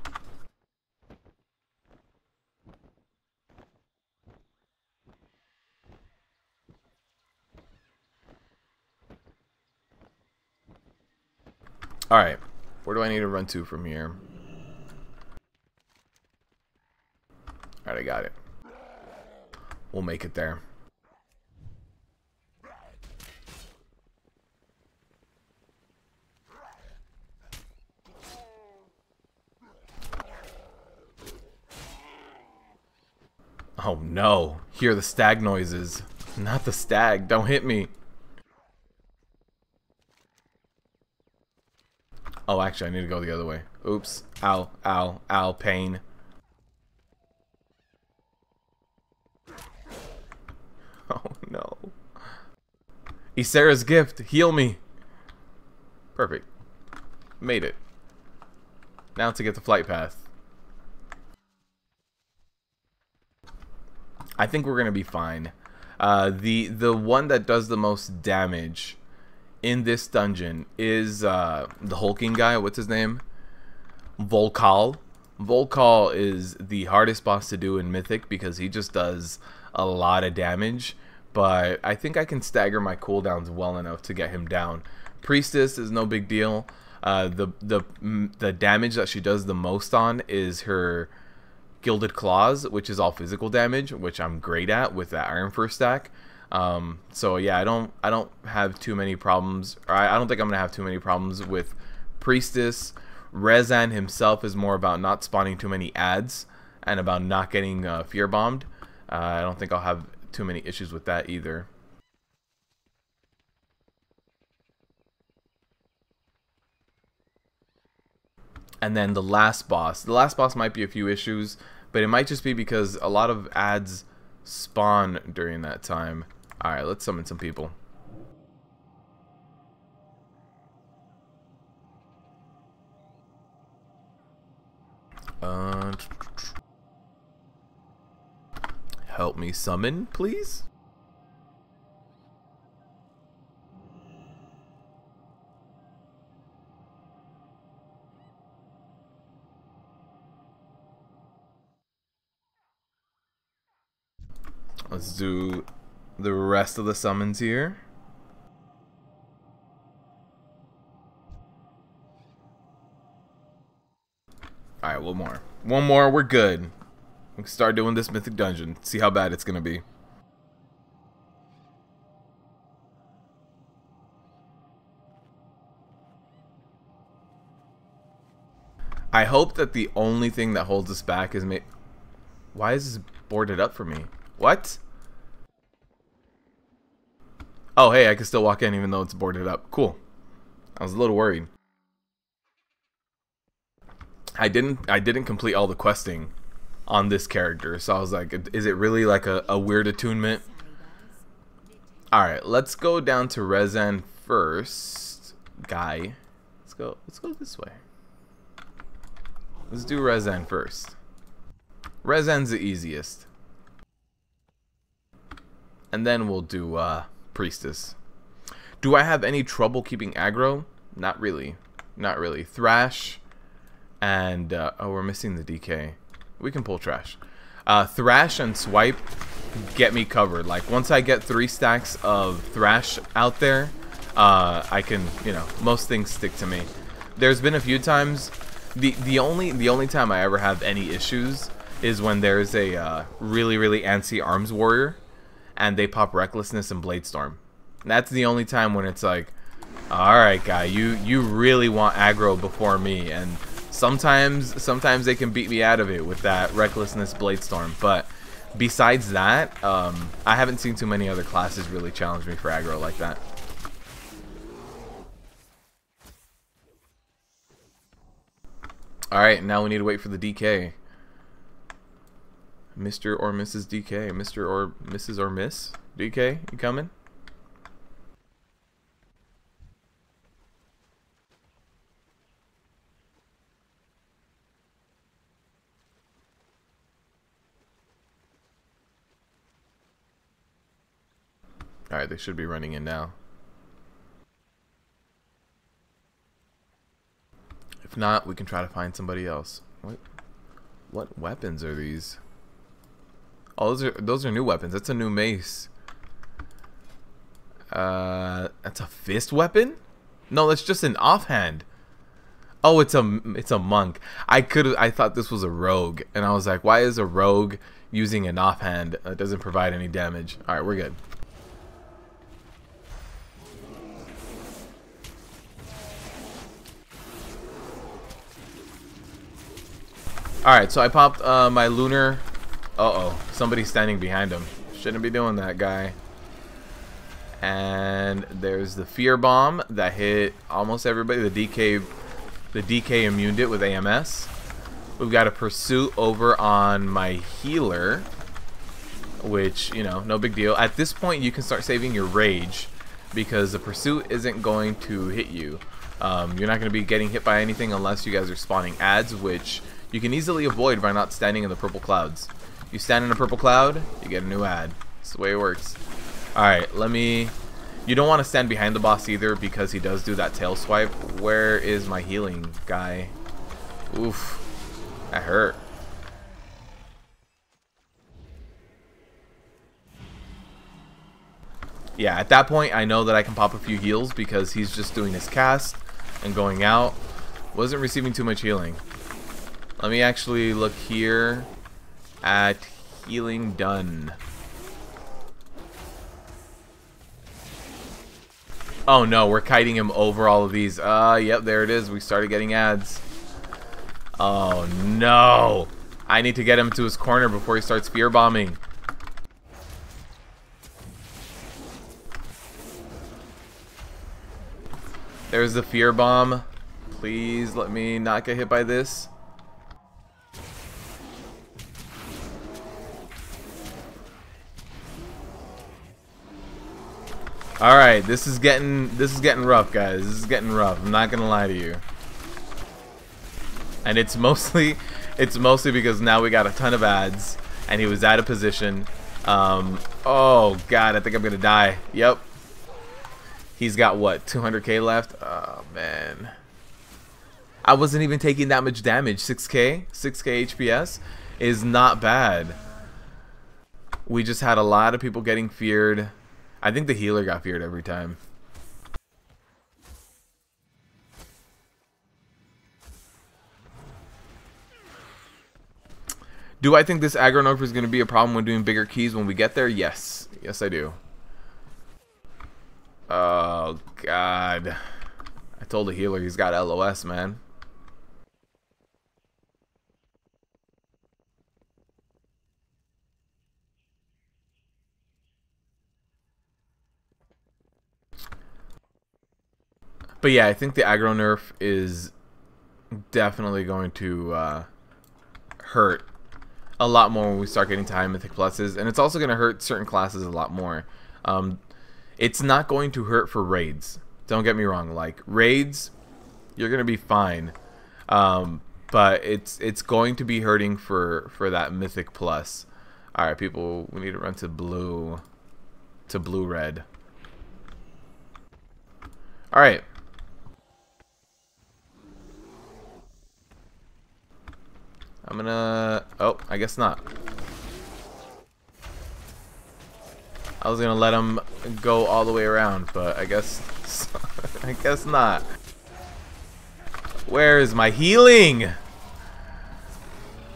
Alright, where do I need to run to from here? Alright, I got it. We'll make it there. Oh no, hear the stag noises. Not the stag, don't hit me. Oh, actually, I need to go the other way. Oops. Ow, ow, ow, pain. Oh, no. Ysera's gift, heal me. Perfect. Made it. Now to get the flight path. I think we're going to be fine. The one that does the most damage in this dungeon is the hulking guy. What's his name? Volkal. Volkal is the hardest boss to do in Mythic because he just does a lot of damage, but I think I can stagger my cooldowns well enough to get him down. Priestess is no big deal. The damage that she does the most on is her Gilded Claws, which is all physical damage, which I'm great at with that Iron First stack. So yeah, I don't have too many problems. I don't think I'm gonna have too many problems with Priestess. Rezan himself is more about not spawning too many ads and about not getting fear bombed. I don't think I'll have too many issues with that either. And then the last boss. The last boss might be a few issues, but it might just be because a lot of ads spawn during that time. Alright, let's summon some people. Help me summon, please? Let's do the rest of the summons here. Alright, one more. One more, we're good. We can start doing this mythic dungeon. See how bad it's gonna be. I hope that the only thing that holds us back is Why is this boarded up for me? What? Oh, hey, I can still walk in even though it's boarded up. Cool. I was a little worried. I didn't complete all the questing on this character, so I was like, is it really like a weird attunement? Alright, let's go down to Rezan first. Guy. Let's go this way. Let's do Rezan first. Rezan's the easiest. And then we'll do Priestess. Do I have any trouble keeping aggro? Not really. Not really. Thrash and oh, we're missing the DK. We can pull Trash. Thrash and Swipe get me covered. Like once I get 3 stacks of Thrash out there, I can, you know, most things stick to me. There's been a few times. The only time I ever have any issues is when there's a really antsy arms warrior and they pop Recklessness and Bladestorm. That's the only time when it's like, alright guy, you really want aggro before me, and sometimes they can beat me out of it with that Recklessness Bladestorm, but besides that, I haven't seen too many other classes really challenge me for aggro like that. Alright, now we need to wait for the DK. Mr. or Mrs. DK. Mr. or Mrs. or Miss DK, you coming? Alright, they should be running in now. If not, we can try to find somebody else. What weapons are these? Oh, those are new weapons. That's a new mace. That's a fist weapon? No, that's just an offhand. Oh, it's a monk. I thought this was a rogue, and I was like, why is a rogue using an offhand that doesn't provide any damage? All right, we're good. Alright, so I popped my lunar. Uh-oh, somebody's standing behind him. Shouldn't be doing that, guy. And there's the fear bomb that hit almost everybody. The DK immuned it with AMS. We've got a pursuit over on my healer, which, you know, no big deal. At this point, you can start saving your rage because the pursuit isn't going to hit you. You're not going to be getting hit by anything unless you guys are spawning ads, which you can easily avoid by not standing in the purple clouds. You stand in a purple cloud, you get a new ad. That's the way it works. Alright, you don't want to stand behind the boss either because he does do that tail swipe. Where is my healing guy? Oof. That hurt. Yeah, at that point I know that I can pop a few heals because he's just doing his cast and going out. Wasn't receiving too much healing. Let me actually look here at healing done. Oh no, we're kiting him over all of these. Yep, there it is. We started getting ads. Oh no. I need to get him to his corner before he starts fear bombing. There's the fear bomb. Please let me not get hit by this. Alright, this is getting rough, guys. This is getting rough. I'm not gonna lie to you. And it's mostly because now we got a ton of ads and he was out of position. Oh god, I think I'm gonna die. Yep. He's got what, 200k left? Oh man. I wasn't even taking that much damage. 6k HPS is not bad. We just had a lot of people getting feared. I think the healer got feared every time. Do I think this aggro nerf is going to be a problem when doing bigger keys when we get there? Yes. Yes, I do. Oh, God. I told the healer he's got LOS, man. But yeah, I think the aggro nerf is definitely going to hurt a lot more when we start getting to high mythic pluses, and it's also going to hurt certain classes a lot more. It's not going to hurt for raids. Don't get me wrong. Like raids, you're going to be fine, but it's going to be hurting for that mythic plus. All right, people, we need to run to blue red. All right. I'm gonna... Oh, I guess not. I was gonna let him go all the way around, but I guess... I guess not. Where is my healing?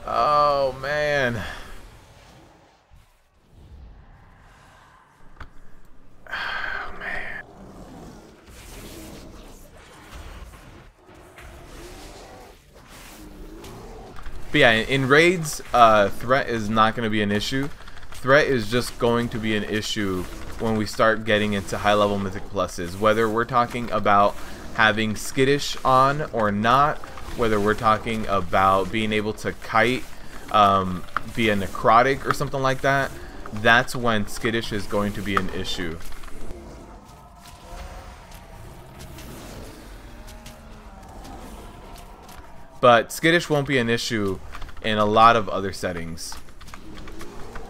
Oh, man. Oh, man. But yeah, in raids, threat is not going to be an issue. Threat is just going to be an issue when we start getting into high-level mythic pluses. Whether we're talking about having skittish on or not, whether we're talking about being able to kite via necrotic or something like that, that's when skittish is going to be an issue. But skittish won't be an issue in a lot of other settings.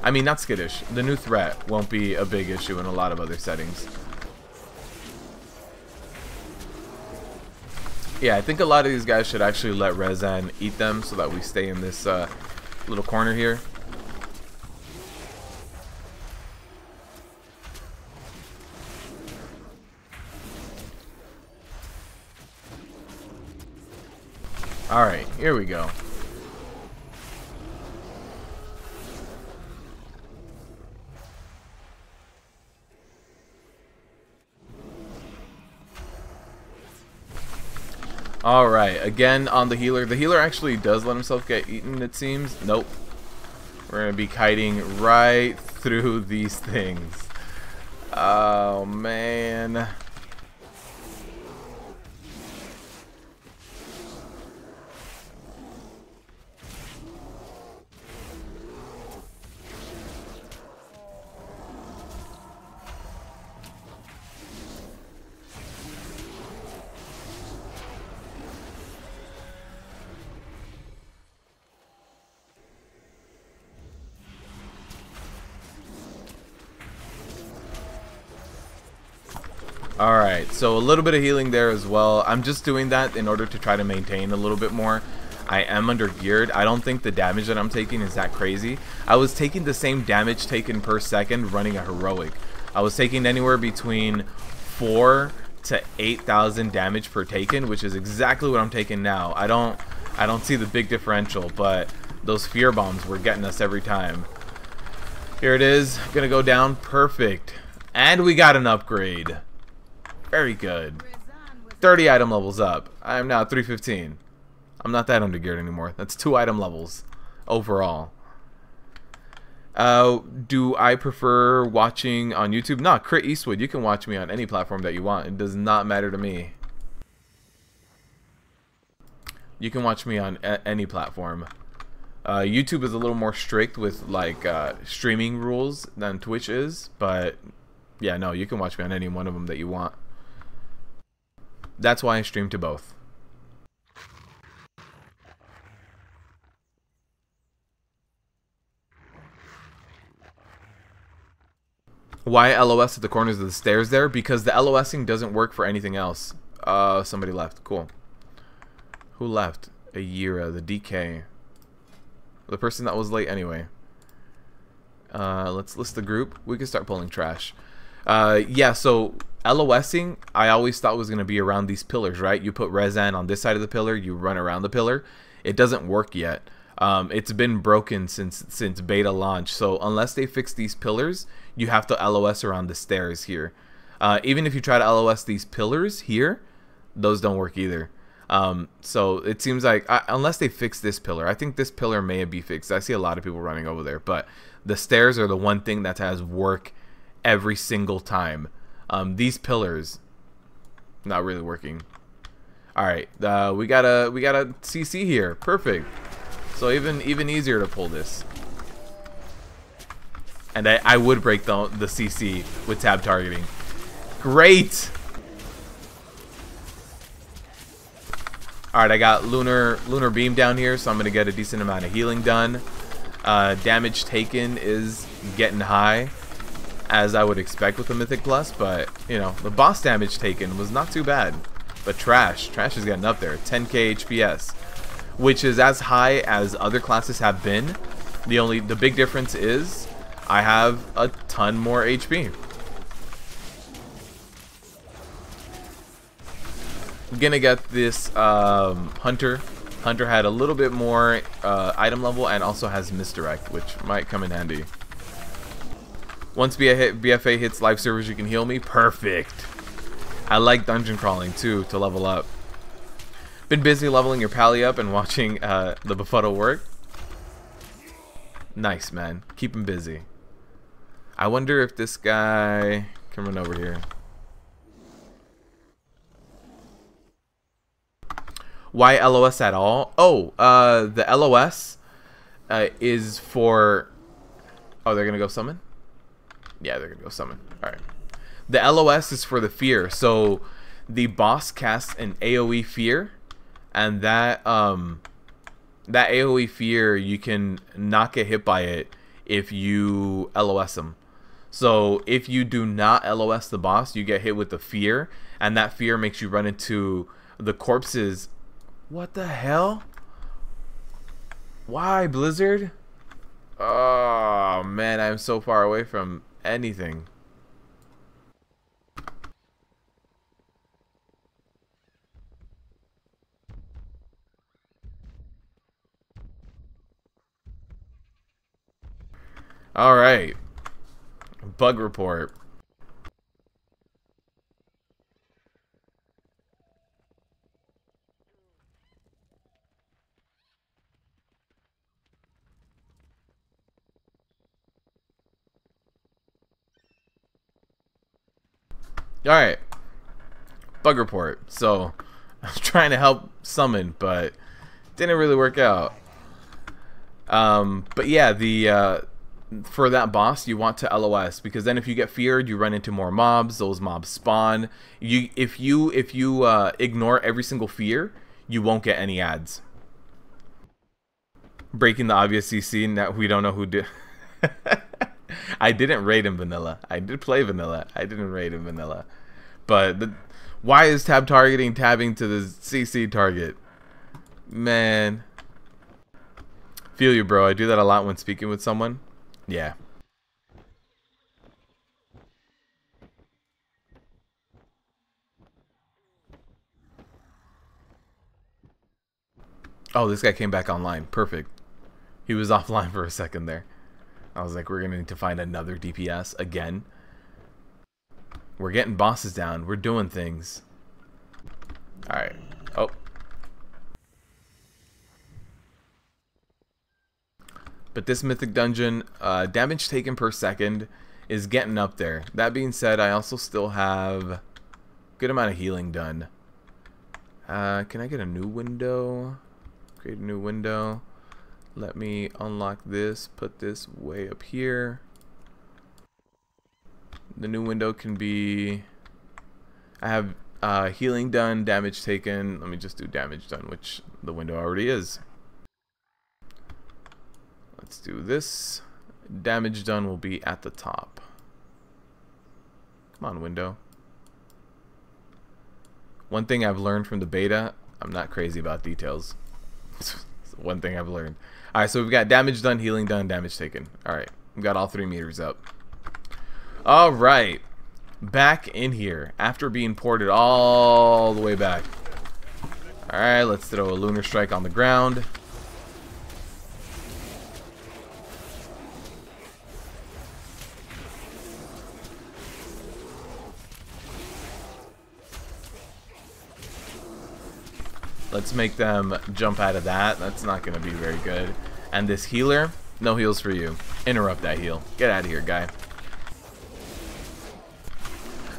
I mean, not skittish. The new threat won't be a big issue in a lot of other settings. Yeah, I think a lot of these guys should actually let Rezan eat them so that we stay in this little corner here. Alright, here we go. Alright, again on the healer. The healer actually does let himself get eaten, it seems. Nope. We're going to be kiting right through these things. Oh, man. Alright, so a little bit of healing there as well. I'm just doing that in order to try to maintain a little bit more. I am under geared. I don't think the damage that I'm taking is that crazy. I was taking the same damage taken per second running a heroic. I was taking anywhere between 4 to 8,000 damage per taken, which is exactly what I'm taking now. I don't see the big differential, but those fear bombs were getting us every time. Here it is, gonna go down, perfect. And we got an upgrade. Very good. 30 item levels up. I am now 315. I'm not that under geared anymore. That's 2 item levels overall. Do I prefer watching on YouTube? No, Crit Eastwood. You can watch me on any platform that you want. It does not matter to me. You can watch me on any platform. YouTube is a little more strict with like streaming rules than Twitch is, but yeah, no, you can watch me on any one of them that you want. That's why I stream to both. Why LOS at the corners of the stairs there? Because the LOSing doesn't work for anything else. Somebody left. Cool. Who left? Ayira, the DK. The person that was late anyway. Let's list the group. We can start pulling trash. Yeah, so LOSing, I always thought was going to be around these pillars, right? You put Rezan on this side of the pillar, you run around the pillar. It doesn't work yet. It's been broken since beta launch, so unless they fix these pillars, you have to LOS around the stairs here. Even if you try to LOS these pillars here, those don't work either. So it seems like, unless they fix this pillar, I think this pillar may be fixed. I see a lot of people running over there, but the stairs are the one thing that has work every single time. These pillars, not really working. All right, we got a CC here, perfect. So even easier to pull this. And I would break the CC with tab targeting. Great. All right, I got lunar beam down here, so I'm gonna get a decent amount of healing done. Damage taken is getting high, as I would expect with the Mythic Plus, but you know, the boss damage taken was not too bad. But trash is getting up there, 10k HPS, which is as high as other classes have been. The big difference is I have a ton more HP. I'm gonna get this Hunter. Hunter had a little bit more item level and also has misdirect, which might come in handy. Once BfA hits live servers, you can heal me. Perfect. I like dungeon crawling too to level up. Been busy leveling your pally up and watching the befuddle work. Nice, man. Keep him busy. I wonder if this guy can run over here. Why LOS at all? Oh, the LOS is for... Oh, they're gonna go summon? Yeah, they're gonna go summon. Alright. The LOS is for the fear. So the boss casts an AoE fear, and that AoE fear, you can not get hit by it if you LOS them. So if you do not LOS the boss, you get hit with the fear, and that fear makes you run into the corpses. What the hell? Why, Blizzard? Oh man, I'm so far away from anything. All right. Bug report. All right. Bug report. So, I was trying to help summon, but didn't really work out. But yeah, the for that boss, you want to LOS, because then if you get feared, you run into more mobs. Those mobs spawn. If you ignore every single fear, you won't get any ads. Breaking the obvious CC. Now we don't know who did. I didn't raid in vanilla. I did play vanilla. I didn't raid in vanilla. But why is tab targeting tabbing to the CC target? Man. Feel you, bro. I do that a lot when speaking with someone. Yeah. Oh, this guy came back online. Perfect. He was offline for a second there. I was like, we're going to need to find another DPS again. We're getting bosses down. We're doing things. Alright. Oh. But this mythic dungeon, damage taken per second is getting up there. That being said, I also still have a good amount of healing done. Can I get a new window? Create a new window. Let me unlock this, put this way up here. The new window can be... I have healing done, damage taken. Let me just do damage done, which the window already is. Let's do this. Damage done will be at the top. Come on, window. One thing I've learned from the beta, I'm not crazy about details. One thing I've learned. Alright, so we've got damage done, healing done, damage taken. Alright, we've got all 3 meters up. Alright, back in here after being ported all the way back. Alright, let's throw a lunar strike on the ground. Let's make them jump out of that. That's not going to be very good. And this healer, no heals for you. Interrupt that heal. Get out of here, guy.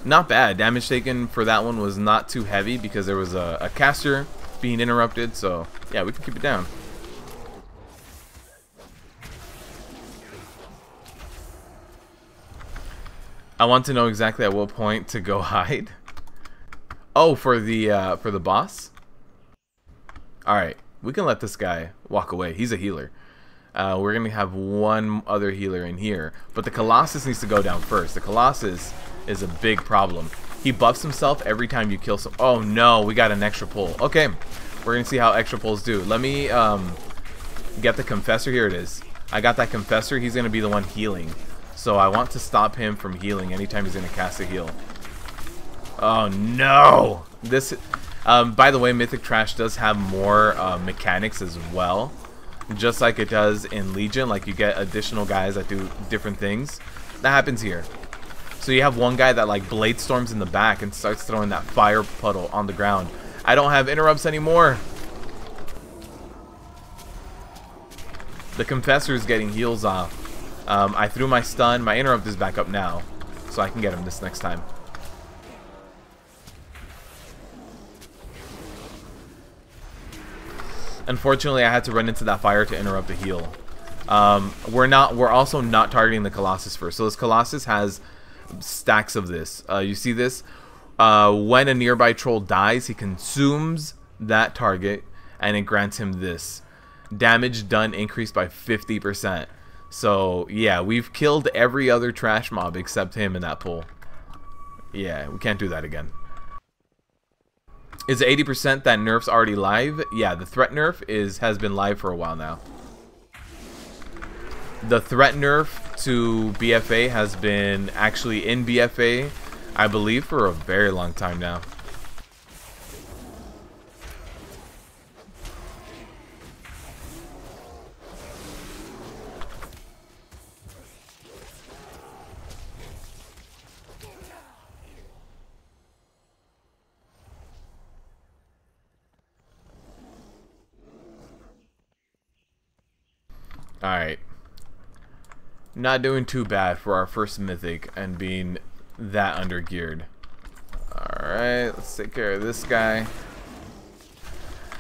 Not bad. Damage taken for that one was not too heavy because there was a caster being interrupted. So, yeah, we can keep it down. I want to know exactly at what point to go hide. Oh, for the boss? Alright, we can let this guy walk away. He's a healer. We're going to have one other healer in here. But the Colossus needs to go down first. The Colossus is a big problem. He buffs himself every time you kill some... Oh no, we got an extra pull. Okay, we're going to see how extra pulls do. Let me get the Confessor. Here it is. I got that Confessor. He's going to be the one healing. So I want to stop him from healing anytime he's going to cast a heal. Oh no! This... by the way, Mythic Trash does have more mechanics as well. Just like it does in Legion. Like you get additional guys that do different things. That happens here. So you have one guy that like blade storms in the back and starts throwing that fire puddle on the ground. I don't have interrupts anymore. The Confessor is getting heals off. I threw my stun. My interrupt is back up now. So I can get him this next time. Unfortunately, I had to run into that fire to interrupt the heal. We're also not targeting the Colossus first. So this Colossus has stacks of this. You see this? When a nearby troll dies, he consumes that target, and it grants him this. Damage done increased by 50%. So yeah, we've killed every other trash mob except him in that pool. Yeah, we can't do that again. Is it 80% that nerf's already live? Yeah, the threat nerf has been live for a while now. The threat nerf to BfA has been actually in BfA, I believe, for a very long time now. Alright. Not doing too bad for our first Mythic and being that undergeared. Alright, let's take care of this guy.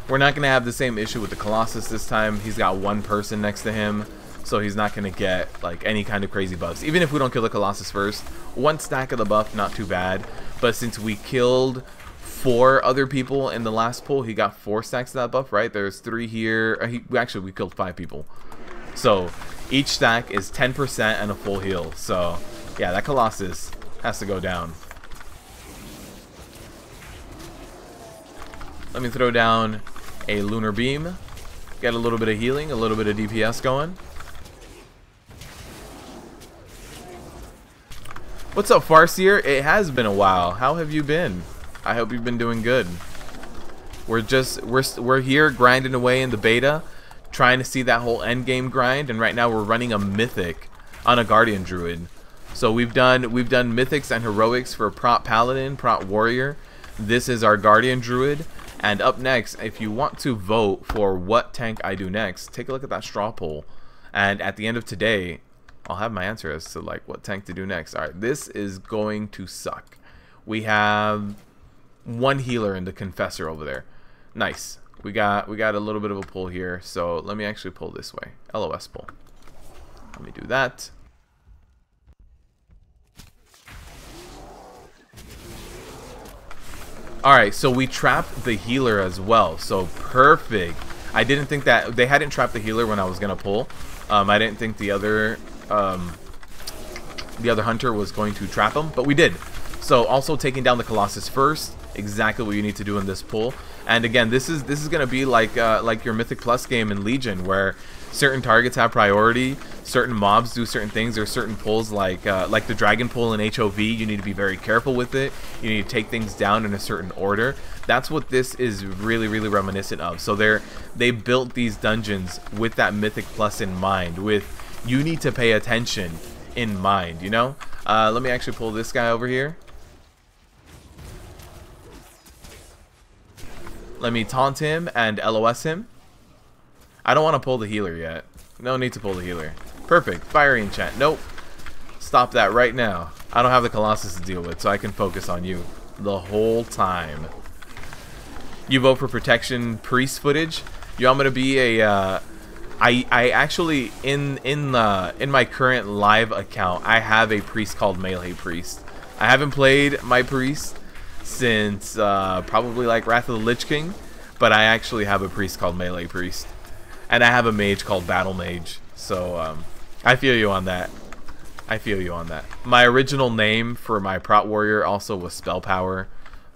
We're not going to have the same issue with the Colossus this time. He's got one person next to him, so he's not going to get like any kind of crazy buffs. Even if we don't kill the Colossus first, one stack of the buff, not too bad. But since we killed 4 other people in the last pull, he got 4 stacks of that buff, right? There's 3 here. We killed 5 people. So each stack is 10% and a full heal. So yeah, that Colossus has to go down. Let me throw down a Lunar Beam. Get a little bit of healing, a little bit of DPS going. What's up, Farseer? It has been a while. How have you been? I hope you've been doing good. We're here grinding away in the beta, trying to see that whole end game grind, and right now we're running a Mythic on a Guardian Druid. So we've done Mythics and Heroics for Prot Paladin, Prot Warrior. This is our Guardian Druid. And up next, if you want to vote for what tank I do next, take a look at that straw poll. And at the end of today, I'll have my answer as to like what tank to do next. Alright, this is going to suck. We have 1 healer in the Confessor over there. Nice. We got a little bit of a pull here, so let me actually pull this way. LOS pull. Let me do that. Alright, so we trapped the healer as well, so perfect. I didn't think that they hadn't trapped the healer when I was gonna pull. I didn't think the other hunter was going to trap him, but we did. So also taking down the Colossus first, exactly what you need to do in this pull. And again, this is gonna be like your Mythic Plus game in Legion, where certain targets have priority, certain mobs do certain things. There's certain pulls like the Dragon pull in HOV. You need to be very careful with it. You need to take things down in a certain order. That's what this is really reminiscent of. So they built these dungeons with that Mythic Plus in mind, with you need to pay attention in mind, you know? Let me actually pull this guy over here. Let me taunt him and LOS him. I don't want to pull the healer yet. No need to pull the healer. Perfect. Fiery enchant. Nope. Stop that right now. I don't have the Colossus to deal with, so I can focus on you the whole time. You vote for protection priest footage. You want me to be a I actually in my current live account, I have a priest called Melee Priest. I haven't played my priest since probably like Wrath of the Lich King, but I actually have a priest called Melee Priest, and I have a mage called Battle Mage. So I feel you on that. I feel you on that. My original name for my Prot Warrior also was Spell Power,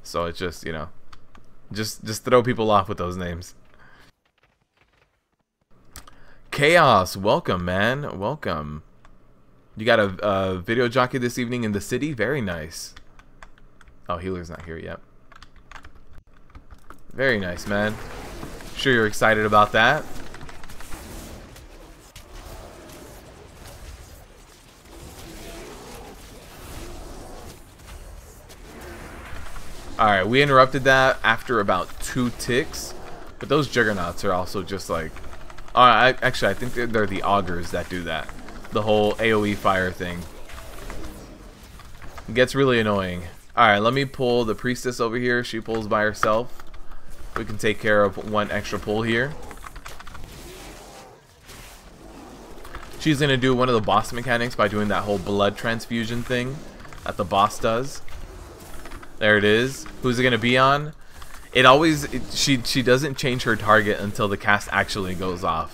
so it's just, you know, just throw people off with those names. Chaos, welcome, man, welcome. You got a video jockey this evening in the city? Very nice. Oh, healer's not here yet. Very nice, man. Sure you're excited about that. Alright, we interrupted that after about 2 ticks. But those Juggernauts are also just like... actually, I think they're the Augurs that do that. The whole AoE fire thing. It gets really annoying. Alright, let me pull the priestess over here. She pulls by herself. We can take care of 1 extra pull here. She's going to do one of the boss mechanics by doing that whole blood transfusion thing that the boss does. There it is. Who's it going to be on? She doesn't change her target until the cast actually goes off.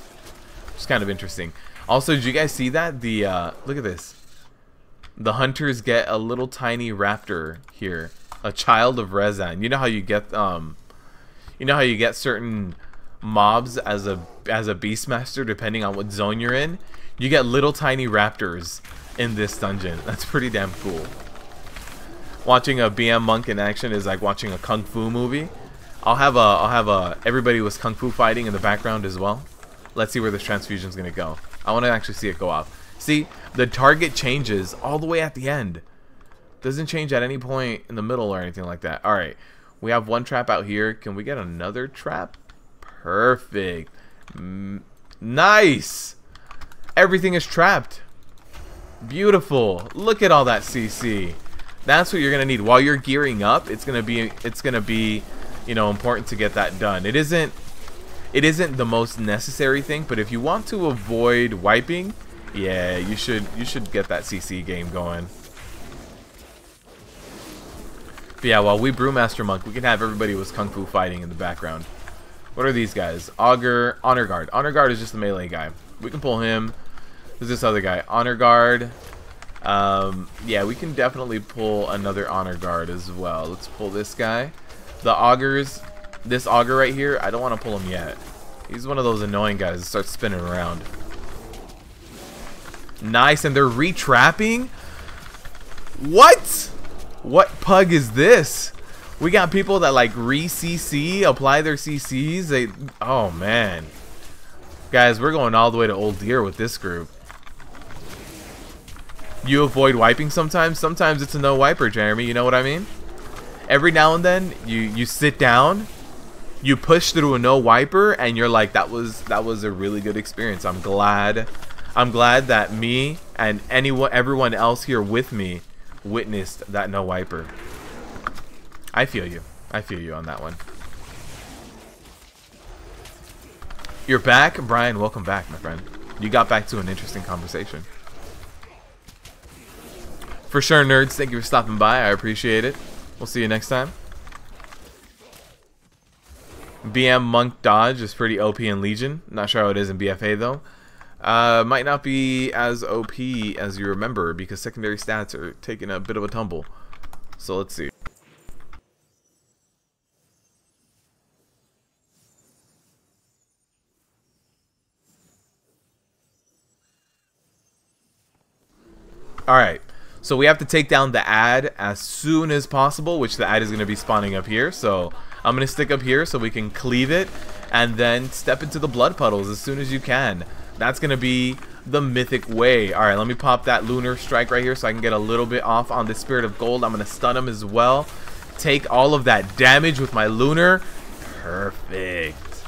It's kind of interesting. Also, did you guys see that? The look at this. The hunters get a little tiny raptor here, a child of Rezan. You know how you get certain mobs as a beastmaster depending on what zone you're in. You get little tiny raptors in this dungeon. That's pretty damn cool. Watching a BM monk in action is like watching a kung fu movie. I'll have a everybody was kung fu fighting in the background as well. Let's see where this transfusion is gonna go. I want to actually see it go off. See, the target changes all the way at the end. Doesn't change at any point in the middle or anything like that. All right, we have one trap out here. Can we get another trap? Perfect. Nice. Everything is trapped. Beautiful. Look at all that CC. That's what you're gonna need while you're gearing up. It's gonna be, you know, important to get that done. It isn't the most necessary thing, but if you want to avoid wiping, yeah, you should get that CC game going. But yeah, while we Brewmaster Monk, we can have everybody with Kung Fu fighting in the background. What are these guys? Augur, Honor Guard. Honor Guard is just the melee guy. We can pull him. There's this other guy, Honor Guard. Yeah, we can definitely pull another Honor Guard as well. Let's pull this guy. The Augurs, this Augur right here, I don't want to pull him yet. He's one of those annoying guys that starts spinning around. Nice, and they're retrapping? What? What pug is this? We got people that like re-CC, apply their CCs. Oh man. Guys, we're going all the way to Old Deer with this group. You avoid wiping sometimes. Sometimes it's a no wiper, Jeremy. You know what I mean? Every now and then, you sit down, you push through a no wiper, and you're like, that was a really good experience. I'm glad that me and everyone else here with me witnessed that no wiper. I feel you. I feel you on that one. You're back, Brian. Welcome back, my friend. You got back to an interesting conversation. For sure, nerds. Thank you for stopping by. I appreciate it. We'll see you next time. BM Monk Dodge is pretty OP in Legion. Not sure how it is in BfA though. Might not be as OP as you remember because secondary stats are taking a bit of a tumble. So let's see. Alright. So we have to take down the ad as soon as possible, which the ad is going to be spawning up here. So I'm going to stick up here so we can cleave it and then step into the blood puddles as soon as you can. That's going to be the mythic way. Alright, let me pop that lunar strike right here so I can get a little bit off on the Spirit of Gold. I'm going to stun him as well. Take all of that damage with my lunar. Perfect.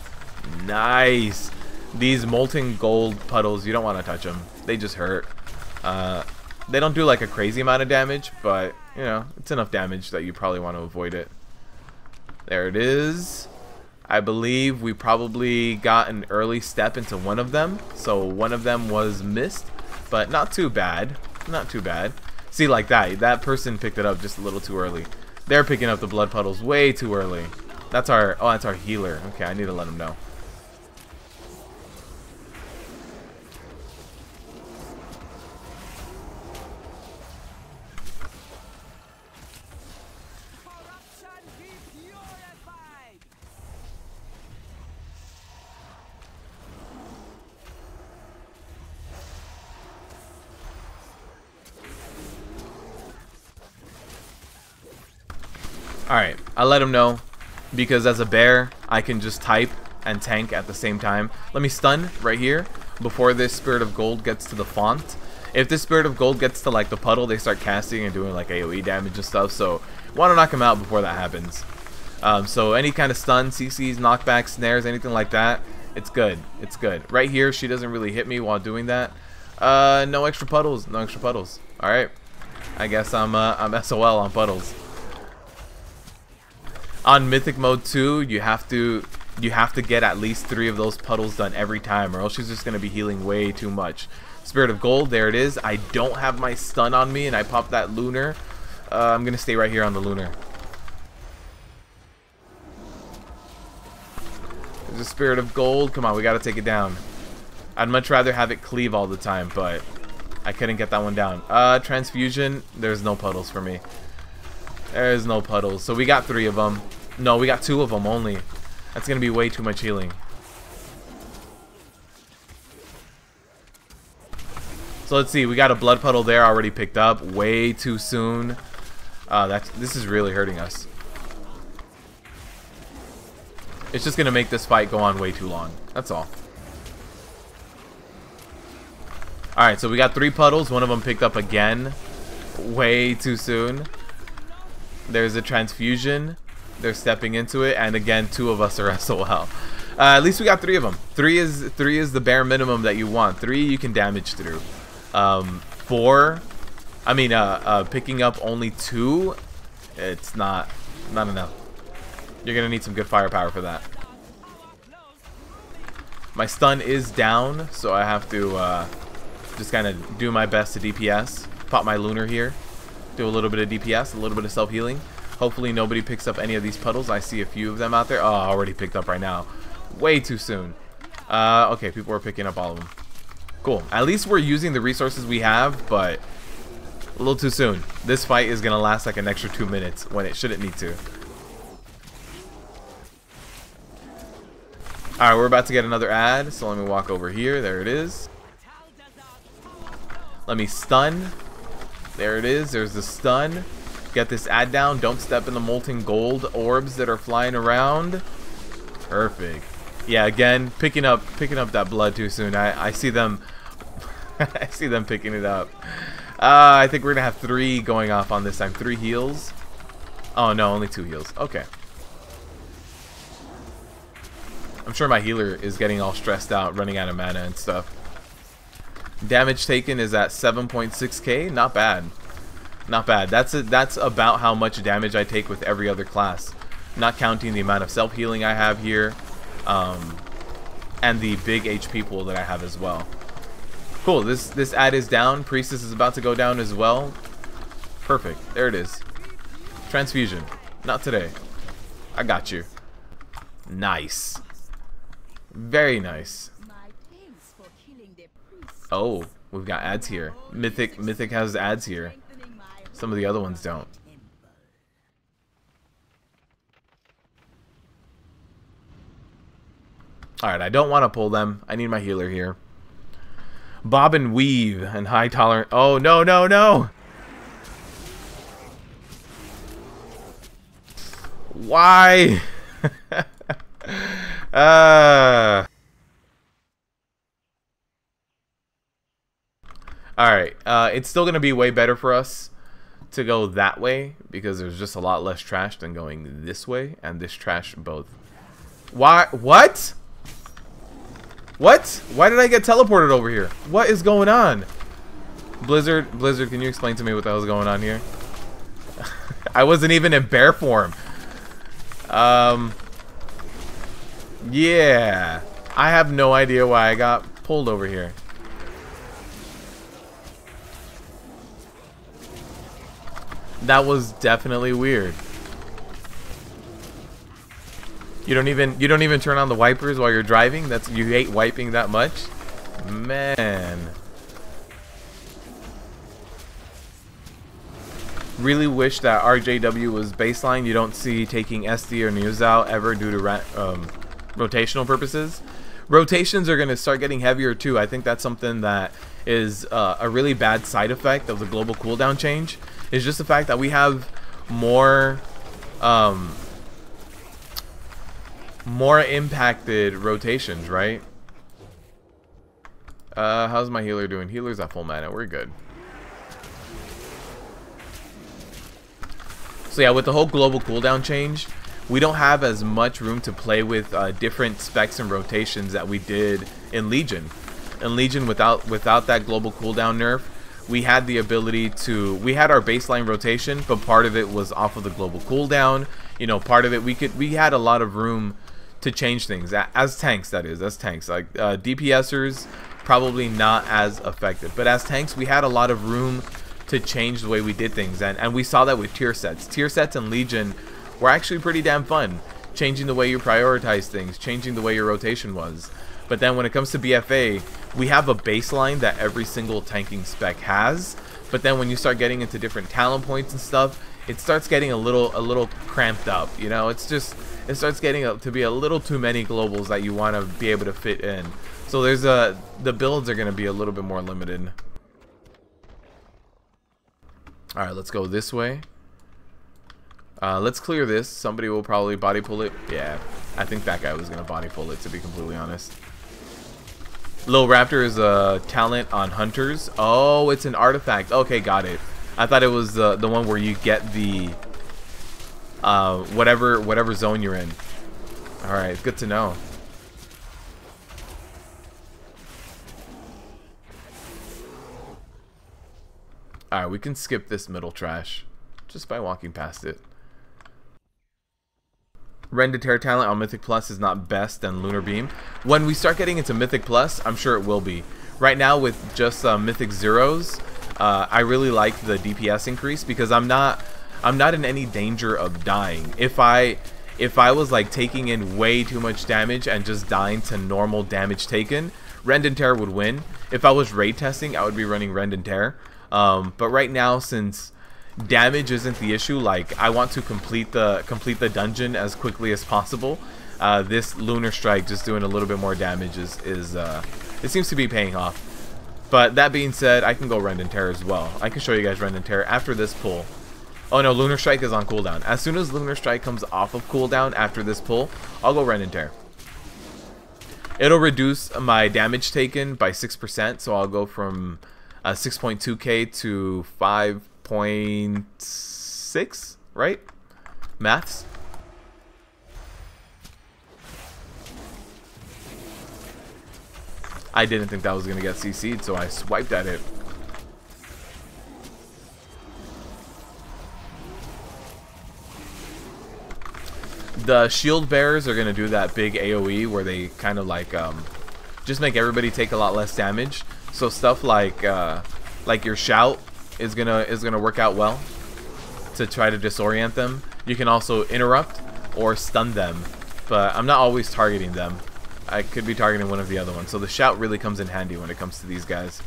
Nice. These molten gold puddles, you don't want to touch them. They just hurt. They don't do like a crazy amount of damage, but you know, it's enough damage that you probably want to avoid it. There it is. I believe we probably got an early step into one of them, so one of them was missed, but not too bad. Not too bad. See, like that person picked it up just a little too early. They're picking up the blood puddles way too early. That's our healer. Okay, I need to let him know. Alright, I let him know because as a bear, I can just type and tank at the same time. Let me stun right here before this Spirit of Gold gets to the font. If this Spirit of Gold gets to like the puddle, they start casting and doing like AoE damage and stuff, so want to knock him out before that happens. So any kind of stun, CCs, knockbacks, snares, anything like that, it's good. It's good. Right here, she doesn't really hit me while doing that. No extra puddles. No extra puddles. Alright. I guess I'm SOL on puddles. On Mythic mode 2, you have to get at least 3 of those puddles done every time, or else she's just gonna be healing way too much. Spirit of Gold, there it is. I don't have my stun on me, and I popped that lunar. I'm gonna stay right here on the lunar. There's a Spirit of Gold. Come on, we gotta take it down. I'd much rather have it cleave all the time, but I couldn't get that one down. Transfusion, there's no puddles for me. There's no puddles. So we got 3 of them. No, we got 2 of them only. That's going to be way too much healing. So let's see. We got a blood puddle there already picked up. Way too soon. This is really hurting us. It's just going to make this fight go on way too long. That's all. Alright, so we got 3 puddles. One of them picked up again. Way too soon. There's a transfusion. They're stepping into it. And again, 2 of us are SOL. At least we got 3 of them. 3 is the bare minimum that you want. 3 you can damage through. 4, picking up only 2, it's not enough. You're gonna need some good firepower for that. My stun is down, so I have to just kind of do my best to DPS. Pop my lunar here, do a little bit of DPS, a little bit of self-healing. Hopefully nobody picks up any of these puddles. I see a few of them out there. Oh, already picked up right now. Way too soon. Okay, people are picking up all of them. Cool. At least we're using the resources we have, but a little too soon. This fight is going to last like an extra 2 minutes when it shouldn't need to. Alright, we're about to get another ad, so let me walk over here. There it is. Let me stun. There it is. There's the stun. Get this ad down. Don't step in the molten gold orbs that are flying around. Perfect. Yeah, again, picking up that blood too soon. I see them I see them picking it up. I think we're gonna have 3 going off on this time. 3 heals. Oh no, only 2 heals. Okay. I'm sure my healer is getting all stressed out, running out of mana and stuff. Damage taken is at 7.6k. Not bad. Not bad. That's about how much damage I take with every other class. Not counting the amount of self-healing I have here. And the big HP pool that I have as well. Cool. This ad is down. Priestess is about to go down as well. Perfect. There it is. Transfusion. Not today. I got you. Nice. Very nice. Oh, we've got ads here. Mythic has ads here. Some of the other ones don't. Alright, I don't want to pull them. I need my healer here. Bob and weave and high tolerance. Oh, no, no, no! Why? Alright, it's still going to be way better for us to go that way because there's just a lot less trash than going this way and this trash both. Why? What? What? Why did I get teleported over here? What is going on? Blizzard, can you explain to me what the hell is going on here? I wasn't even in bear form. Yeah. I have no idea why I got pulled over here. That was definitely weird. You don't even turn on the wipers while you're driving? You hate wiping that much? Man. Really wish that RJW was baseline. You don't see taking SD or News out ever due to rotational purposes. Rotations are going to start getting heavier too. I think that's something that is a really bad side effect of the global cooldown change. Is just the fact that we have more impacted rotations, right? How's my healer doing? Healer's at full mana. We're good. So yeah, with the whole global cooldown change, we don't have as much room to play with different specs and rotations that we did in Legion. In Legion, without that global cooldown nerf, we had the ability to, we had our baseline rotation, but part of it was off of the global cooldown. You know, part of it we had a lot of room to change things as tanks. That is, as tanks, like DPSers probably not as effective, but as tanks we had a lot of room to change the way we did things, and we saw that with tier sets. Tier sets in Legion were actually pretty damn fun, changing the way you prioritize things, changing the way your rotation was. But then when it comes to BfA, we have a baseline that every single tanking spec has. But then when you start getting into different talent points and stuff, it starts getting a little cramped up. You know, it starts getting to be a little too many globals that you want to be able to fit in. So the builds are going to be a little bit more limited. All right, let's go this way. Let's clear this. Somebody will probably body pull it. Yeah, I think that guy was going to body pull it, to be completely honest. Lil Raptor is a talent on hunters. Oh, it's an artifact. Okay, got it. I thought it was the one where you get the whatever zone you're in. All right, good to know. All right, we can skip this middle trash just by walking past it. Rend to Tear talent on Mythic Plus is not best than Lunar Beam. When we start getting into Mythic Plus, I'm sure it will be. Right now with just Mythic Zeros, I really like the DPS increase because I'm not in any danger of dying. If I was like taking in way too much damage and just dying to normal damage taken, Rend and Tear would win. If I was raid testing, I would be running Rend and Tear. But right now, since damage isn't the issue, like I want to complete the dungeon as quickly as possible, this Lunar Strike just doing a little bit more damage is it seems to be paying off. But that being said, I can go Rend and Tear as well. I can show you guys Rend and Tear after this pull. Oh no, Lunar Strike is on cooldown. As soon as Lunar Strike comes off of cooldown after this pull, I'll go Rend and Tear. It'll reduce my damage taken by 6%, so I'll go from 6.2k to 5.6, right? Maths. I didn't think that was going to get CC'd, so I swiped at it. The shield bearers are going to do that big AoE where they kind of like just make everybody take a lot less damage. So stuff like your shout is gonna work out well to try to disorient them. You can also interrupt or stun them, but I'm not always targeting them. I could be targeting one of the other ones. So the shout really comes in handy when it comes to these guys.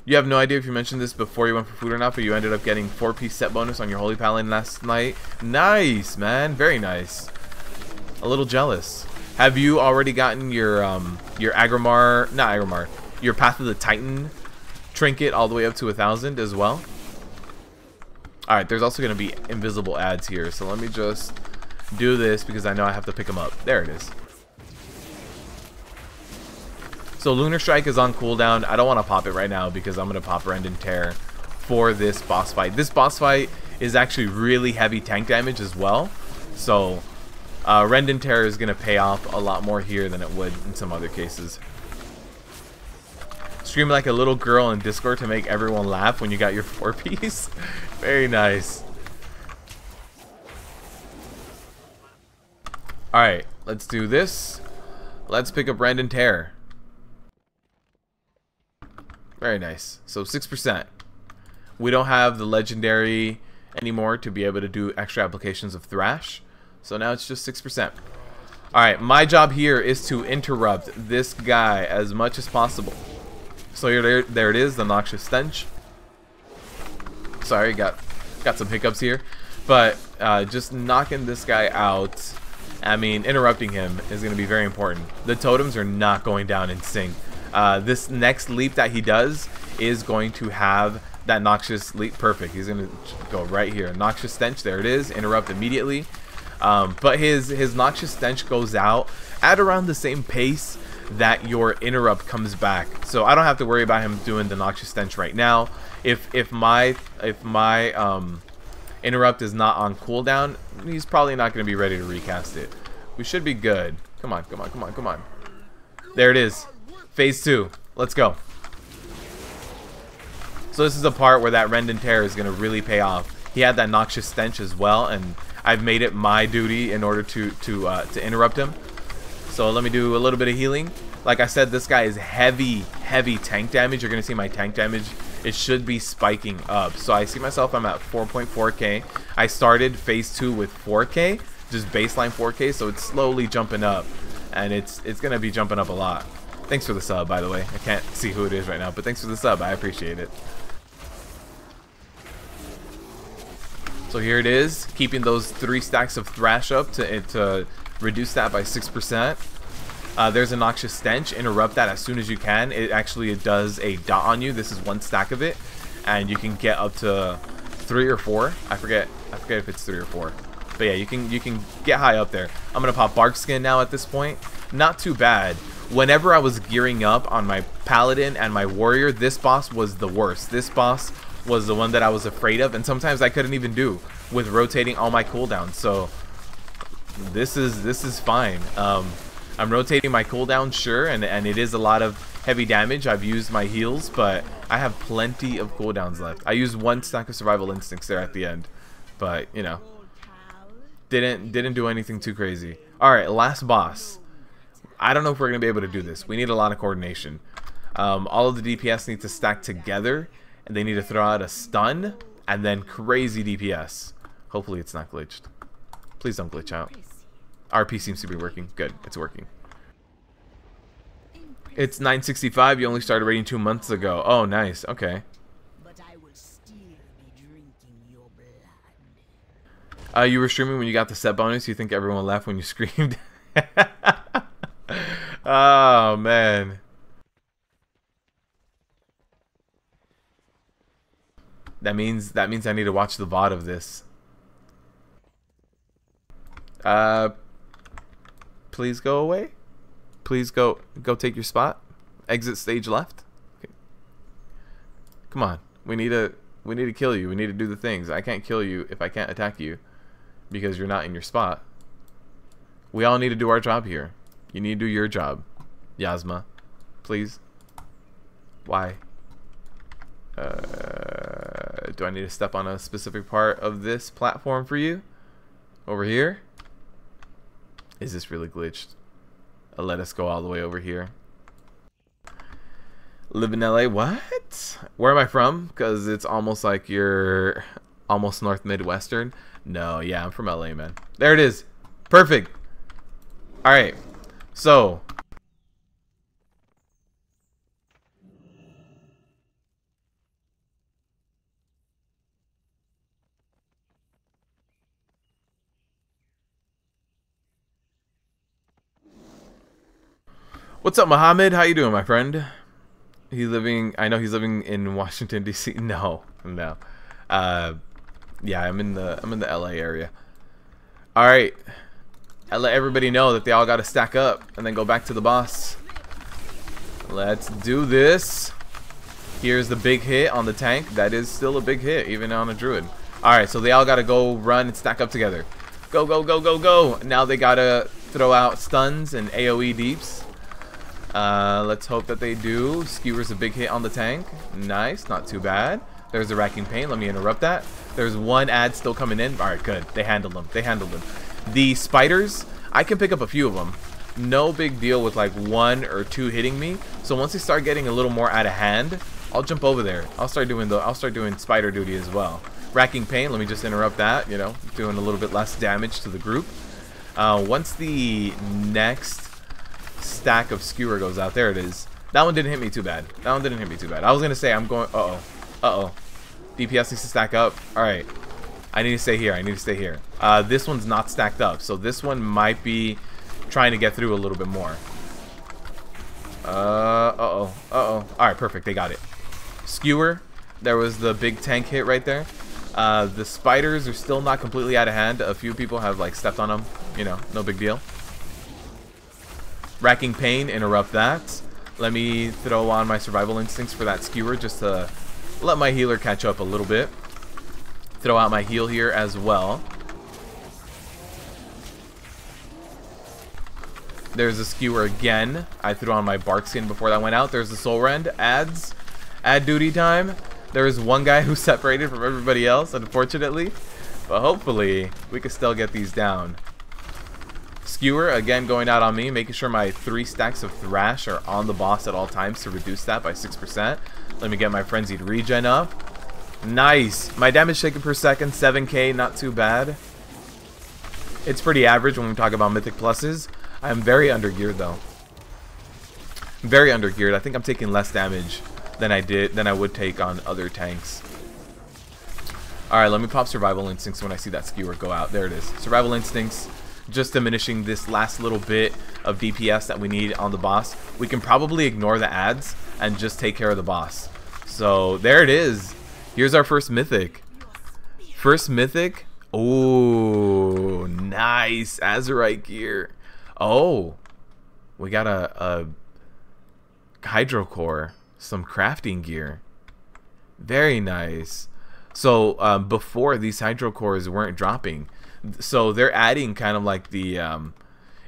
You have no idea if you mentioned this before you went for food or not, but you ended up getting 4-piece set bonus on your Holy Paladin last night. Nice, man. Very nice. A little jealous. Have you already gotten your Agrimar, not Agrimar, your Path of the Titan trinket all the way up to 1,000 as well? Alright, there's also going to be invisible ads here, so let me just do this because I know I have to pick them up. There it is. So Lunar Strike is on cooldown. I don't want to pop it right now because I'm going to pop Rend and Tear for this boss fight. This boss fight is actually really heavy tank damage as well. So Rend and Tear is going to pay off a lot more here than it would in some other cases. Scream like a little girl in Discord to make everyone laugh when you got your 4-piece. Very nice. Alright, let's do this. Let's pick up Rend and Tear. Very nice. So 6%. We don't have the legendary anymore to be able to do extra applications of Thrash. So now it's just 6%. Alright, my job here is to interrupt this guy as much as possible. So there it is, the Noxious Stench. Sorry, got some hiccups here. But just knocking this guy out, I mean, interrupting him is going to be very important. The totems are not going down in sync. This next leap that he does is going to have that Noxious leap. Perfect. He's going to go right here. Noxious Stench, there it is. Interrupt immediately. But his Noxious Stench goes out at around the same pace that your interrupt comes back. So I don't have to worry about him doing the Noxious Stench right now. If my interrupt is not on cooldown, he's probably not going to be ready to recast it. We should be good. Come on, come on, come on, come on. There it is. Phase 2. Let's go. So this is the part where that Rend and Tear is going to really pay off. He had that Noxious Stench as well, and I've made it my duty in order to interrupt him. So let me do a little bit of healing. Like I said, this guy is heavy heavy tank damage, you're going to see my tank damage, it should be spiking up. So I see myself, I'm at 4.4k. I started phase 2 with 4k, just baseline 4k, so it's slowly jumping up, and it's going to be jumping up a lot. Thanks for the sub, by the way. I can't see who it is right now, but thanks for the sub. I appreciate it. So here it is, keeping those 3 stacks of thrash up to reduce that by 6%. There's a noxious stench. Interrupt that as soon as you can. It does a dot on you. This is 1 stack of it, and you can get up to 3 or 4. I forget if it's 3 or 4. But yeah, you can get high up there. I'm gonna pop bark skin now at this point. Not too bad. Whenever I was gearing up on my paladin and my warrior, this boss was the worst. This boss was the one that I was afraid of, and sometimes I couldn't even do with rotating all my cooldowns. So this is fine. I'm rotating my cooldown, sure, and it is a lot of heavy damage. I've used my heals, but I have plenty of cooldowns left. I used 1 stack of survival instincts there at the end, but you know, didn't do anything too crazy. All right, last boss. I don't know if we're gonna be able to do this. We need a lot of coordination. All of the DPS need to stack together, and they need to throw out a stun and then crazy DPS. Hopefully it's not glitched. Please don't glitch out. RP seems to be working. Good, it's working. It's 965. You only started raiding 2 months ago. Oh, nice. Okay. But I will still be drinking your blood. You were streaming when you got the set bonus. You think everyone laughed when you screamed? Oh man. That means I need to watch the VOD of this. Please go away. Please go take your spot. Exit stage left. Okay. Come on. We need to kill you. We need to do the things. I can't kill you if I can't attack you because you're not in your spot. We all need to do our job here. You need to do your job. Yasma. Please. Why? Do I need to step on a specific part of this platform for you? Over here? Is this really glitched? Let us go all the way over here. Live in LA? What? Where am I from? Because it's almost like you're almost North Midwestern. No, yeah, I'm from LA, man. There it is. Perfect. Alright. So. What's up, Mohammed? How you doing, my friend? I know he's living in Washington D.C. No. Yeah, I'm in the LA area. All right. I let everybody know that they all got to stack up and then go back to the boss. Let's do this. Here's the big hit on the tank. That is still a big hit, even on a druid. All right, so they all got to go run and stack up together. Go, go, go, go, go. Now they got to throw out stuns and AoE deeps. Let's hope that they do. Skewer's a big hit on the tank. Nice, not too bad. There's a racking pain. Let me interrupt that. There's 1 ad still coming in. All right, good. They handled them. They handled them. The spiders, I can pick up a few of them. No big deal with like 1 or 2 hitting me. So once they start getting a little more out of hand, I'll jump over there. I'll start doing spider duty as well. Racking pain. Let me just interrupt that. You know, doing a little bit less damage to the group. Once the next stack of skewer goes out, there it is. That one didn't hit me too bad. That one didn't hit me too bad. I was gonna say I'm going. Uh-oh. DPS needs to stack up. All right. I need to stay here. I need to stay here. This one's not stacked up, so this one might be trying to get through a little bit more. Uh-oh. All right, perfect. They got it. Skewer. There was the big tank hit right there. The spiders are still not completely out of hand. A few people have like stepped on them. You know, no big deal. Racking pain. Interrupt that. Let me throw on my survival instincts for that skewer just to let my healer catch up a little bit. Throw out my heal here as well. There's a skewer again. I threw on my bark skin before that went out. There's the soul rend. Ads. Ad duty time. There is one guy who's separated from everybody else, unfortunately. But hopefully, we can still get these down. Skewer, again, going out on me, making sure my 3 stacks of Thrash are on the boss at all times to reduce that by 6%. Let me get my Frenzied Regen up. Nice. My damage taken per second, 7k, not too bad. It's pretty average when we talk about Mythic pluses. I'm very undergeared, though. Very undergeared. I think I'm taking less damage than I would take on other tanks. Alright, let me pop Survival Instincts when I see that Skewer go out. There it is. Survival Instincts. Just diminishing this last little bit of DPS that we need on the boss. We can probably ignore the ads and just take care of the boss. So there it is. Here's our first Mythic. First Mythic. Oh, nice Azurite gear. Oh, we got a Hydro Core, some crafting gear. Very nice. So before, these Hydro Cores weren't dropping. So they're adding kind of like the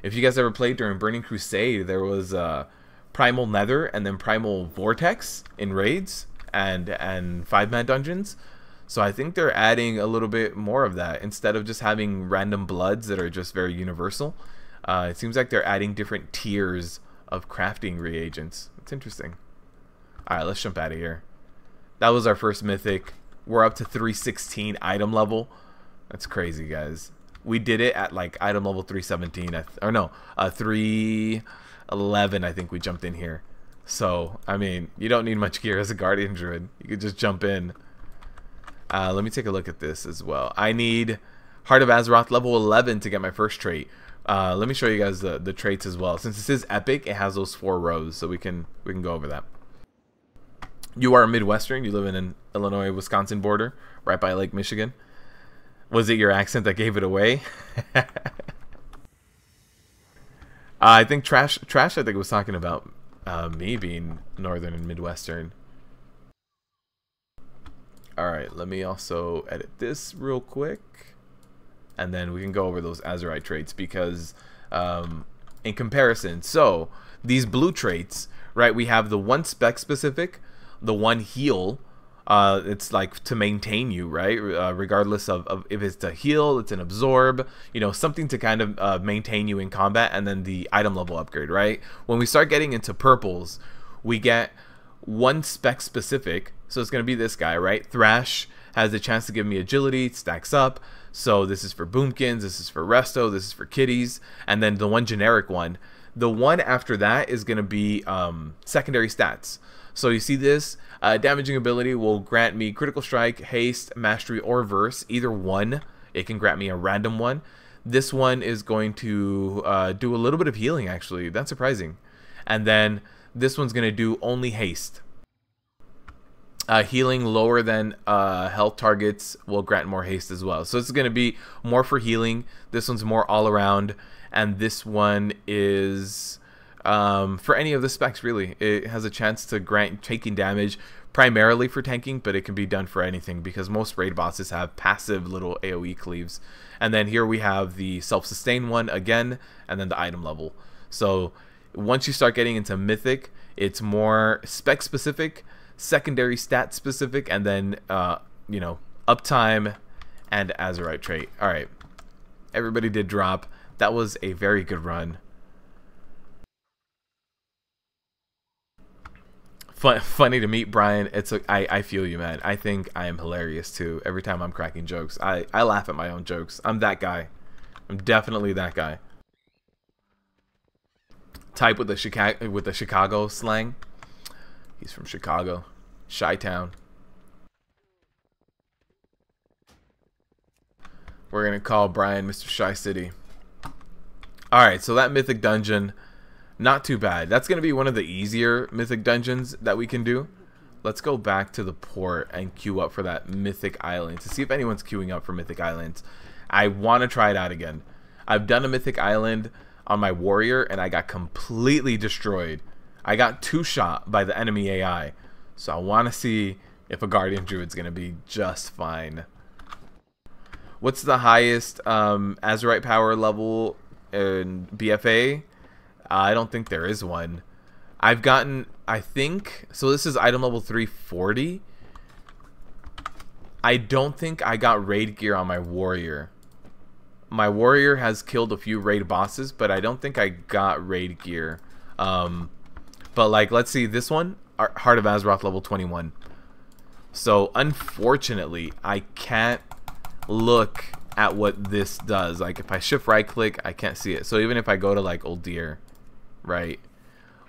if you guys ever played during Burning Crusade, there was Primal Nether and then Primal Vortex in raids and 5-man dungeons. So I think they're adding a little bit more of that instead of just having random bloods that are just very universal. It seems like they're adding different tiers of crafting reagents. It's interesting. Alright, let's jump out of here. That was our first Mythic. We're up to 316 item level. That's crazy, guys. We did it at like item level 317, or no, 311. I think we jumped in here. So I mean, you don't need much gear as a Guardian Druid. You could just jump in. Let me take a look at this as well. I need Heart of Azeroth level 11 to get my first trait. Let me show you guys the traits as well. Since this is epic, it has those 4 rows, so we can go over that. You are a Midwestern. You live in an Illinois-Wisconsin border, right by Lake Michigan. Was it your accent that gave it away? I think Trash I think was talking about me being Northern and Midwestern. Alright, let me also edit this real quick. And then we can go over those Azurite traits because in comparison, so these blue traits, right, we have the 1 spec specific, the 1 heal. It's like to maintain you, right? Regardless of if it's to heal, it's an absorb, you know, something to kind of maintain you in combat, and then the item level upgrade, right? When we start getting into purples, we get 1 spec specific, so it's going to be this guy, right? Thrash has the chance to give me agility, stacks up, so this is for Boomkins, this is for Resto, this is for Kitties, and then the 1 generic one. The one after that is going to be secondary stats. So you see this, damaging ability will grant me critical strike, haste, mastery, or verse. Either one, it can grant me a random one. This one is going to do a little bit of healing, actually. That's surprising. And then this one's going to do only haste. Healing lower than health targets will grant more haste as well. So this is going to be more for healing. This one's more all around. And this one is for any of the specs, really. It has a chance to grant taking damage primarily for tanking, but it can be done for anything because most raid bosses have passive little AoE cleaves. And then here we have the self-sustain one again, and then the item level. So once you start getting into Mythic, it's more spec specific, secondary stat specific, and then you know, uptime and Azurite trait. All right, everybody did drop. That was a very good run. Funny to meet Brian. I feel you, man. I think I am hilarious too. Every time I'm cracking jokes, I laugh at my own jokes. I'm that guy. I'm definitely that guy. Type with the Chicago slang. He's from Chicago, Chi-Town. We're gonna call Brian Mr. Chi City. All right, so that Mythic dungeon. Not too bad. That's going to be one of the easier Mythic dungeons that we can do. Let's go back to the port and queue up for that Mythic Island to see if anyone's queuing up for Mythic Islands. I want to try it out again. I've done a Mythic Island on my warrior and I got completely destroyed. I got 2-shot by the enemy AI. So I want to see if a Guardian Druid's going to be just fine. What's the highest Azurite power level in BfA? I don't think there is one. I've gotten, I think, so this is item level 340. I don't think I got raid gear on my warrior. My warrior has killed a few raid bosses, but I don't think I got raid gear. But like, let's see this one, Heart of Azeroth level 21. So unfortunately, I can't look at what this does. Like if I shift right click, I can't see it. So even if I go to like Old Deer, right?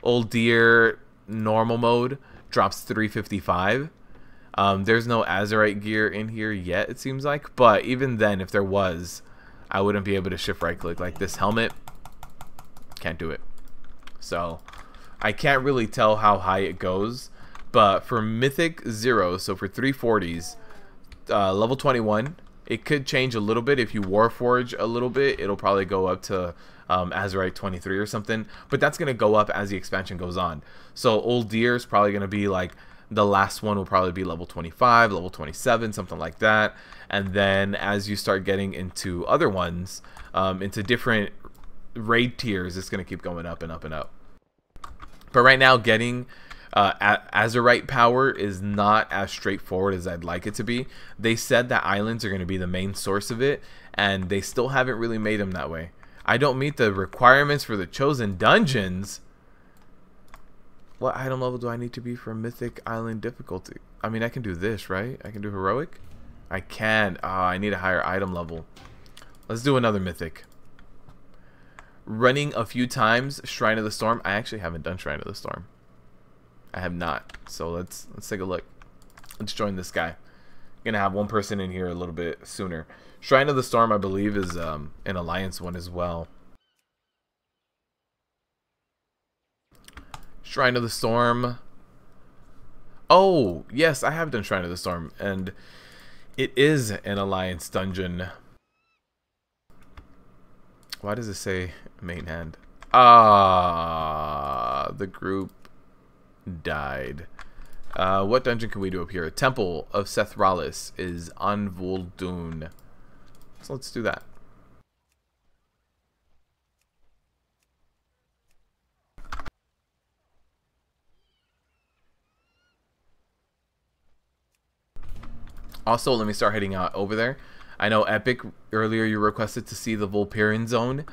Old Deer normal mode drops 355. There's no Azerite gear in here yet, it seems like. But even then, if there was, I wouldn't be able to shift right click. Like this helmet, can't do it. So I can't really tell how high it goes. But for Mythic 0, so for 340s, level 21, it could change a little bit. If you Warforge a little bit, it'll probably go up to Azerite 23 or something. But that's going to go up as the expansion goes on. So Old Deer is probably going to be like, the last one will probably be level 25, level 27, something like that. And then as you start getting into other ones, into different raid tiers, it's going to keep going up and up and up. But right now, getting Azerite power is not as straightforward as I'd like it to be. They said that islands are going to be the main source of it, and they still haven't really made them that way. I don't meet the requirements for the chosen dungeons. What item level do I need to be for Mythic Island difficulty? I mean, I can do this, right? I can do Heroic? I can. I need a higher item level. Let's do another Mythic. Running a few times Shrine of the Storm. I actually haven't done Shrine of the Storm. I have not. So let's take a look. Let's join this guy. Gonna have one person in here a little bit sooner. Shrine of the Storm, I believe, is an Alliance one as well. Shrine of the Storm. Oh, yes, I have done Shrine of the Storm, and it is an Alliance dungeon. Why does it say main hand? The group died. What dungeon can we do up here? Temple of Seth Rallis is on Vol'dun. So let's do that. Also, let me start heading out over there. I know Epic, earlier you requested to see the Vulperian zone.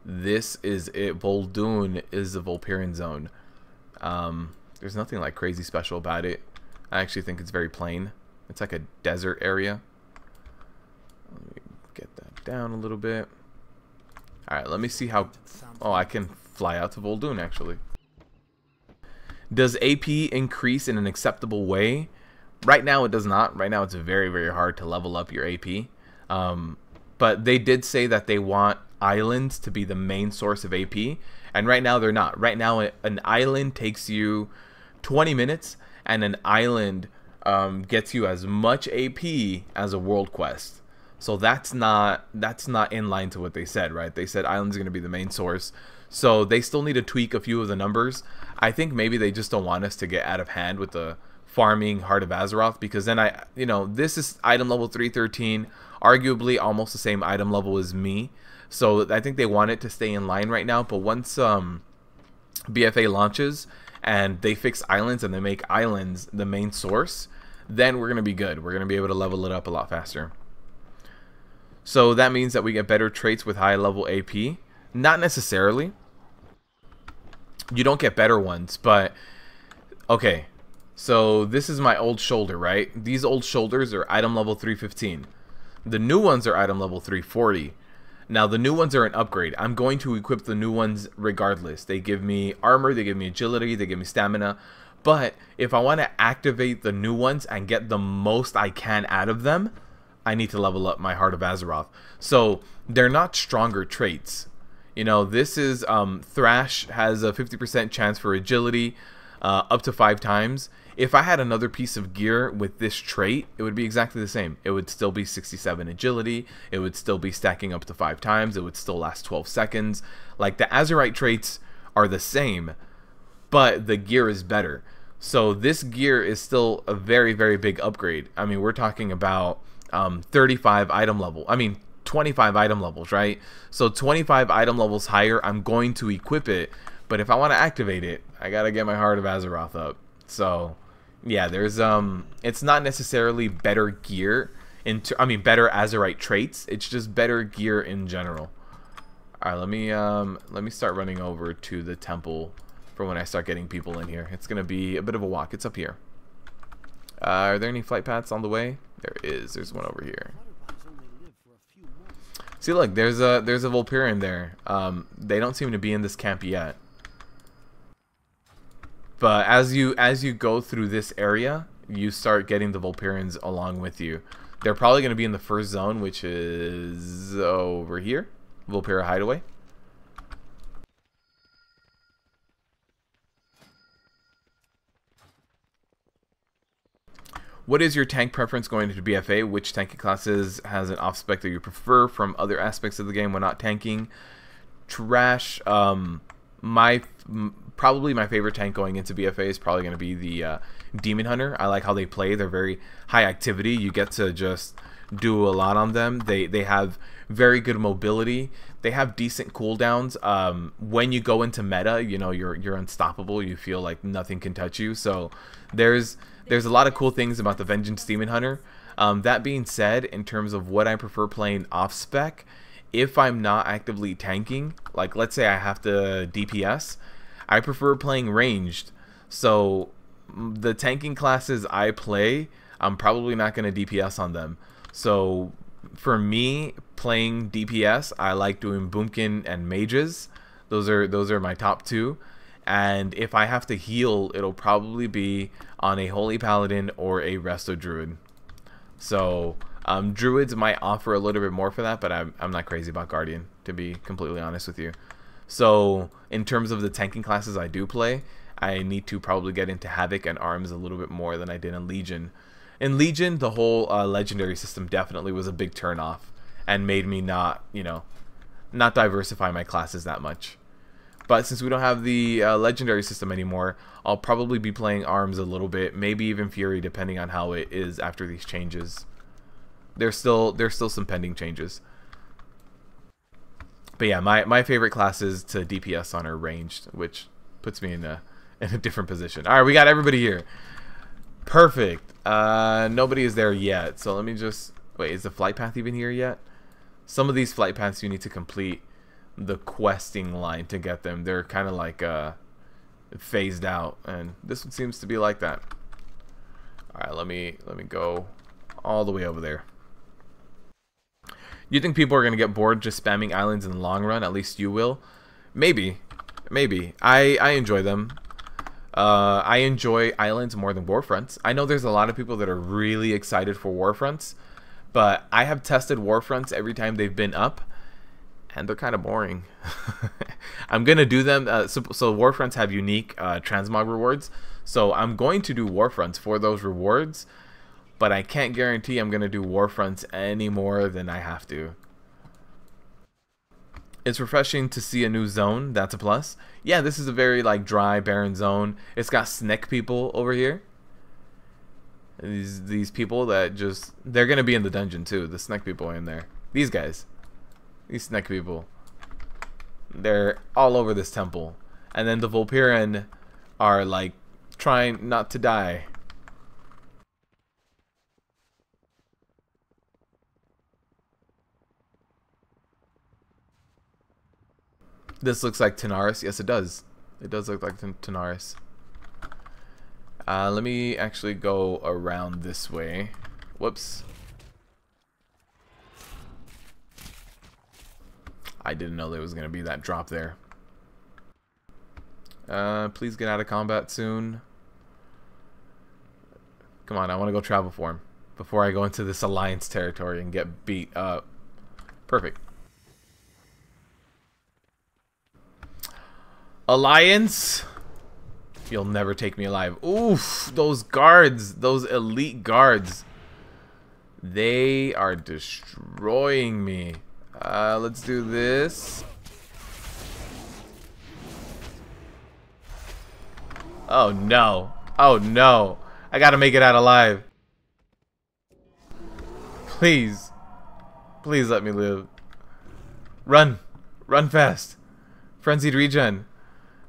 This is it. Vol'dun is the Vulperian zone. There's nothing like crazy special about it. I actually think it's very plain. It's like a desert area. Let me get that down a little bit. Alright, let me see how... Oh, I can fly out to Vol'dun actually. Does AP increase in an acceptable way? Right now it does not. Right now it's very, very hard to level up your AP. But they did say that they want islands to be the main source of AP. And right now they're not. Right now an island takes you 20 minutes. And an island gets you as much AP as a world quest. So that's not in line to what they said, right? They said islands are going to be the main source. So they still need to tweak a few of the numbers. I think maybe they just don't want us to get out of hand with the farming Heart of Azeroth, because then this is item level 313, arguably almost the same item level as me. So I think they want it to stay in line right now. But once BfA launches and they fix islands and they make islands the main source, then we're going to be good. We're going to be able to level it up a lot faster. So that means that we get better traits with high level AP. Not necessarily. You don't get better ones, but okay. So this is my old shoulder, right? These old shoulders are item level 315. The new ones are item level 340. Now the new ones are an upgrade. I'm going to equip the new ones regardless. They give me armor, they give me agility, they give me stamina. But if I want to activate the new ones and get the most I can out of them, I need to level up my Heart of Azeroth. So they're not stronger traits. You know, this is Thrash has a 50% chance for agility, up to 5 times. If I had another piece of gear with this trait, it would be exactly the same. It would still be 67 agility. It would still be stacking up to 5 times. It would still last 12 seconds. Like, the Azerite traits are the same, but the gear is better. So this gear is still a very, very big upgrade. I mean, we're talking about 35 item level. I mean, 25 item levels, right? So 25 item levels higher, I'm going to equip it. But if I want to activate it, I gotta get my Heart of Azeroth up. So yeah, there's it's not necessarily better gear. I mean, better Azerite traits. It's just better gear in general. All right, let me start running over to the temple for when I start getting people in here. It's gonna be a bit of a walk. It's up here. Are there any flight paths on the way? There is. There's one over here. See, look, there's a Vulperian there. They don't seem to be in this camp yet. But as you go through this area, you start getting the Vulperians along with you. They're probably going to be in the first zone, which is over here. Vulpera Hideaway. What is your tank preference going into BfA? Which tanking classes has an off-spec that you prefer from other aspects of the game when not tanking? Trash. Probably my favorite tank going into BfA is probably going to be the Demon Hunter. I like how they play. They're very high activity. You get to just do a lot on them. They have very good mobility. They have decent cooldowns. When you go into meta, you know, you're unstoppable. You feel like nothing can touch you. So there's a lot of cool things about the Vengeance Demon Hunter. That being said, in terms of what I prefer playing off spec, if I'm not actively tanking, like let's say I have to DPS, I prefer playing ranged. So the tanking classes I play, I'm probably not going to DPS on them. So for me, playing DPS, I like doing Boomkin and Mages. Those are my top two. And if I have to heal, it'll probably be on a Holy Paladin or a Resto Druid. So Druids might offer a little bit more for that, but I'm not crazy about Guardian, to be completely honest with you. So in terms of the tanking classes I do play, I need to probably get into Havoc and Arms a little bit more than I did in Legion. In Legion, the whole legendary system definitely was a big turnoff and made me not diversify my classes that much. But since we don't have the legendary system anymore, I'll probably be playing Arms a little bit, maybe even Fury, depending on how it is after these changes. There's still some pending changes. But yeah, my favorite classes to DPS on are ranged, which puts me in a different position. All right, we got everybody here. Perfect. Nobody is there yet, so let me just wait. Is the flight path even here yet? Some of these flight paths you need to complete the questing line to get them. They're kind of like phased out, and this one seems to be like that. All right, let me go all the way over there. You think people are gonna get bored just spamming islands in the long run? At least you will. Maybe. I enjoy them. I enjoy islands more than Warfronts. I know there's a lot of people that are really excited for Warfronts, but I have tested Warfronts every time they've been up, and they're kind of boring. I'm gonna do them. So Warfronts have unique transmog rewards, so I'm going to do Warfronts for those rewards, but I can't guarantee I'm gonna do Warfronts any more than I have to. It's refreshing to see a new zone. That's a plus. Yeah, this is a very like dry, barren zone. It's got snack people over here. These people that just, they're gonna be in the dungeon too. The snack people are in there. These guys. These snack people. They're all over this temple. And then the Vulperian are like trying not to die. This looks like Tanaris. Yes, it does. It does look like Tanaris. Let me actually go around this way. Whoops. I didn't know there was going to be that drop there. Please get out of combat soon. Come on, I want to go travel for him before I go into this alliance territory and get beat up. Perfect. Alliance? You'll never take me alive. Oof, those guards, those elite guards. They are destroying me. Let's do this. Oh no. Oh no. I gotta make it out alive. Please. Please let me live. Run. Run fast. Frenzied regen.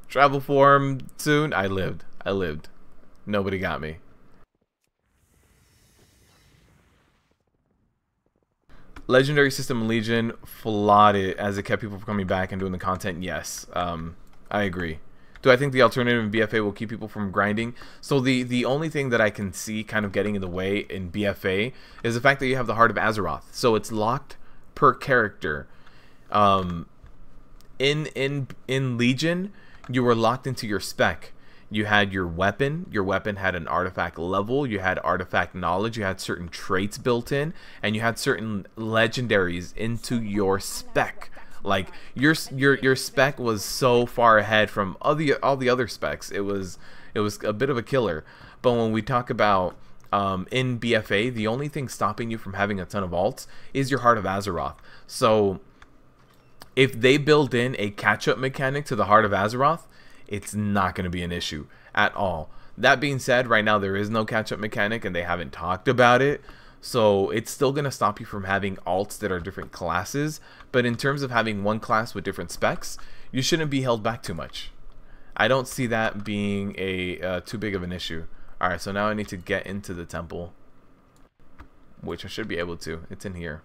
Travel form soon. I lived. I lived. Nobody got me. Legendary system in Legion flawed it as it kept people from coming back and doing the content. Yes, I agree. Do I think the alternative in BfA will keep people from grinding? So the only thing that I can see kind of getting in the way in BfA is the fact that you have the Heart of Azeroth. So it's locked per character. In Legion, you were locked into your spec. You had your weapon. Your weapon had an artifact level. You had artifact knowledge. You had certain traits built in, and you had certain legendaries into your spec. Like your spec was so far ahead from all the other specs. It was a bit of a killer. But when we talk about in BfA, the only thing stopping you from having a ton of alts is your Heart of Azeroth. So if they build in a catch-up mechanic to the Heart of Azeroth, it's not going to be an issue at all. That being said, right now there is no catch-up mechanic and they haven't talked about it. So it's still going to stop you from having alts that are different classes. But in terms of having one class with different specs, you shouldn't be held back too much. I don't see that being a too big of an issue. Alright, so now I need to get into the temple, which I should be able to. It's in here.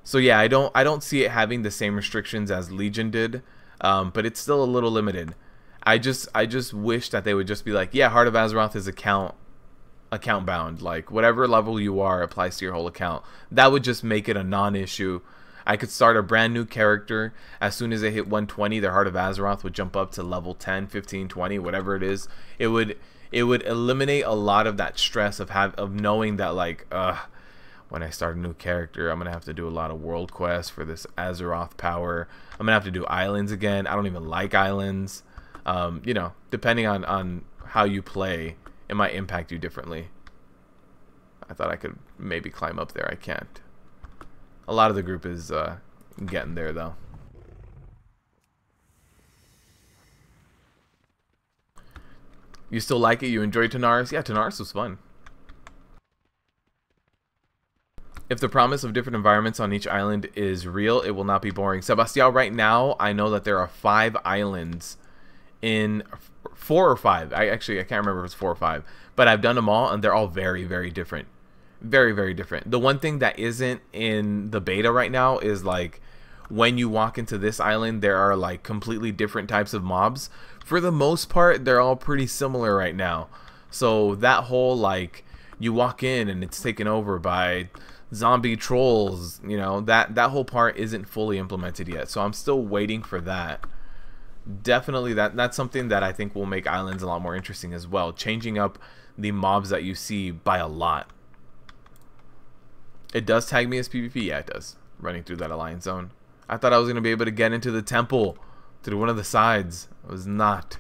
So yeah, I don't see it having the same restrictions as Legion did. But it's still a little limited. I just wish that they would just be like, yeah, Heart of Azeroth is account bound. Like whatever level you are applies to your whole account. That would just make it a non-issue. I could start a brand new character. As soon as they hit 120, their Heart of Azeroth would jump up to level 10, 15, 20, whatever it is. It would eliminate a lot of that stress of knowing that like when I start a new character, I'm going to have to do a lot of world quests for this Azeroth power. I'm going to have to do islands again. I don't even like islands. You know, depending on how you play, it might impact you differently. I thought I could maybe climb up there. I can't. A lot of the group is getting there, though. You still like it? You enjoyed Tanaris? Yeah, Tanaris was fun. If the promise of different environments on each island is real, it will not be boring. Sebastian, right now, I know that there are 5 islands in 4 or 5. I can't remember if it's 4 or 5. But I've done them all, and they're all very, very different. Very, very different. The one thing that isn't in the beta right now is, like, when you walk into this island, there are, like, completely different types of mobs. For the most part, they're all pretty similar right now. So that whole, like, you walk in and it's taken over by zombie trolls, you know, that whole part isn't fully implemented yet, so I'm still waiting for that. Definitely that's something that I think will make islands a lot more interesting as well, changing up the mobs that you see by a lot. It does tag me as PvP. Yeah, it does. Running through that alliance zone. I thought I was going to be able to get into the temple through one of the sides. I was not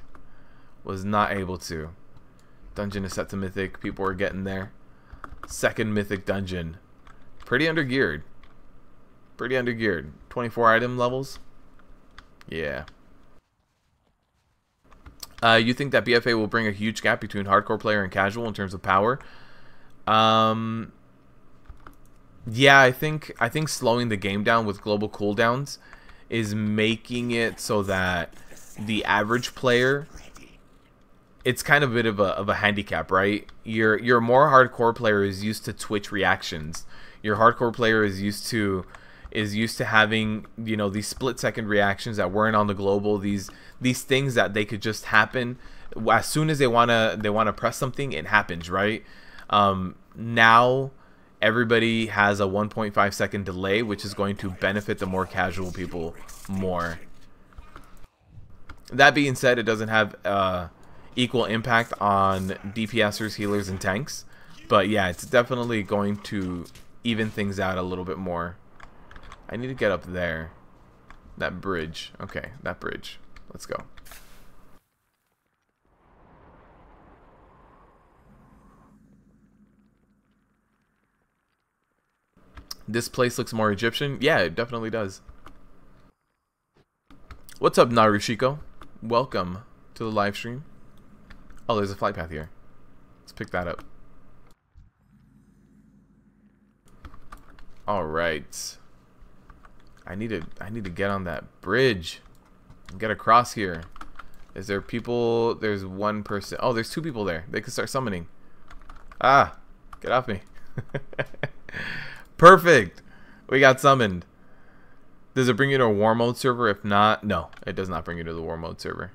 able to. Dungeon is set to Mythic. People are getting there. Second Mythic dungeon. Pretty undergeared. Pretty undergeared. 24 item levels. Yeah. You think that BfA will bring a huge gap between hardcore player and casual in terms of power? Yeah, I think slowing the game down with global cooldowns is making it so that the average player, it's kind of a bit of a handicap, right? Your more hardcore player is used to Twitch reactions. Your hardcore player is used to having, you know, these split-second reactions that weren't on the global. These things that they could just happen as soon as they wanna press something. It happens, right? Now everybody has a 1.5 second delay, which is going to benefit the more casual people more. That being said, it doesn't have equal impact on DPSers, healers, and tanks. But yeah, it's definitely going to even things out a little bit more. I need to get up there. That bridge. Okay, that bridge. Let's go. This place looks more Egyptian. Yeah, it definitely does. What's up, Narushiko? Welcome to the live stream. Oh, there's a flight path here. Let's pick that up. All right. I need to get on that bridge and get across here. Is there people? There's one person. Oh, there's 2 people there. They can start summoning. Ah, get off me. Perfect. We got summoned. Does it bring you to a war mode server? If not, no, it does not bring you to the war mode server.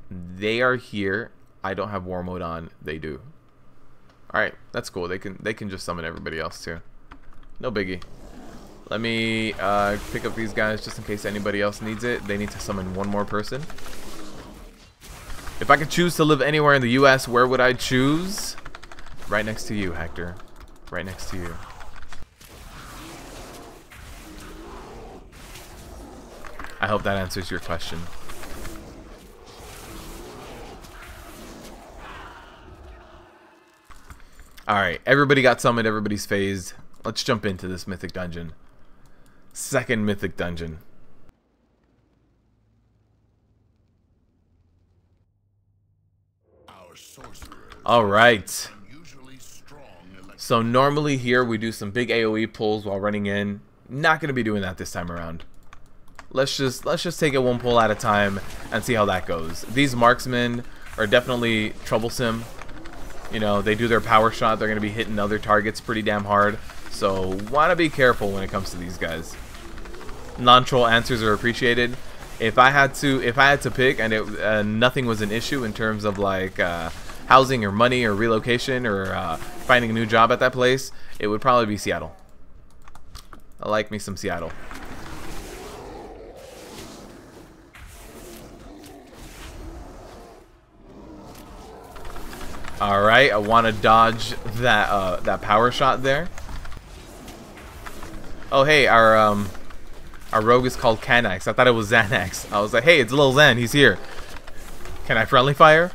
They are here. I don't have war mode on. They do. All right, that's cool. They can just summon everybody else too. No biggie. Let me pick up these guys just in case anybody else needs it. They need to summon one more person. If I could choose to live anywhere in the US, where would I choose? Right next to you, Hector. Right next to you. I hope that answers your question. Alright, everybody got summoned, everybody's phased. Let's jump into this mythic dungeon. Second mythic dungeon. Alright. So normally here we do some big AoE pulls while running in. Not going to be doing that this time around. Let's just take it one pull at a time and see how that goes. These marksmen are definitely troublesome. You know, they do their power shot, they're going to be hitting other targets pretty damn hard. So, want to be careful when it comes to these guys. Non-troll answers are appreciated. If I had to pick and nothing was an issue in terms of like housing or money or relocation or finding a new job at that place, it would probably be Seattle. I like me some Seattle. Alright, I want to dodge that that power shot there. Oh hey, our rogue is called Canax. I thought it was Xanax. I was like, hey, it's little Xan, he's here. Can I friendly fire?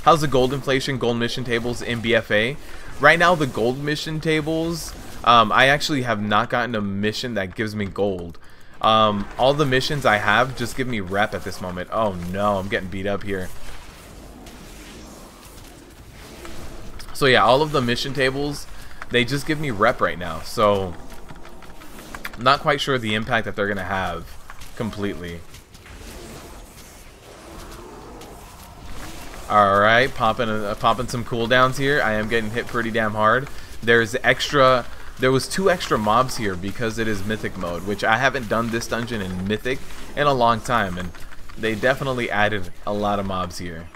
How's the gold inflation, gold mission tables in BfA? Right now the gold mission tables, I actually have not gotten a mission that gives me gold. All the missions I have just give me rep at this moment. Oh no, I'm getting beat up here. So yeah, all of the mission tables, they just give me rep right now. So, not quite sure the impact that they're going to have completely. Alright, popping some cooldowns here. I am getting hit pretty damn hard. There was 2 extra mobs here because it is Mythic mode, which I haven't done this dungeon in Mythic in a long time, and they definitely added a lot of mobs here.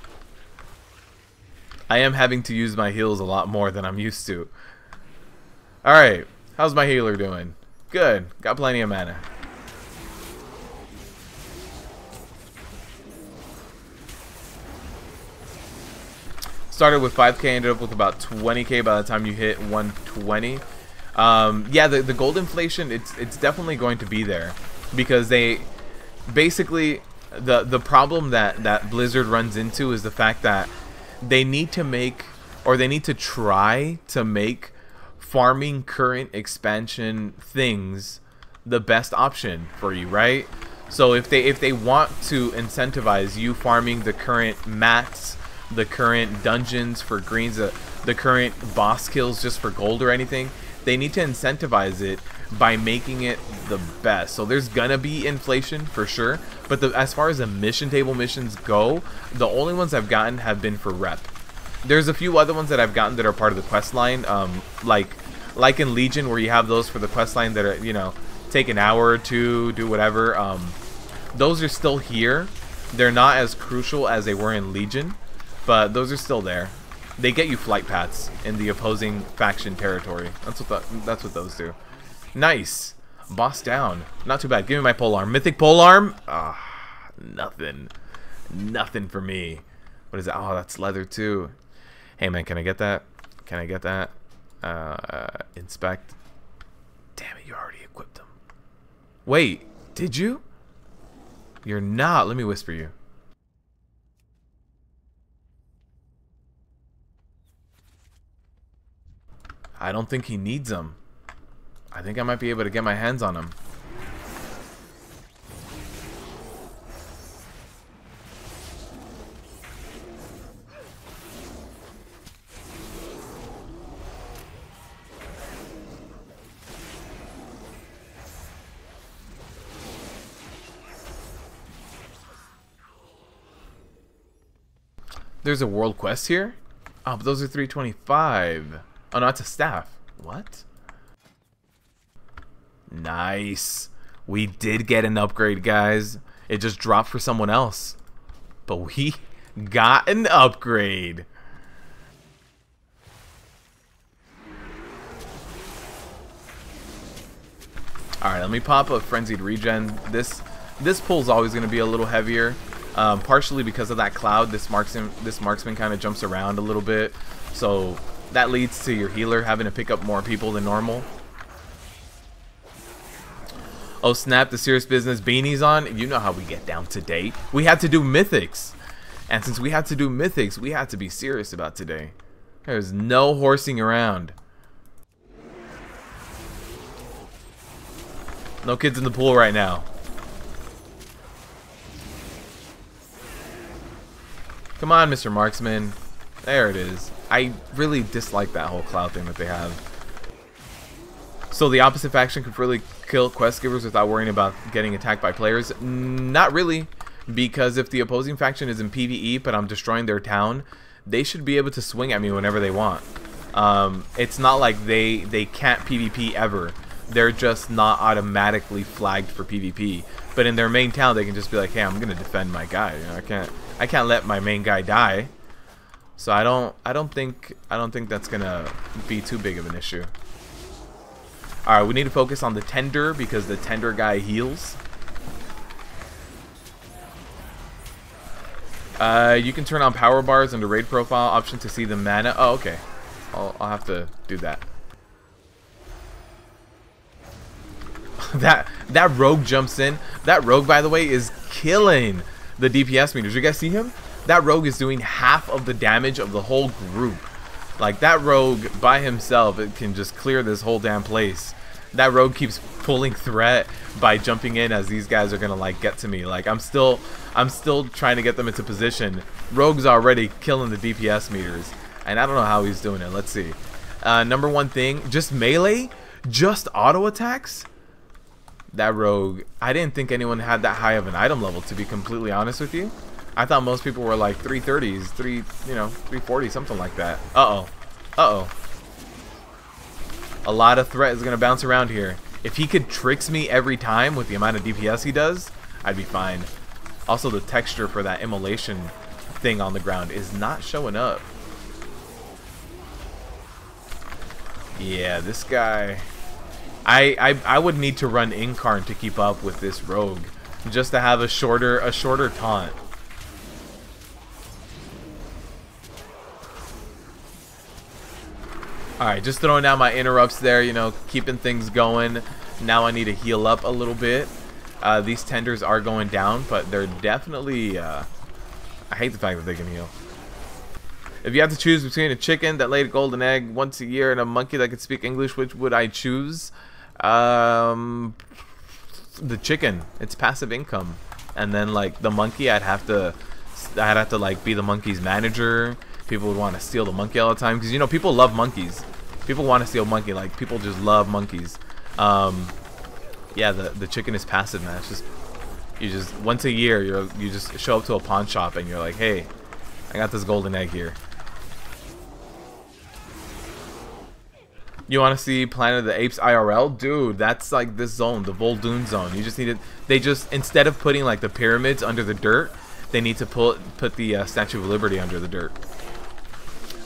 I am having to use my heals a lot more than I'm used to. Alright, how's my healer doing? Good, got plenty of mana. Started with 5k, ended up with about 20k by the time you hit 120. Yeah, the gold inflation, it's definitely going to be there. Because they, basically, the problem that Blizzard runs into is the fact that they need to make, or they need to try to make farming current expansion things the best option for you, right? So if they want to incentivize you farming the current mats, the current dungeons for greens, the current boss kills just for gold or anything, they need to incentivize it by making it the best. So there's gonna be inflation for sure, but as far as the mission table missions go, the only ones I've gotten have been for rep. There's a few other ones that I've gotten that are part of the quest line, like in Legion, where you have those for the quest line that are, you know, take an hour or two, do whatever. Those are still here. They're not as crucial as they were in Legion, but those are still there. They get you flight paths in the opposing faction territory. That's what those do. Nice. Boss down. Not too bad. Give me my polearm. Mythic polearm? Ah, nothing. Nothing for me. What is that? Oh, that's leather too. Hey man, can I get that? Can I get that? Inspect. Damn it, you already equipped them. Wait, did you? You're not. Let me whisper you. I don't think he needs them. I think I might be able to get my hands on them. There's a world quest here? Oh, but those are 325. Oh, no, it's a staff. What? Nice. We did get an upgrade, guys. It just dropped for someone else. But we got an upgrade. Alright, let me pop a Frenzied Regen. This pull's always going to be a little heavier. Partially because of that cloud. This marksman kind of jumps around a little bit. So that leads to your healer having to pick up more people than normal. Oh snap, the serious business beanies on. You know how we get down today. We had to do mythics. And since we had to do mythics, we had to be serious about today. There's no horsing around. No kids in the pool right now. Come on, Mr. Marksman. There it is. I really dislike that whole cloud thing that they have. So the opposite faction could really kill quest givers without worrying about getting attacked by players? Not really, because if the opposing faction is in PvE but I'm destroying their town, they should be able to swing at me whenever they want. It's not like they can't PvP ever. They're just not automatically flagged for PvP. But in their main town, they can just be like, "Hey, I'm gonna defend my guy. You know, I can't let my main guy die." So I don't think that's gonna be too big of an issue. Alright, we need to focus on the tender because the tender guy heals. You can turn on power bars under raid profile option to see the mana. Oh, okay. I'll have to do that. that rogue jumps in. That rogue, by the way, is killing the DPS meters. You guys see him? That rogue is doing half of the damage of the whole group. Like, that rogue by himself, it can just clear this whole damn place. That rogue keeps pulling threat by jumping in as these guys are gonna like get to me. Like, I'm still trying to get them into position. Rogue's already killing the DPS meters, and I don't know how he's doing it. Let's see. Number one thing, just melee, just auto attacks. That rogue, I didn't think anyone had that high of an item level, to be completely honest with you. I thought most people were like 330s, 340, something like that. Uh-oh. A lot of threat is going to bounce around here. If he could tricks me every time with the amount of DPS he does, I'd be fine. Also, the texture for that immolation thing on the ground is not showing up. Yeah, this guy... I would need to run Incarn to keep up with this rogue, just to have a shorter taunt. Alright, just throwing down my interrupts there, you know, keeping things going. Now I need to heal up a little bit. These tenders are going down, but they're definitely... I hate the fact that they can heal. If you have to choose between a chicken that laid a golden egg once a year and a monkey that could speak English, which would I choose? The chicken. It's passive income. And then, like, the monkey, I'd have to like be the monkey's manager. People would want to steal the monkey all the time because, you know, people love monkeys. People want to steal monkey. Like, people just love monkeys. Yeah, the chicken is passive, man. It's just, you just once a year you just show up to a pawn shop and you're like, "Hey, I got this golden egg here. You want to see Planet of the Apes IRL? Dude, that's like this zone, the Voldoon zone. You just need it. They just, instead of putting like the pyramids under the dirt, they need to put the Statue of Liberty under the dirt.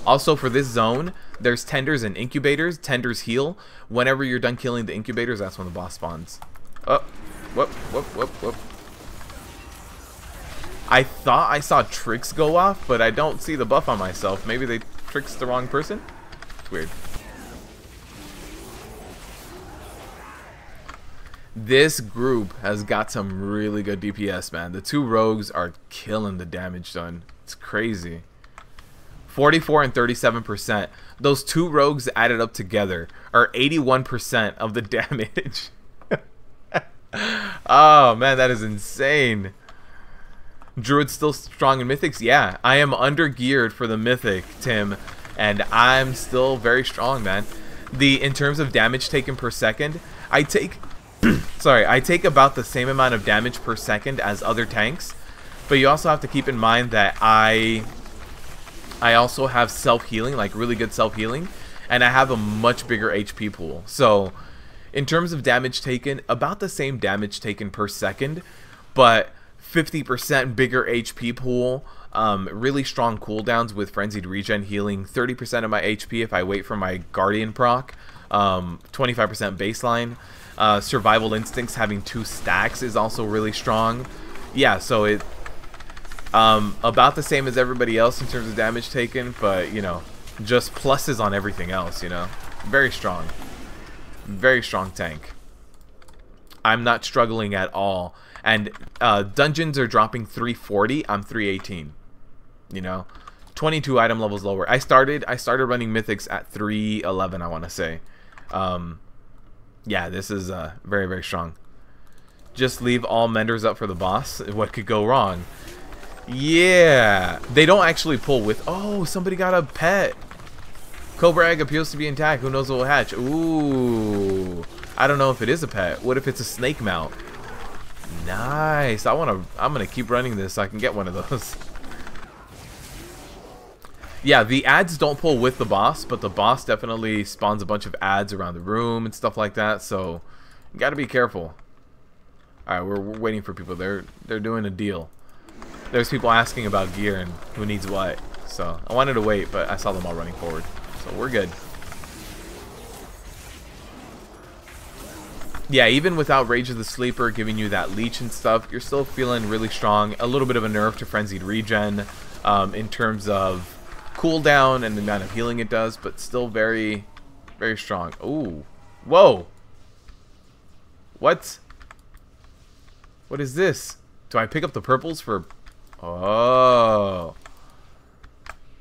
Also, for this zone, there's tenders and incubators. Tenders heal. Whenever you're done killing the incubators, that's when the boss spawns. Oh, whoop. I thought I saw tricks go off, but I don't see the buff on myself. Maybe they tricked the wrong person? It's weird. This group has got some really good DPS, man. The two rogues are killing the damage done. It's crazy. 44 and 37%. Those two rogues added up together are 81% of the damage. Oh, man, that is insane. Druid's still strong in Mythics? Yeah, I am under geared for the Mythic, Tim, and I'm still very strong, man. In terms of damage taken per second, I take I take about the same amount of damage per second as other tanks, but you also have to keep in mind that I I also have self-healing, like really good self-healing, and I have a much bigger HP pool. So in terms of damage taken, about the same damage taken per second, but 50% bigger HP pool, really strong cooldowns with Frenzied Regen healing 30% of my HP if I wait for my Guardian proc, 25% baseline. Survival Instincts having 2 stacks is also really strong. Yeah, so it about the same as everybody else in terms of damage taken, but you know, just pluses on everything else, you know. Very strong. Very strong tank. I'm not struggling at all. And dungeons are dropping 340, I'm 318. You know, 22 item levels lower. I started running Mythics at 311, I want to say. Yeah, this is very, very strong. Just leave all menders up for the boss. What could go wrong? Yeah, they don't actually pull with. Oh, somebody got a pet. Cobra egg appears to be intact. Who knows what will hatch? Ooh, I don't know if it is a pet. What if it's a snake mount? Nice. I'm gonna keep running this so I can get one of those. Yeah, the ads don't pull with the boss, but the boss definitely spawns a bunch of ads around the room and stuff like that. So you gotta be careful. All right, we're waiting for people. They're doing a deal. There's people asking about gear and who needs what. So I wanted to wait, but I saw them all running forward. So we're good. Yeah, even without Rage of the Sleeper giving you that leech and stuff, you're still feeling really strong. A little bit of a nerf to Frenzied Regen in terms of cooldown and the amount of healing it does, but still very, very strong. Ooh. Whoa. What? What is this? Do I pick up the purples for... Oh.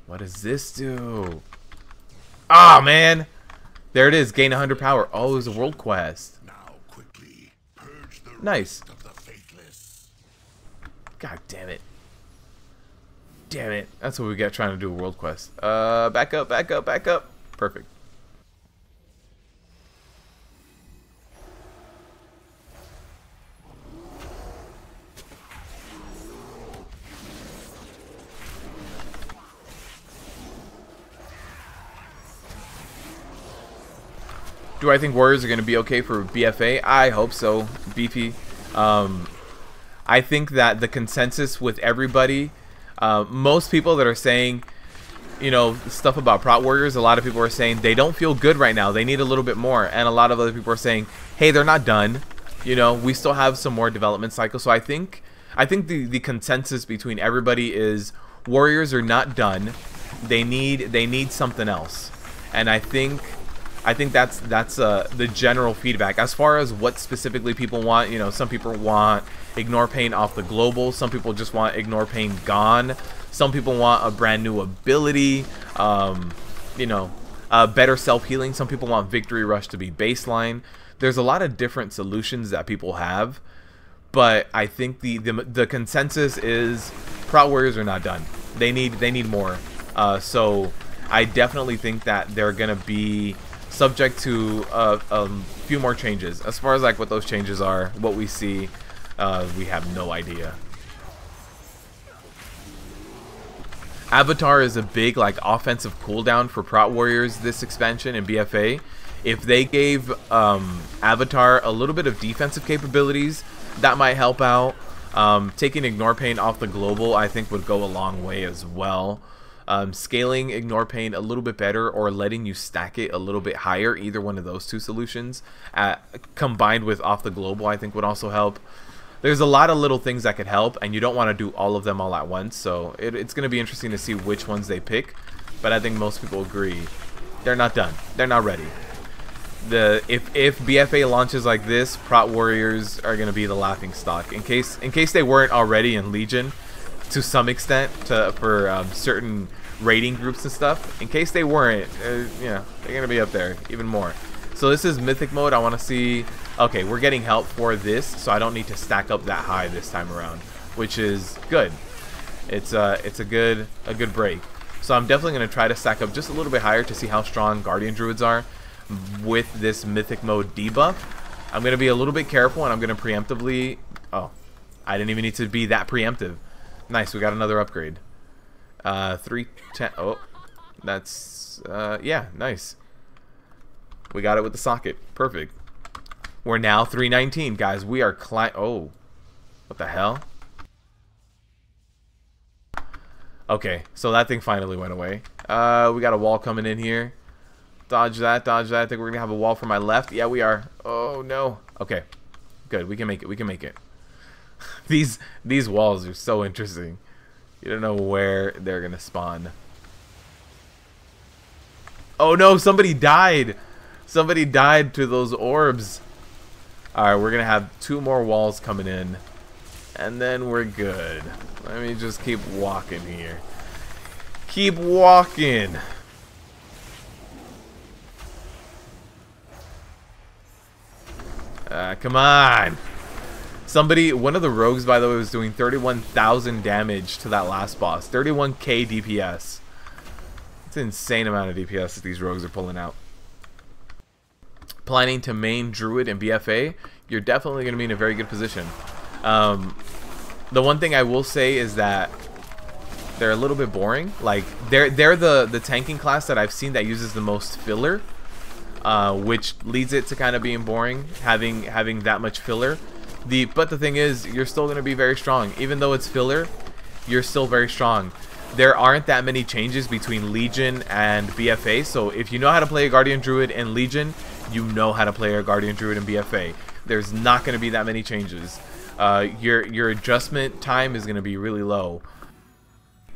What does this do? Ah, man. There it is. Gain 100 power. Oh, it was a world quest. Now quickly purge the Nice. rest of the faithless. God damn it. Damn it. That's what we got trying to do a world quest. Back up, back up, back up. Perfect. Do I think Warriors are going to be okay for BfA? I hope so, Beefy. I think that the consensus with everybody, most people that are saying, you know, stuff about Prot Warriors, a lot of people are saying they don't feel good right now. They need a little bit more. And a lot of other people are saying, hey, they're not done. You know, we still have some more development cycle. So I think the consensus between everybody is Warriors are not done. They need something else. And I think that's the general feedback. As far as what specifically people want, you know, some people want Ignore Pain off the global. Some people just want Ignore Pain gone. Some people want a brand new ability, you know, better self-healing. Some people want Victory Rush to be baseline. There's a lot of different solutions that people have, but I think the consensus is Prot Warriors are not done. They need more. So I definitely think that they're gonna be subject to a few more changes. As far as like what those changes are, what we see, we have no idea. Avatar is a big like offensive cooldown for Prot Warriors this expansion in BfA. If they gave Avatar a little bit of defensive capabilities, that might help out. Taking Ignore Pain off the global, I think, would go a long way as well. Scaling Ignore Pain a little bit better, or letting you stack it a little bit higher, either one of those two solutions combined with off the global, I think would also help. There's a lot of little things that could help, and you don't want to do all of them all at once, so it's going to be interesting to see which ones they pick, but I think most people agree they're not done. They're not ready. If BfA launches like this, Prot Warriors are going to be the laughing stock. In case they weren't already in Legion, to some extent, for certain raiding groups and stuff. In case they weren't, you know, they're gonna be up there even more. So this is Mythic mode. I want to see. Okay, we're getting help for this, so I don't need to stack up that high this time around, which is good. It's a good break. So I'm definitely gonna try to stack up just a little bit higher to see how strong Guardian Druids are with this Mythic mode debuff. I'm gonna be a little bit careful, and I'm gonna preemptively. Oh, I didn't even need to be that preemptive. Nice, we got another upgrade. 310. Oh, that's yeah, nice. We got it with the socket. Perfect. We're now 319, guys. We are oh, what the hell? Okay, so that thing finally went away. We got a wall coming in here. Dodge that, dodge that. I think we're gonna have a wall for my left. Yeah, we are. Oh no. Okay, good. We can make it. We can make it. These walls are so interesting. You don't know where they're gonna spawn. Oh no! Somebody died. Somebody died to those orbs. All right, we're gonna have 2 more walls coming in, and then we're good. Let me just keep walking here. Keep walking. Come on. Somebody, one of the rogues, by the way, was doing 31,000 damage to that last boss. 31k DPS. It's an insane amount of DPS that these rogues are pulling out. Planning to main Druid and BfA, you're definitely going to be in a very good position. The one thing I will say is that they're a little bit boring. Like, they're the tanking class that I've seen that uses the most filler. Which leads it to kind of being boring, having that much filler. But the thing is, you're still going to be very strong. Even though it's filler, you're still very strong. There aren't that many changes between Legion and BfA, so if you know how to play a Guardian Druid in Legion, you know how to play a Guardian Druid in BfA. There's not going to be that many changes. Your adjustment time is going to be really low.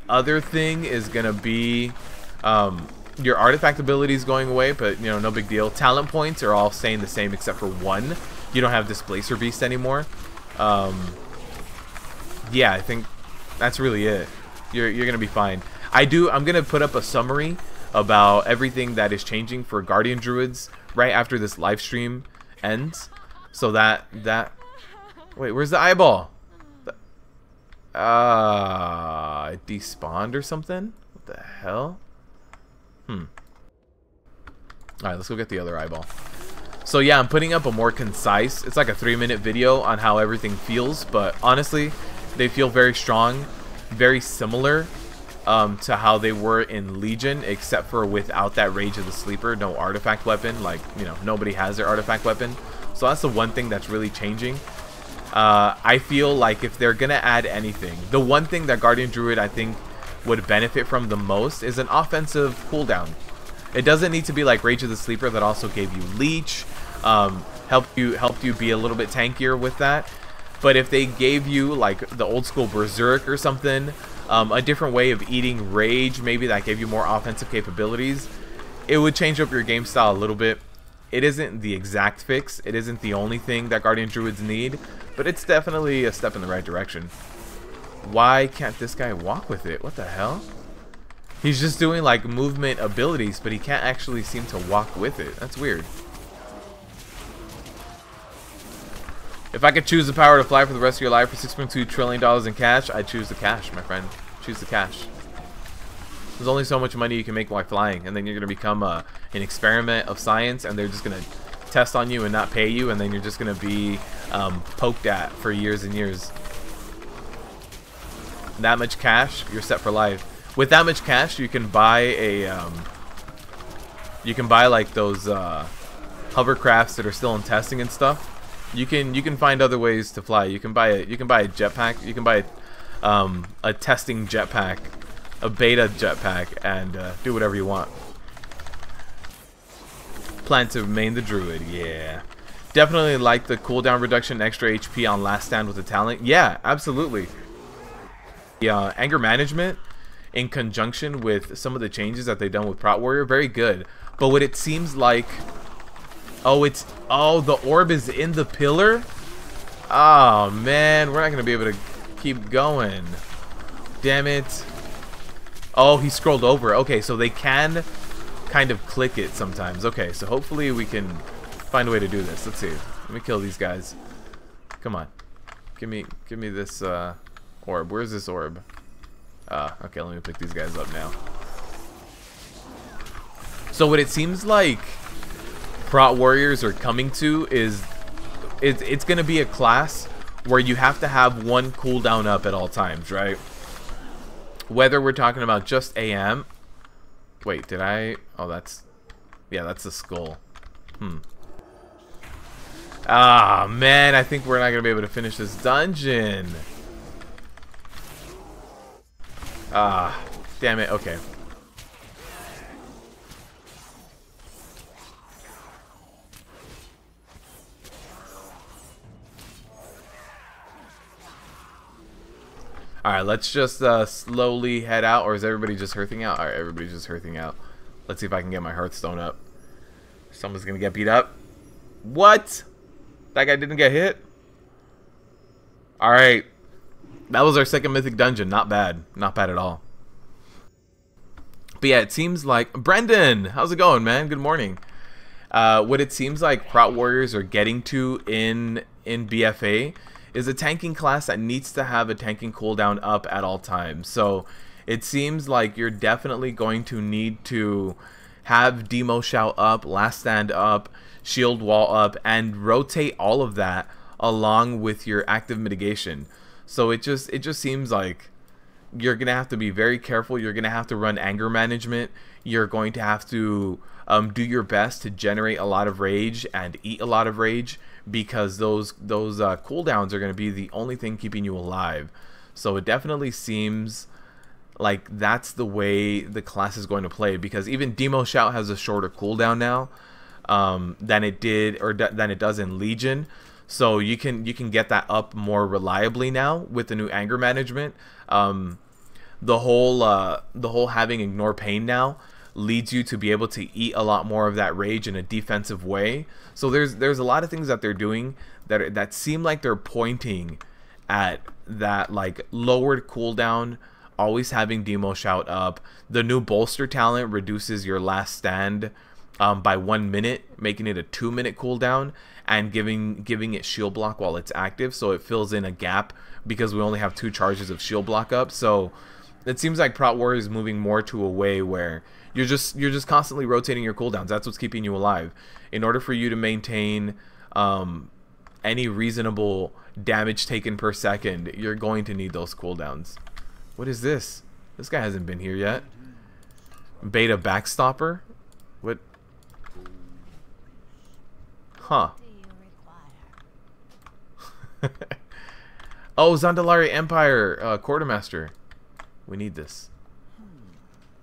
Other thing is going to be... your artifact ability is going away, but, you know, no big deal. Talent points are all staying the same except for 1. You don't have Displacer Beast anymore. Yeah, I think that's really it. You're going to be fine. I'm going to put up a summary about everything that is changing for Guardian Druids right after this live stream ends. So that... Wait, where's the eyeball? It despawned or something? What the hell? Alright, let's go get the other eyeball. So yeah, I'm putting up a more concise, it's like a 3-minute video on how everything feels, but honestly, they feel very strong, very similar to how they were in Legion, except for without that Rage of the Sleeper, no artifact weapon. Like, you know, nobody has their artifact weapon. So that's the one thing that's really changing. I feel like if they're gonna add anything, the one thing that Guardian Druid I think would benefit from the most is an offensive cooldown. It doesn't need to be like Rage of the Sleeper that also gave you Leech, helped you be a little bit tankier with that. But if they gave you like the old school Berserk or something, a different way of eating Rage, maybe that gave you more offensive capabilities, it would change up your game style a little bit. It isn't the exact fix, it isn't the only thing that Guardian Druids need, but it's definitely a step in the right direction. Why can't this guy walk with it? What the hell? He's just doing like movement abilities, but he can't actually seem to walk with it. That's weird. If I could choose the power to fly for the rest of your life for $6.2 trillion in cash, I'd choose the cash, my friend. Choose the cash. There's only so much money you can make while flying, and then you're going to become an experiment of science, and they're just going to test on you and not pay you, and then you're just going to be poked at for years and years. That much cash, you're set for life. With that much cash, you can buy a like those hovercrafts that are still in testing and stuff. You can find other ways to fly. You can buy a jetpack. You can buy a testing jetpack, a beta jetpack, and do whatever you want. Plan to main the Druid, yeah. Definitely like the cooldown reduction, extra HP on last stand with the talent. Yeah, absolutely. Yeah, anger management in conjunction with some of the changes that they've done with Prot Warrior, very good. But what it seems like, oh, the orb is in the pillar. Oh man, we're not gonna be able to keep going. Damn it. Oh, he scrolled over. Okay, so they can kind of click it sometimes. Okay, so hopefully we can find a way to do this. Let's see. Let me kill these guys. Come on. Give me this orb. Where's this orb? Okay, let me pick these guys up now. So what it seems like Prot Warriors are coming to is it's going to be a class where you have to have one cooldown up at all times, right? Whether we're talking about just AM. Wait, did I? Oh, that's... Yeah, that's the skull. Ah, man, I think we're not going to be able to finish this dungeon. Ah, damn it. Okay. Alright, let's just slowly head out. Or is everybody just hearthing out? Alright, everybody's just hearthing out. Let's see if I can get my Hearthstone up. Someone's gonna get beat up. What? That guy didn't get hit? Alright. That was our second Mythic dungeon. Not bad. Not bad at all. But yeah, it seems like... Brendan! How's it going, man? Good morning. What it seems like Prot Warriors are getting to in BfA is a tanking class that needs to have a tanking cooldown up at all times. So it seems like you're definitely going to need to have Demo Shout up, Last Stand up, Shield Wall up, and rotate all of that along with your active mitigation. So it just seems like you're gonna have to be very careful. You're gonna have to run anger management. You're going to have to do your best to generate a lot of rage and eat a lot of rage, because those cooldowns are going to be the only thing keeping you alive. So it definitely seems like that's the way the class is going to play, because even Demo Shout has a shorter cooldown now than it did, or than it does in Legion. So you can get that up more reliably now with the new anger management. The whole having Ignore Pain now leads you to be able to eat a lot more of that rage in a defensive way. So there's a lot of things that they're doing that seem like they're pointing at that, like lowered cooldown, always having Demo Shout up. The new bolster talent reduces your Last Stand by 1 minute, making it a 2-minute cooldown, and giving it shield block while it's active, so it fills in a gap because we only have 2 charges of shield block up. So it seems like Prot Warrior is moving more to a way where you're just constantly rotating your cooldowns. That's what's keeping you alive. In order for you to maintain any reasonable damage taken per second, you're going to need those cooldowns. What is this? This guy hasn't been here yet. Beta Backstopper? What? Huh. Oh, Zandalari Empire Quartermaster. We need this.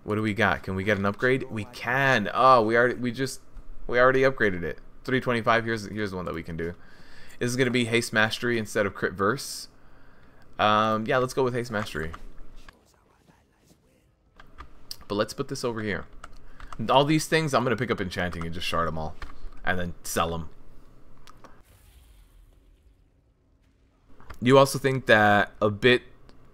What do we got? Can we get an upgrade? We can. Oh, we already upgraded it. 325. Here's the one that we can do. This is gonna be Haste Mastery instead of Crit Verse. Yeah, let's go with Haste Mastery. But let's put this over here. All these things I'm gonna pick up enchanting and just shard them all, and then sell them. You also think that a bit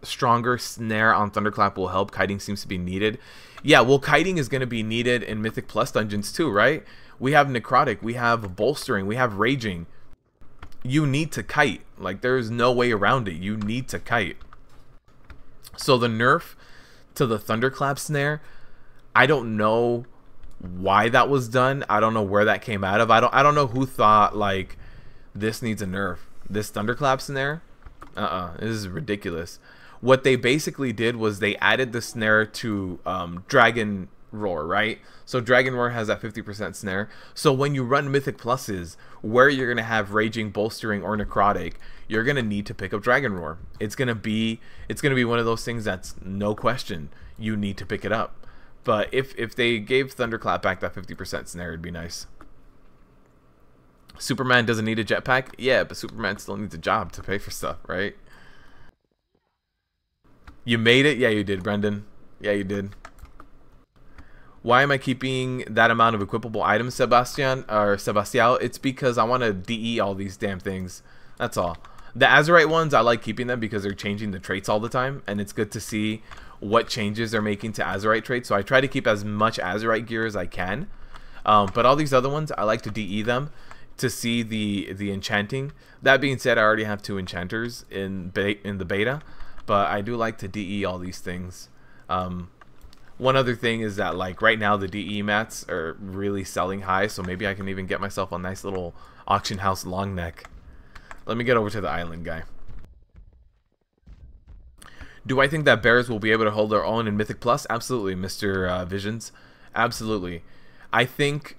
stronger snare on Thunderclap will help? Kiting seems to be needed. Yeah, well, kiting is going to be needed in Mythic Plus dungeons too, right? We have Necrotic, we have Bolstering, we have Raging. You need to kite. Like, there's no way around it. You need to kite. So the nerf to the Thunderclap snare, I don't know why that was done. I don't know where that came out of. I don't know who thought, like, this needs a nerf. This Thunderclap snare? This is ridiculous. What they basically did was they added the snare to Dragon Roar, right? So Dragon Roar has that 50% snare. So when you run Mythic Pluses, where you're going to have Raging, Bolstering, or Necrotic, you're going to need to pick up Dragon Roar. It's going to be one of those things that's no question. You need to pick it up. But if they gave Thunderclap back that 50% snare, it'd be nice. Superman doesn't need a jetpack? Yeah, but Superman still needs a job to pay for stuff, right? You made it? Yeah, you did, Brendan. Yeah, you did. Why am I keeping that amount of equipable items, Sebastian? Or Sebastiao? It's because I want to DE all these damn things. That's all. The Azurite ones, I like keeping them because they're changing the traits all the time. And it's good to see what changes they're making to Azurite traits. So I try to keep as much Azurite gear as I can. But all these other ones, I like to DE them to see the enchanting. That being said, I already have 2 enchanters in the beta. But I do like to DE all these things. One other thing is that, like, right now the DE mats are really selling high, so maybe I can even get myself a nice little auction house long neck. Let me get over to the island guy. Do I think that bears will be able to hold their own in Mythic Plus? Absolutely, Mr. Visions. Absolutely. I think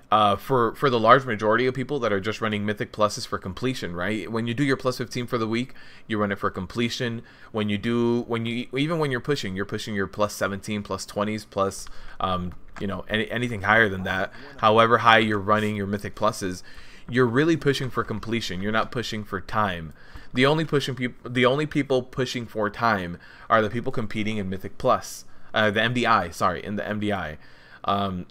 for the large majority of people that are just running Mythic Pluses for completion, right? When you do your plus 15 for the week, you run it for completion. Even when you're pushing your plus 17, plus 20s, plus you know, anything higher than that. However high you're running your Mythic Pluses, you're really pushing for completion. You're not pushing for time. The only people pushing for time are the people competing in Mythic Plus, the MDI. Sorry, in the MDI.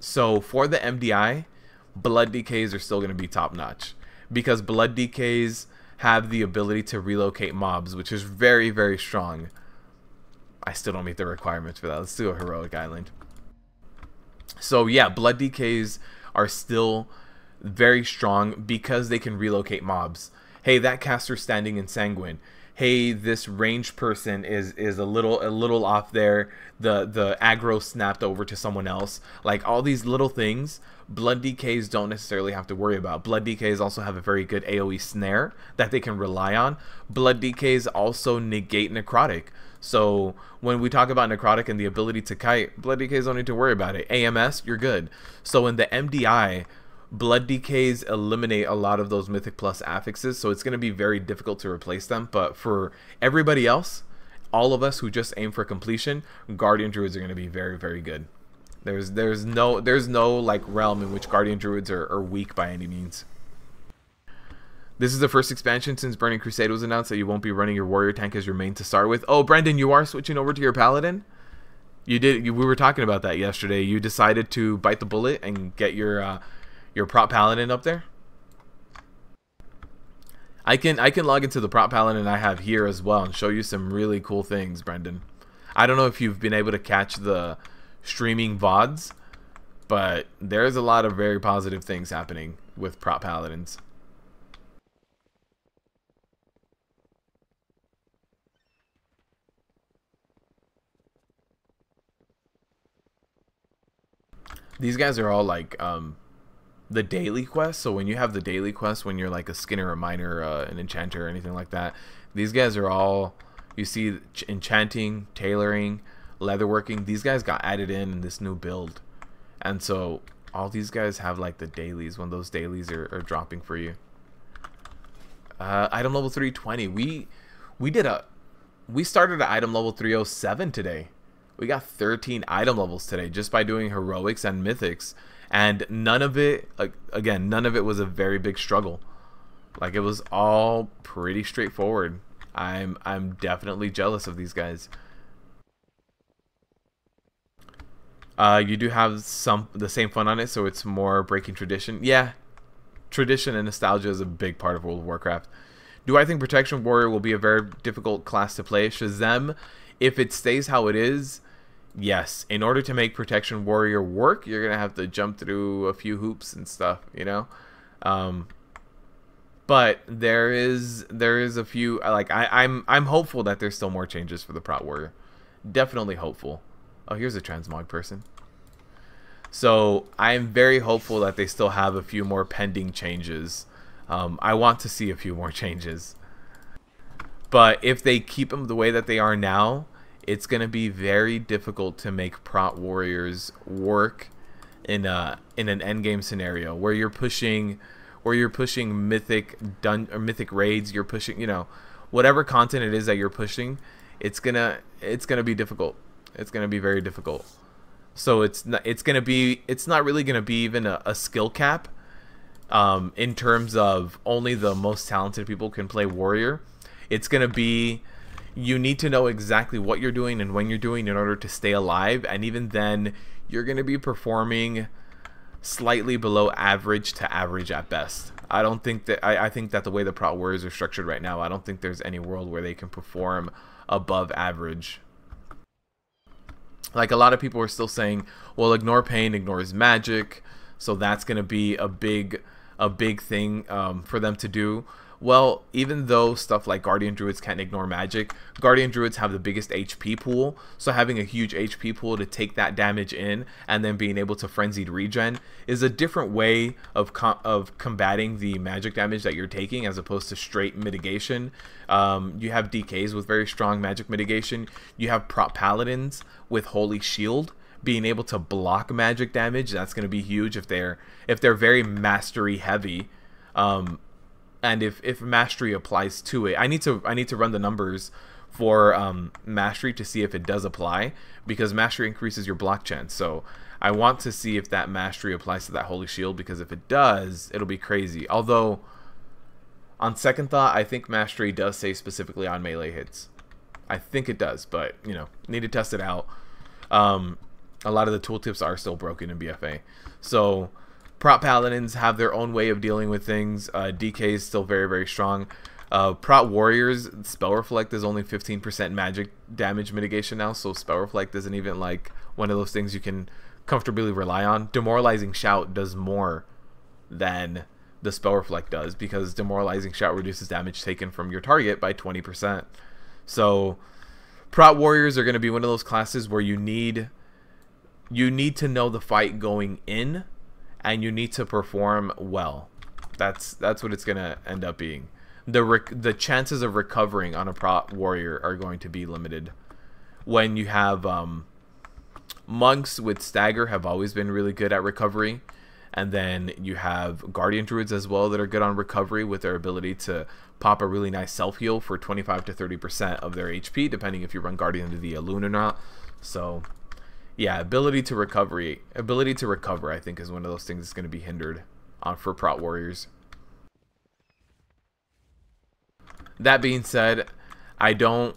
So for the MDI, Blood DKs are still going to be top notch because Blood DKs have the ability to relocate mobs, which is very, very strong. I still don't meet the requirements for that. Let's do a heroic island. So yeah, Blood DKs are still very strong because they can relocate mobs. Hey, that caster standing in Sanguine. Hey, this ranged person is a little off there. The aggro snapped over to someone else. Like all these little things, Blood DKs don't necessarily have to worry about. Blood DKs also have a very good AoE snare that they can rely on. Blood DKs also negate necrotic. So when we talk about necrotic and the ability to kite, Blood DKs don't need to worry about it. AMS, you're good. So in the MDI, Blood DKs eliminate a lot of those Mythic Plus affixes, so it's going to be very difficult to replace them. But for everybody else, all of us who just aim for completion, Guardian Druids are going to be very, very good. There's no like realm in which Guardian Druids are weak by any means. This is the first expansion since Burning Crusade was announced that you won't be running your warrior tank as your main to start with. Oh, Brendan, you are switching over to your paladin? We were talking about that yesterday. You decided to bite the bullet and get your prop paladin up there. I can log into the prop paladin I have here as well and show you some really cool things, Brendan. I don't know if you've been able to catch the streaming VODs, but there's a lot of very positive things happening with prop paladins. These guys are all like the daily quest. So when you have the daily quest, when you're like a skinner, a miner, an enchanter, or anything like that, these guys are all, you see, enchanting, tailoring, leatherworking. These guys got added in this new build, and so all these guys have like the dailies when those dailies are dropping for you. Item level 320. We started at item level 307 today. We got 13 item levels today just by doing heroics and mythics, and none of it, again, none of it was a very big struggle. Like, it was all pretty straightforward. I'm definitely jealous of these guys. You do have the same fun on it, so it's more breaking tradition. Yeah, tradition and nostalgia is a big part of World of Warcraft. Do I think Protection Warrior will be a very difficult class to play? Shazam, if it stays how it is, yes. In order to make Protection Warrior work, you're gonna have to jump through a few hoops and stuff, you know. But there is a few, like, I'm hopeful that there's still more changes for the Prot Warrior. Definitely hopeful. Oh, here's a transmog person. So I'm very hopeful that they still have a few more pending changes. I want to see a few more changes. But if they keep them the way that they are now, it's going to be very difficult to make Prot Warriors work in an endgame scenario where you're pushing mythic raids, you're pushing, you know, whatever content it is that you're pushing, it's gonna be difficult. It's gonna be very difficult. So it's not really gonna be even a skill cap in terms of only the most talented people can play warrior. It's gonna be, you need to know exactly what you're doing and when you're doing in order to stay alive, and even then you're gonna be performing slightly below average to average at best. I think that the way the Prot Warriors are structured right now, I don't think there's any world where they can perform above average. Like, a lot of people are still saying, well, ignore pain ignores magic, so that's going to be a big thing for them to do. Well, even though stuff like Guardian Druids can't ignore magic, Guardian Druids have the biggest HP pool, so having a huge HP pool to take that damage in and then being able to frenzied regen is a different way of combating the magic damage that you're taking as opposed to straight mitigation. You have DKs with very strong magic mitigation. You have prop paladins with Holy Shield being able to block magic damage. That's going to be huge if they're very mastery heavy. And if mastery applies to it, I need to run the numbers for mastery to see if it does apply, because mastery increases your block chance. So I want to see if that mastery applies to that Holy Shield, because if it does, it'll be crazy. Although on second thought, I think mastery does say specifically on melee hits. I think it does, but you know, need to test it out. A lot of the tooltips are still broken in BfA, so prop paladins have their own way of dealing with things. DK is still very, very strong. Prop warriors, spell reflect is only 15% magic damage mitigation now, so spell reflect isn't even like one of those things you can comfortably rely on. Demoralizing shout does more than the spell reflect does, because demoralizing shout reduces damage taken from your target by 20%. So prop warriors are going to be one of those classes where you need to know the fight going in, and you need to perform well. That's what it's gonna end up being. The chances of recovering on a prop warrior are going to be limited. When you have monks with stagger have always been really good at recovery, and then you have guardian druids as well that are good on recovery with their ability to pop a really nice self heal for 25 to 30% of their HP, depending if you run Guardian to the Loon or not. So yeah, ability to recover, I think, is one of those things that's going to be hindered for prot warriors. That being said, I don't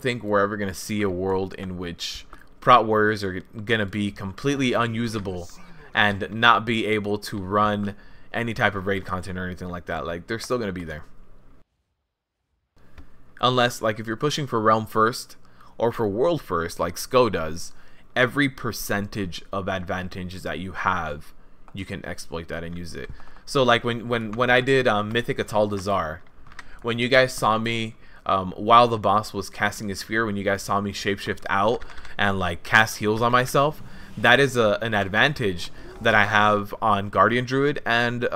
think we're ever going to see a world in which prot warriors are going to be completely unusable and not be able to run any type of raid content or anything like that. Like, they're still going to be there. Unless, like, if you're pushing for realm first or for world first, like SCO does, every percentage of advantages that you have, you can exploit that and use it. So like when I did Mythic Ataldazar, when you guys saw me while the boss was casting his fear, when you guys saw me shapeshift out and like cast heals on myself, that is an advantage that I have on Guardian Druid and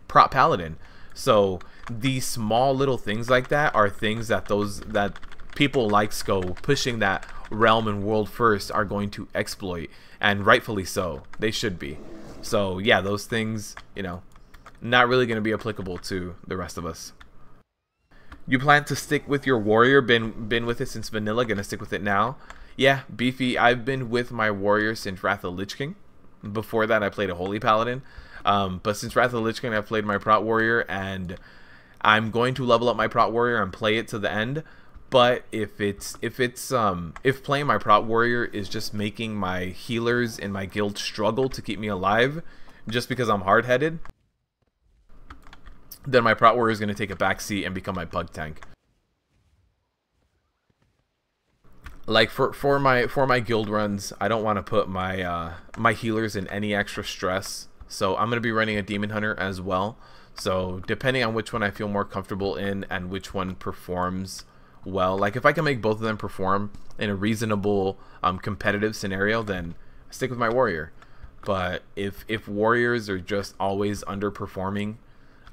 Prop Paladin. So these small little things like that are things that people like SCO pushing that realm and world first are going to exploit, and rightfully so. They should be. So yeah, those things, you know, not really going to be applicable to the rest of us. You plan to stick with your warrior? Been with it since vanilla, gonna stick with it now? Yeah, Beefy, I've been with my warrior since Wrath of the Lich King. Before that I played a Holy Paladin, but since Wrath of the Lich King I've played my prot warrior, and I'm going to level up my prot warrior and play it to the end. But if playing my prot warrior is just making my healers in my guild struggle to keep me alive just because I'm hard-headed, then my prot warrior is going to take a backseat and become my pug tank. Like for my guild runs, I don't want to put my my healers in any extra stress, so I'm going to be running a demon hunter as well. So depending on which one I feel more comfortable in and which one performs well, like if I can make both of them perform in a reasonable competitive scenario, then stick with my warrior. But if warriors are just always underperforming,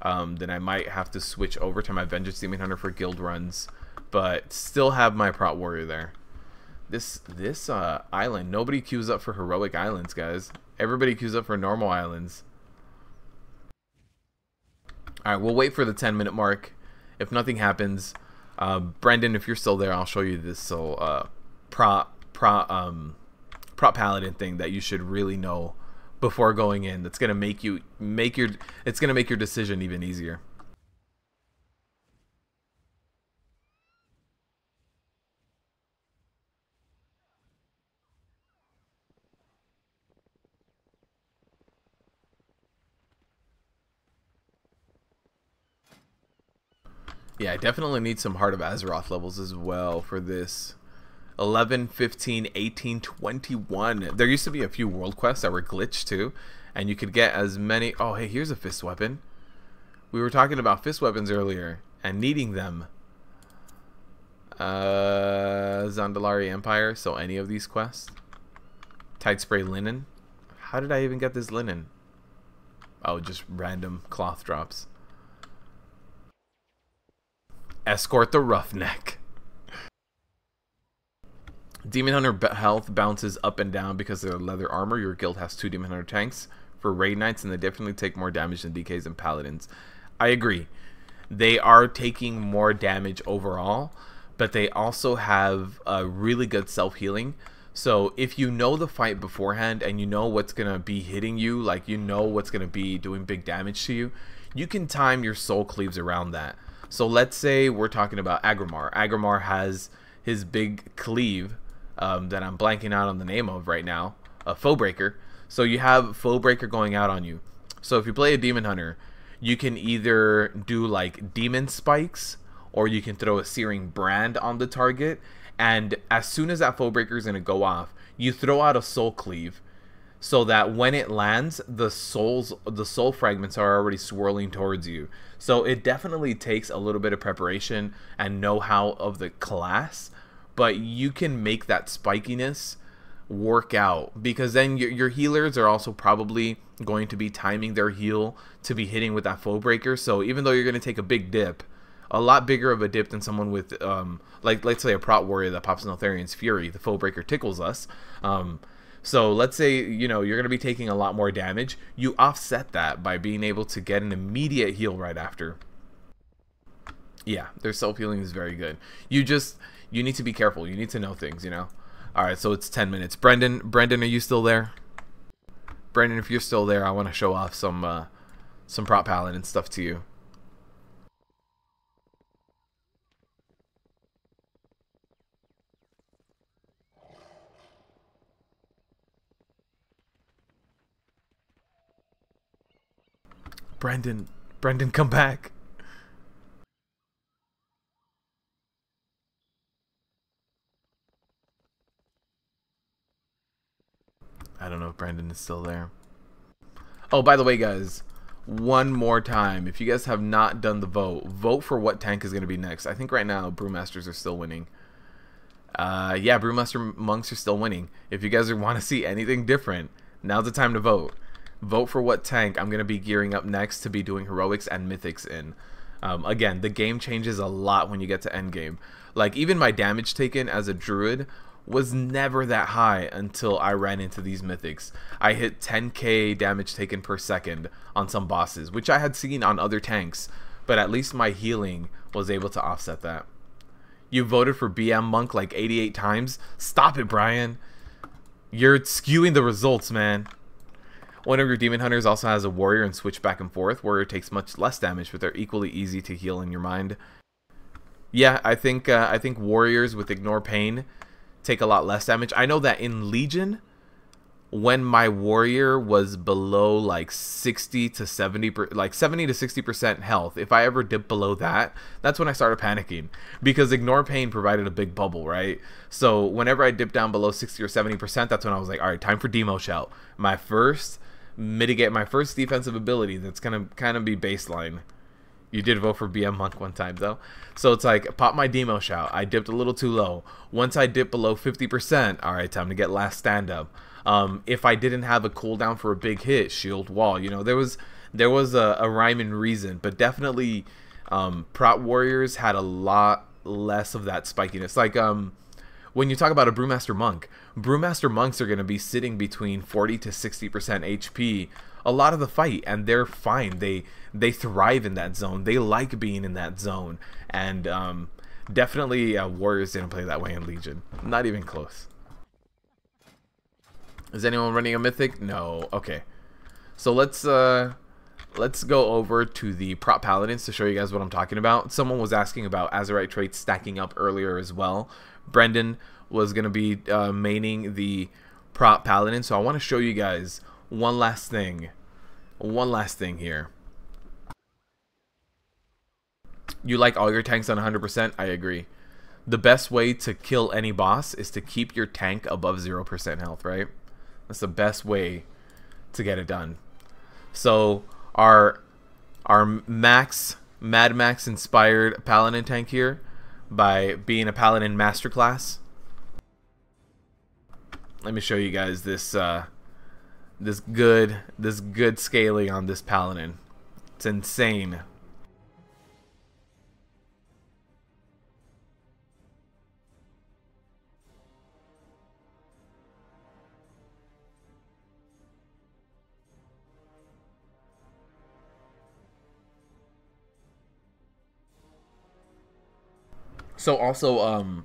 then I might have to switch over to my Vengeance Demon Hunter for guild runs, but still have my prot warrior there. This island, nobody queues up for heroic islands, guys. Everybody queues up for normal islands. Alright, we'll wait for the 10-minute mark. If nothing happens, Brendan, if you're still there, I'll show you this prop paladin thing that you should really know before going in. That's gonna make your decision even easier. Yeah, I definitely need some Heart of Azeroth levels as well for this. 11, 15, 18, 21. There used to be a few world quests that were glitched too, and you could get as many. Oh, hey, here's a fist weapon. We were talking about fist weapons earlier and needing them. Zandalari Empire, so any of these quests. Tide spray linen. How did I even get this linen? Oh, just random cloth drops. Escort the Roughneck. Demon Hunter health bounces up and down because of their leather armor. Your guild has 2 Demon Hunter tanks for raid knights, and they definitely take more damage than DKs and paladins. I agree. They are taking more damage overall, but they also have a really good self-healing. So if you know the fight beforehand and you know what's going to be hitting you, like you know what's going to be doing big damage to you, you can time your soul cleaves around that. So let's say we're talking about Agrimar. Agrimar has his big cleave that I'm blanking out on the name of right now, a Foebreaker. So you have Foebreaker going out on you. So if you play a Demon Hunter, you can either do like Demon Spikes, or you can throw a Searing Brand on the target, and as soon as that Foebreaker is going to go off, you throw out a Soul Cleave, so that when it lands, the soul fragments are already swirling towards you. So it definitely takes a little bit of preparation and know-how of the class, but you can make that spikiness work out, because then your healers are also probably going to be timing their heal to be hitting with that Foebreaker. So even though you're going to take a big dip, a lot bigger of a dip than someone with like let's say a Prot Warrior that pops Neltharian's Fury, the Foebreaker tickles us. So let's say, you know, you're going to be taking a lot more damage. You offset that by being able to get an immediate heal right after. Yeah, their self-healing is very good. You need to be careful. You need to know things, you know. Alright, so it's 10 minutes. Brendan, are you still there? Brendan, if you're still there, I want to show off some Prot Paladin stuff to you. Brendan, come back. I don't know if Brandon is still there. Oh, by the way, guys, one more time, if you guys have not done the vote for what tank is going to be next. I think right now Brewmasters are still winning. Yeah, Brewmaster Monks are still winning. If you guys want to see anything different, now's the time to vote. Vote for what tank I'm going to be gearing up next to be doing heroics and mythics in. Again, the game changes a lot when you get to endgame. Like, even my damage taken as a druid was never that high until I ran into these mythics. I hit 10k damage taken per second on some bosses, which I had seen on other tanks, but at least my healing was able to offset that. You voted for BM Monk like 88 times? Stop it, Brian. You're skewing the results, man. One of your Demon Hunters also has a Warrior and switch back and forth. Warrior takes much less damage, but they're equally easy to heal in your mind. Yeah, I think Warriors with Ignore Pain take a lot less damage. I know that in Legion, when my Warrior was below like 60 to 70, like 70 to 60% health, if I ever dipped below that, that's when I started panicking, because Ignore Pain provided a big bubble, right? So whenever I dipped down below 60 or 70%, that's when I was like, all right, time for Demo Shout. My first defensive ability that's gonna kind of be baseline. You did vote for BM Monk one time though, so it's like, pop my Demo Shout. I dipped a little too low. Once I dip below 50%, all right, time to get last stand up. If I didn't have a cooldown for a big hit, Shield Wall. You know, there was a rhyme and reason, but definitely Prot Warriors had a lot less of that spikiness. Like when you talk about a Brewmaster Monk, Brewmaster Monks are going to be sitting between 40 to 60% HP a lot of the fight, and they're fine. They thrive in that zone. They like being in that zone, and definitely Warriors didn't play that way in Legion. Not even close. Is anyone running a Mythic? No. Okay. So let's go over to the Prot Paladins to show you guys what I'm talking about. Someone was asking about Azerite traits stacking up earlier as well. Brendan was going to be maining the Prot Paladin, so I want to show you guys one last thing. One last thing here. You like all your tanks on 100%? I agree. The best way to kill any boss is to keep your tank above 0% health, right? That's the best way to get it done. So our our Mad Max inspired Paladin tank here by being a Paladin masterclass. Let me show you guys this this good scaling on this Paladin. It's insane. So also,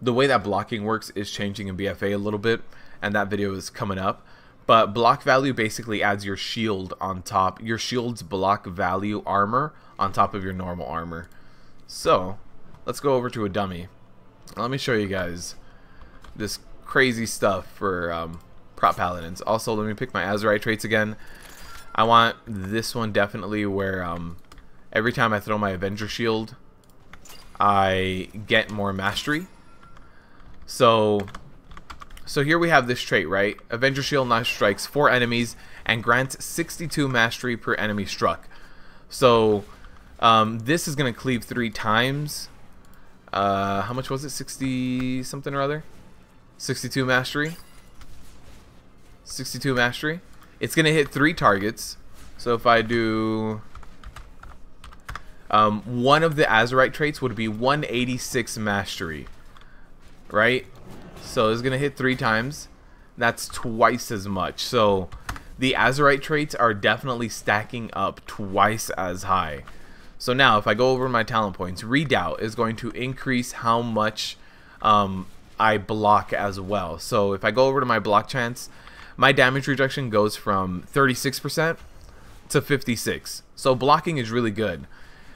the way that blocking works is changing in BfA a little bit, and that video is coming up. But block value basically adds your shield on top, your shield's block value armor on top of your normal armor. So, let's go over to a dummy. Let me show you guys this crazy stuff for prop paladins. Also, let me pick my Azurite traits again. I want this one definitely where every time I throw my Avenger shield, I get more mastery. So here we have this trait, right? Avenger Shield now strikes 4 enemies and grants 62 mastery per enemy struck. So this is going to cleave 3 times. How much was it? 60 something or other? 62 mastery. 62 mastery. It's going to hit 3 targets. So if I do... one of the Azurite traits would be 186 mastery, right? So it's gonna hit 3 times. That's twice as much. So the Azurite traits are definitely stacking up twice as high. So now if I go over my talent points, Redoubt is going to increase how much I block as well. So if I go over to my block chance, my damage reduction goes from 36% to 56%. So blocking is really good.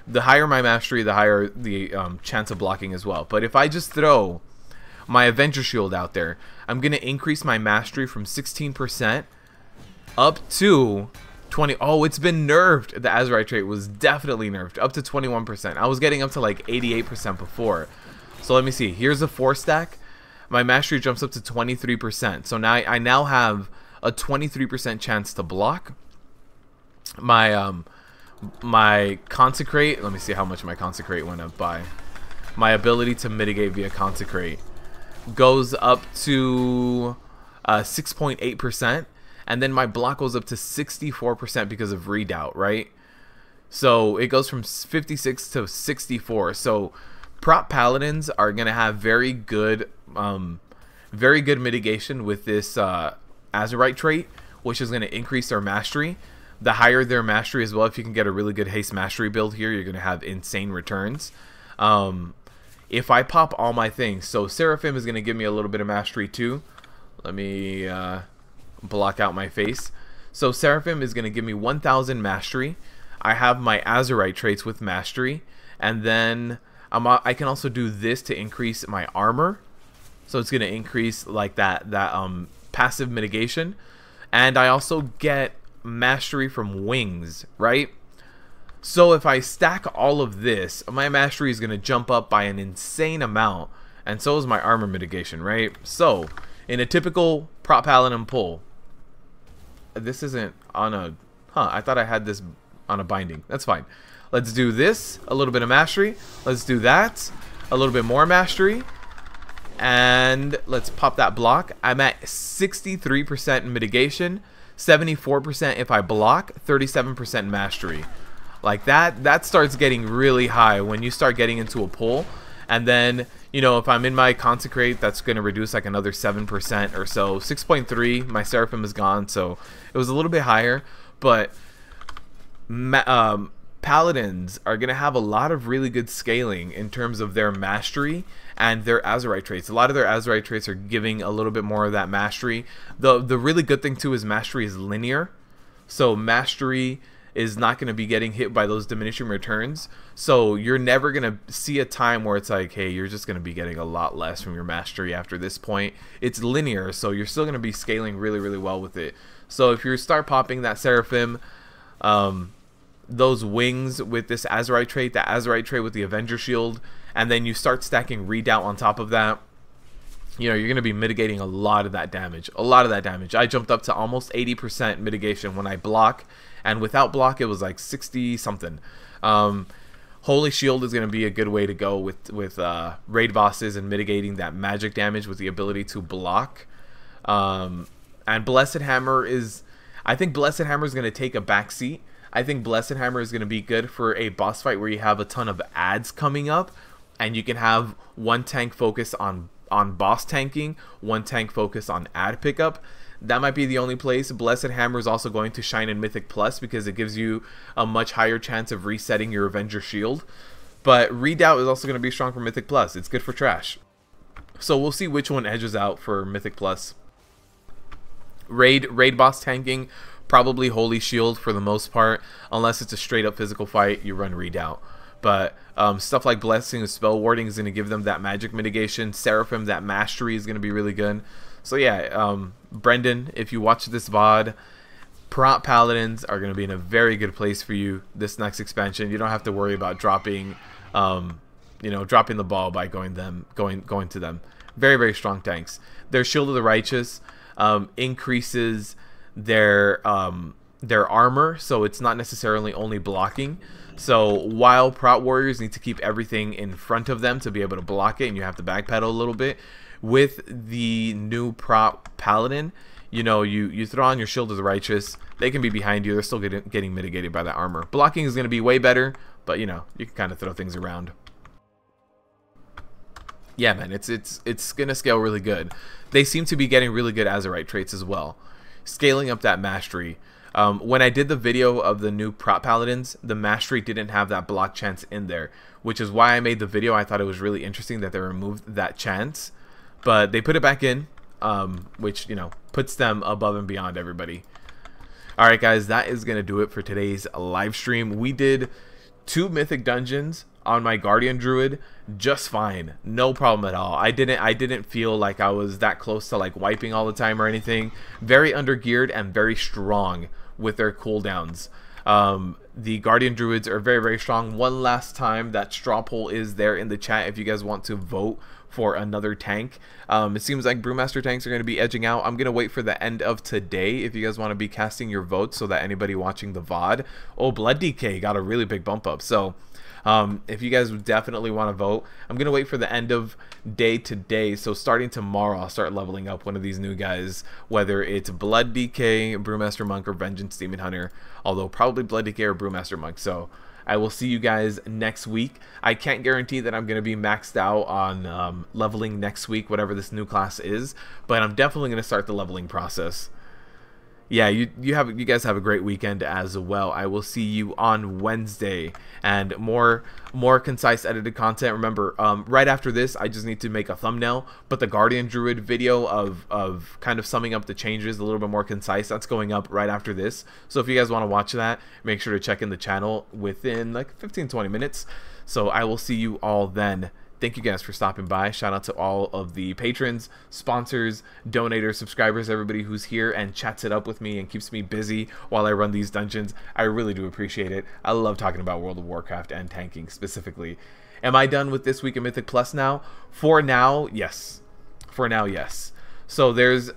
The higher my mastery, the higher the chance of blocking as well. But if I just throw my Avenger Shield out there, I'm going to increase my mastery from 16% up to 20. Oh, it's been nerfed. The Azurite trait was definitely nerfed up to 21%. I was getting up to like 88% before. So let me see. Here's a 4 stack. My mastery jumps up to 23%. So now I now have a 23% chance to block. My Consecrate, let me see how much my Consecrate went up by. My ability to mitigate via Consecrate goes up to 6.8%, and then my block goes up to 64% because of Redoubt, right? So it goes from 56 to 64. So prop paladins are gonna have very good mitigation with this Azurite trait, which is gonna increase their mastery. The higher their mastery as well, if you can get a really good haste mastery build here, you're going to have insane returns. If I pop all my things, so Seraphim is going to give me a little bit of mastery too. Let me block out my face. So Seraphim is going to give me 1000 mastery. I have my Azurite traits with mastery. And then I can also do this to increase my armor. So it's going to increase like that passive mitigation. And I also get mastery from wings, right? So if I stack all of this, my mastery is going to jump up by an insane amount, and so is my armor mitigation, right? So in a typical prop paladin pull, this isn't on a I thought I had this on a binding. That's fine. Let's do this, a little bit of mastery. Let's do that, a little bit more mastery, and let's pop that block. I'm at 63% in mitigation, 74% if I block, 37% mastery. Like that starts getting really high when you start getting into a pull. And then, you know, if I'm in my Consecrate, that's going to reduce like another 7% or so. 6.3, my Seraphim is gone, so it was a little bit higher. But Paladins are going to have a lot of really good scaling in terms of their mastery and their Azurite traits. A lot of their Azurite traits are giving a little bit more of that mastery. The really good thing too is mastery is linear. So mastery is not going to be getting hit by those diminishing returns. So you're never going to see a time where it's like, hey, you're just going to be getting a lot less from your mastery after this point. It's linear, so you're still going to be scaling really, really well with it. So if you start popping that Seraphim, those wings with this Azurite trait, that Azurite trait with the Avenger Shield, and then you start stacking Redoubt on top of that, you know, you're going to be mitigating a lot of that damage. A lot of that damage. I jumped up to almost 80% mitigation when I block, and without block it was like 60 something. Holy Shield is going to be a good way to go with raid bosses and mitigating that magic damage with the ability to block. And Blessed Hammer is, I think Blessed Hammer is going to take a backseat. I think Blessed Hammer is going to be good for a boss fight where you have a ton of ads coming up, and you can have one tank focus on boss tanking, one tank focus on ad pickup. That might be the only place. Blessed Hammer is also going to shine in Mythic Plus because it gives you a much higher chance of resetting your Avenger Shield. But Redoubt is also going to be strong for Mythic Plus. It's good for trash. So we'll see which one edges out for Mythic Plus. Raid boss tanking, probably Holy Shield for the most part. Unless it's a straight up physical fight, you run Redoubt. But stuff like Blessing and Spell Warding is going to give them that magic mitigation. Seraphim, that mastery is going to be really good. So yeah, Brendan, if you watch this VOD, Prop Paladins are going to be in a very good place for you this next expansion. You don't have to worry about dropping, you know, dropping the ball by going to them. Very, very strong tanks. Their Shield of the Righteous increases their armor, so it's not necessarily only blocking. So while Prot Warriors need to keep everything in front of them to be able to block it, and you have to backpedal a little bit, with the new Prot Paladin, you know, you throw on your Shield of the Righteous, they can be behind you, they're still getting mitigated by that armor. Blocking is going to be way better, but you know, you can kind of throw things around. Yeah, man, it's going to scale really good. They seem to be getting really good Azerite traits as well. Scaling up that mastery. When I did the video of the new Prot Paladins, the mastery didn't have that block chance in there, which is why I made the video. I thought it was really interesting that they removed that chance, but they put it back in, which, you know, puts them above and beyond everybody. Alright guys, that is going to do it for today's live stream. We did 2 mythic dungeons on my Guardian Druid just fine, no problem at all. I didn't feel like I was that close to like wiping all the time or anything. Very undergeared and very strong with their cooldowns. The Guardian Druids are very, very strong. One last time, that straw poll is there in the chat if you guys want to vote for another tank. It seems like Brewmaster tanks are going to be edging out. I'm going to wait for the end of today if you guys want to be casting your votes so that anybody watching the VOD. Oh, Blood DK got a really big bump up. So if you guys definitely want to vote, I'm going to wait for the end of day today. So starting tomorrow, I'll start leveling up one of these new guys, whether it's Blood DK, Brewmaster Monk, or Vengeance Demon Hunter. Although probably Blood DK or Brewmaster Monk. So I will see you guys next week. I can't guarantee that I'm going to be maxed out on leveling next week, whatever this new class is, but I'm definitely going to start the leveling process. Yeah, you guys have a great weekend as well. I will see you on Wednesday, and more concise edited content. Remember, right after this, I just need to make a thumbnail, but the Guardian Druid video of kind of summing up the changes, a little bit more concise, that's going up right after this. So if you guys want to watch that, make sure to check in the channel within like 15-20 minutes. So I will see you all then. Thank you guys for stopping by. Shout out to all of the patrons, sponsors, donators, subscribers, everybody who's here and chats it up with me and keeps me busy while I run these dungeons. I really do appreciate it. I love talking about World of Warcraft and tanking specifically. Am I done with this week in Mythic Plus now? For now, yes. For now, yes. So there's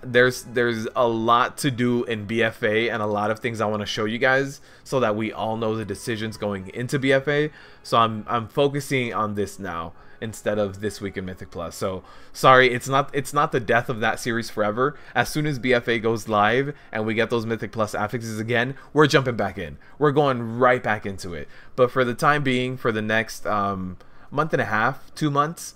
a lot to do in BfA and a lot of things I want to show you guys so that we all know the decisions going into BfA. So I'm focusing on this now instead of this week in Mythic Plus. So sorry, it's not the death of that series forever. As soon as BfA goes live and we get those Mythic Plus affixes again, we're jumping back in. We're going right back into it. But for the time being, for the next month and a half, 2 months,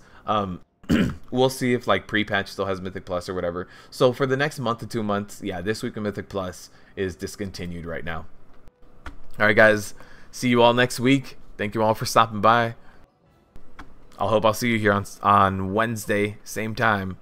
we'll see if like pre-patch still has Mythic Plus or whatever. So for the next month to 2 months, yeah, this week in Mythic Plus is discontinued right now. Alright guys, see you all next week. Thank you all for stopping by. I hope I'll see you here on Wednesday, same time.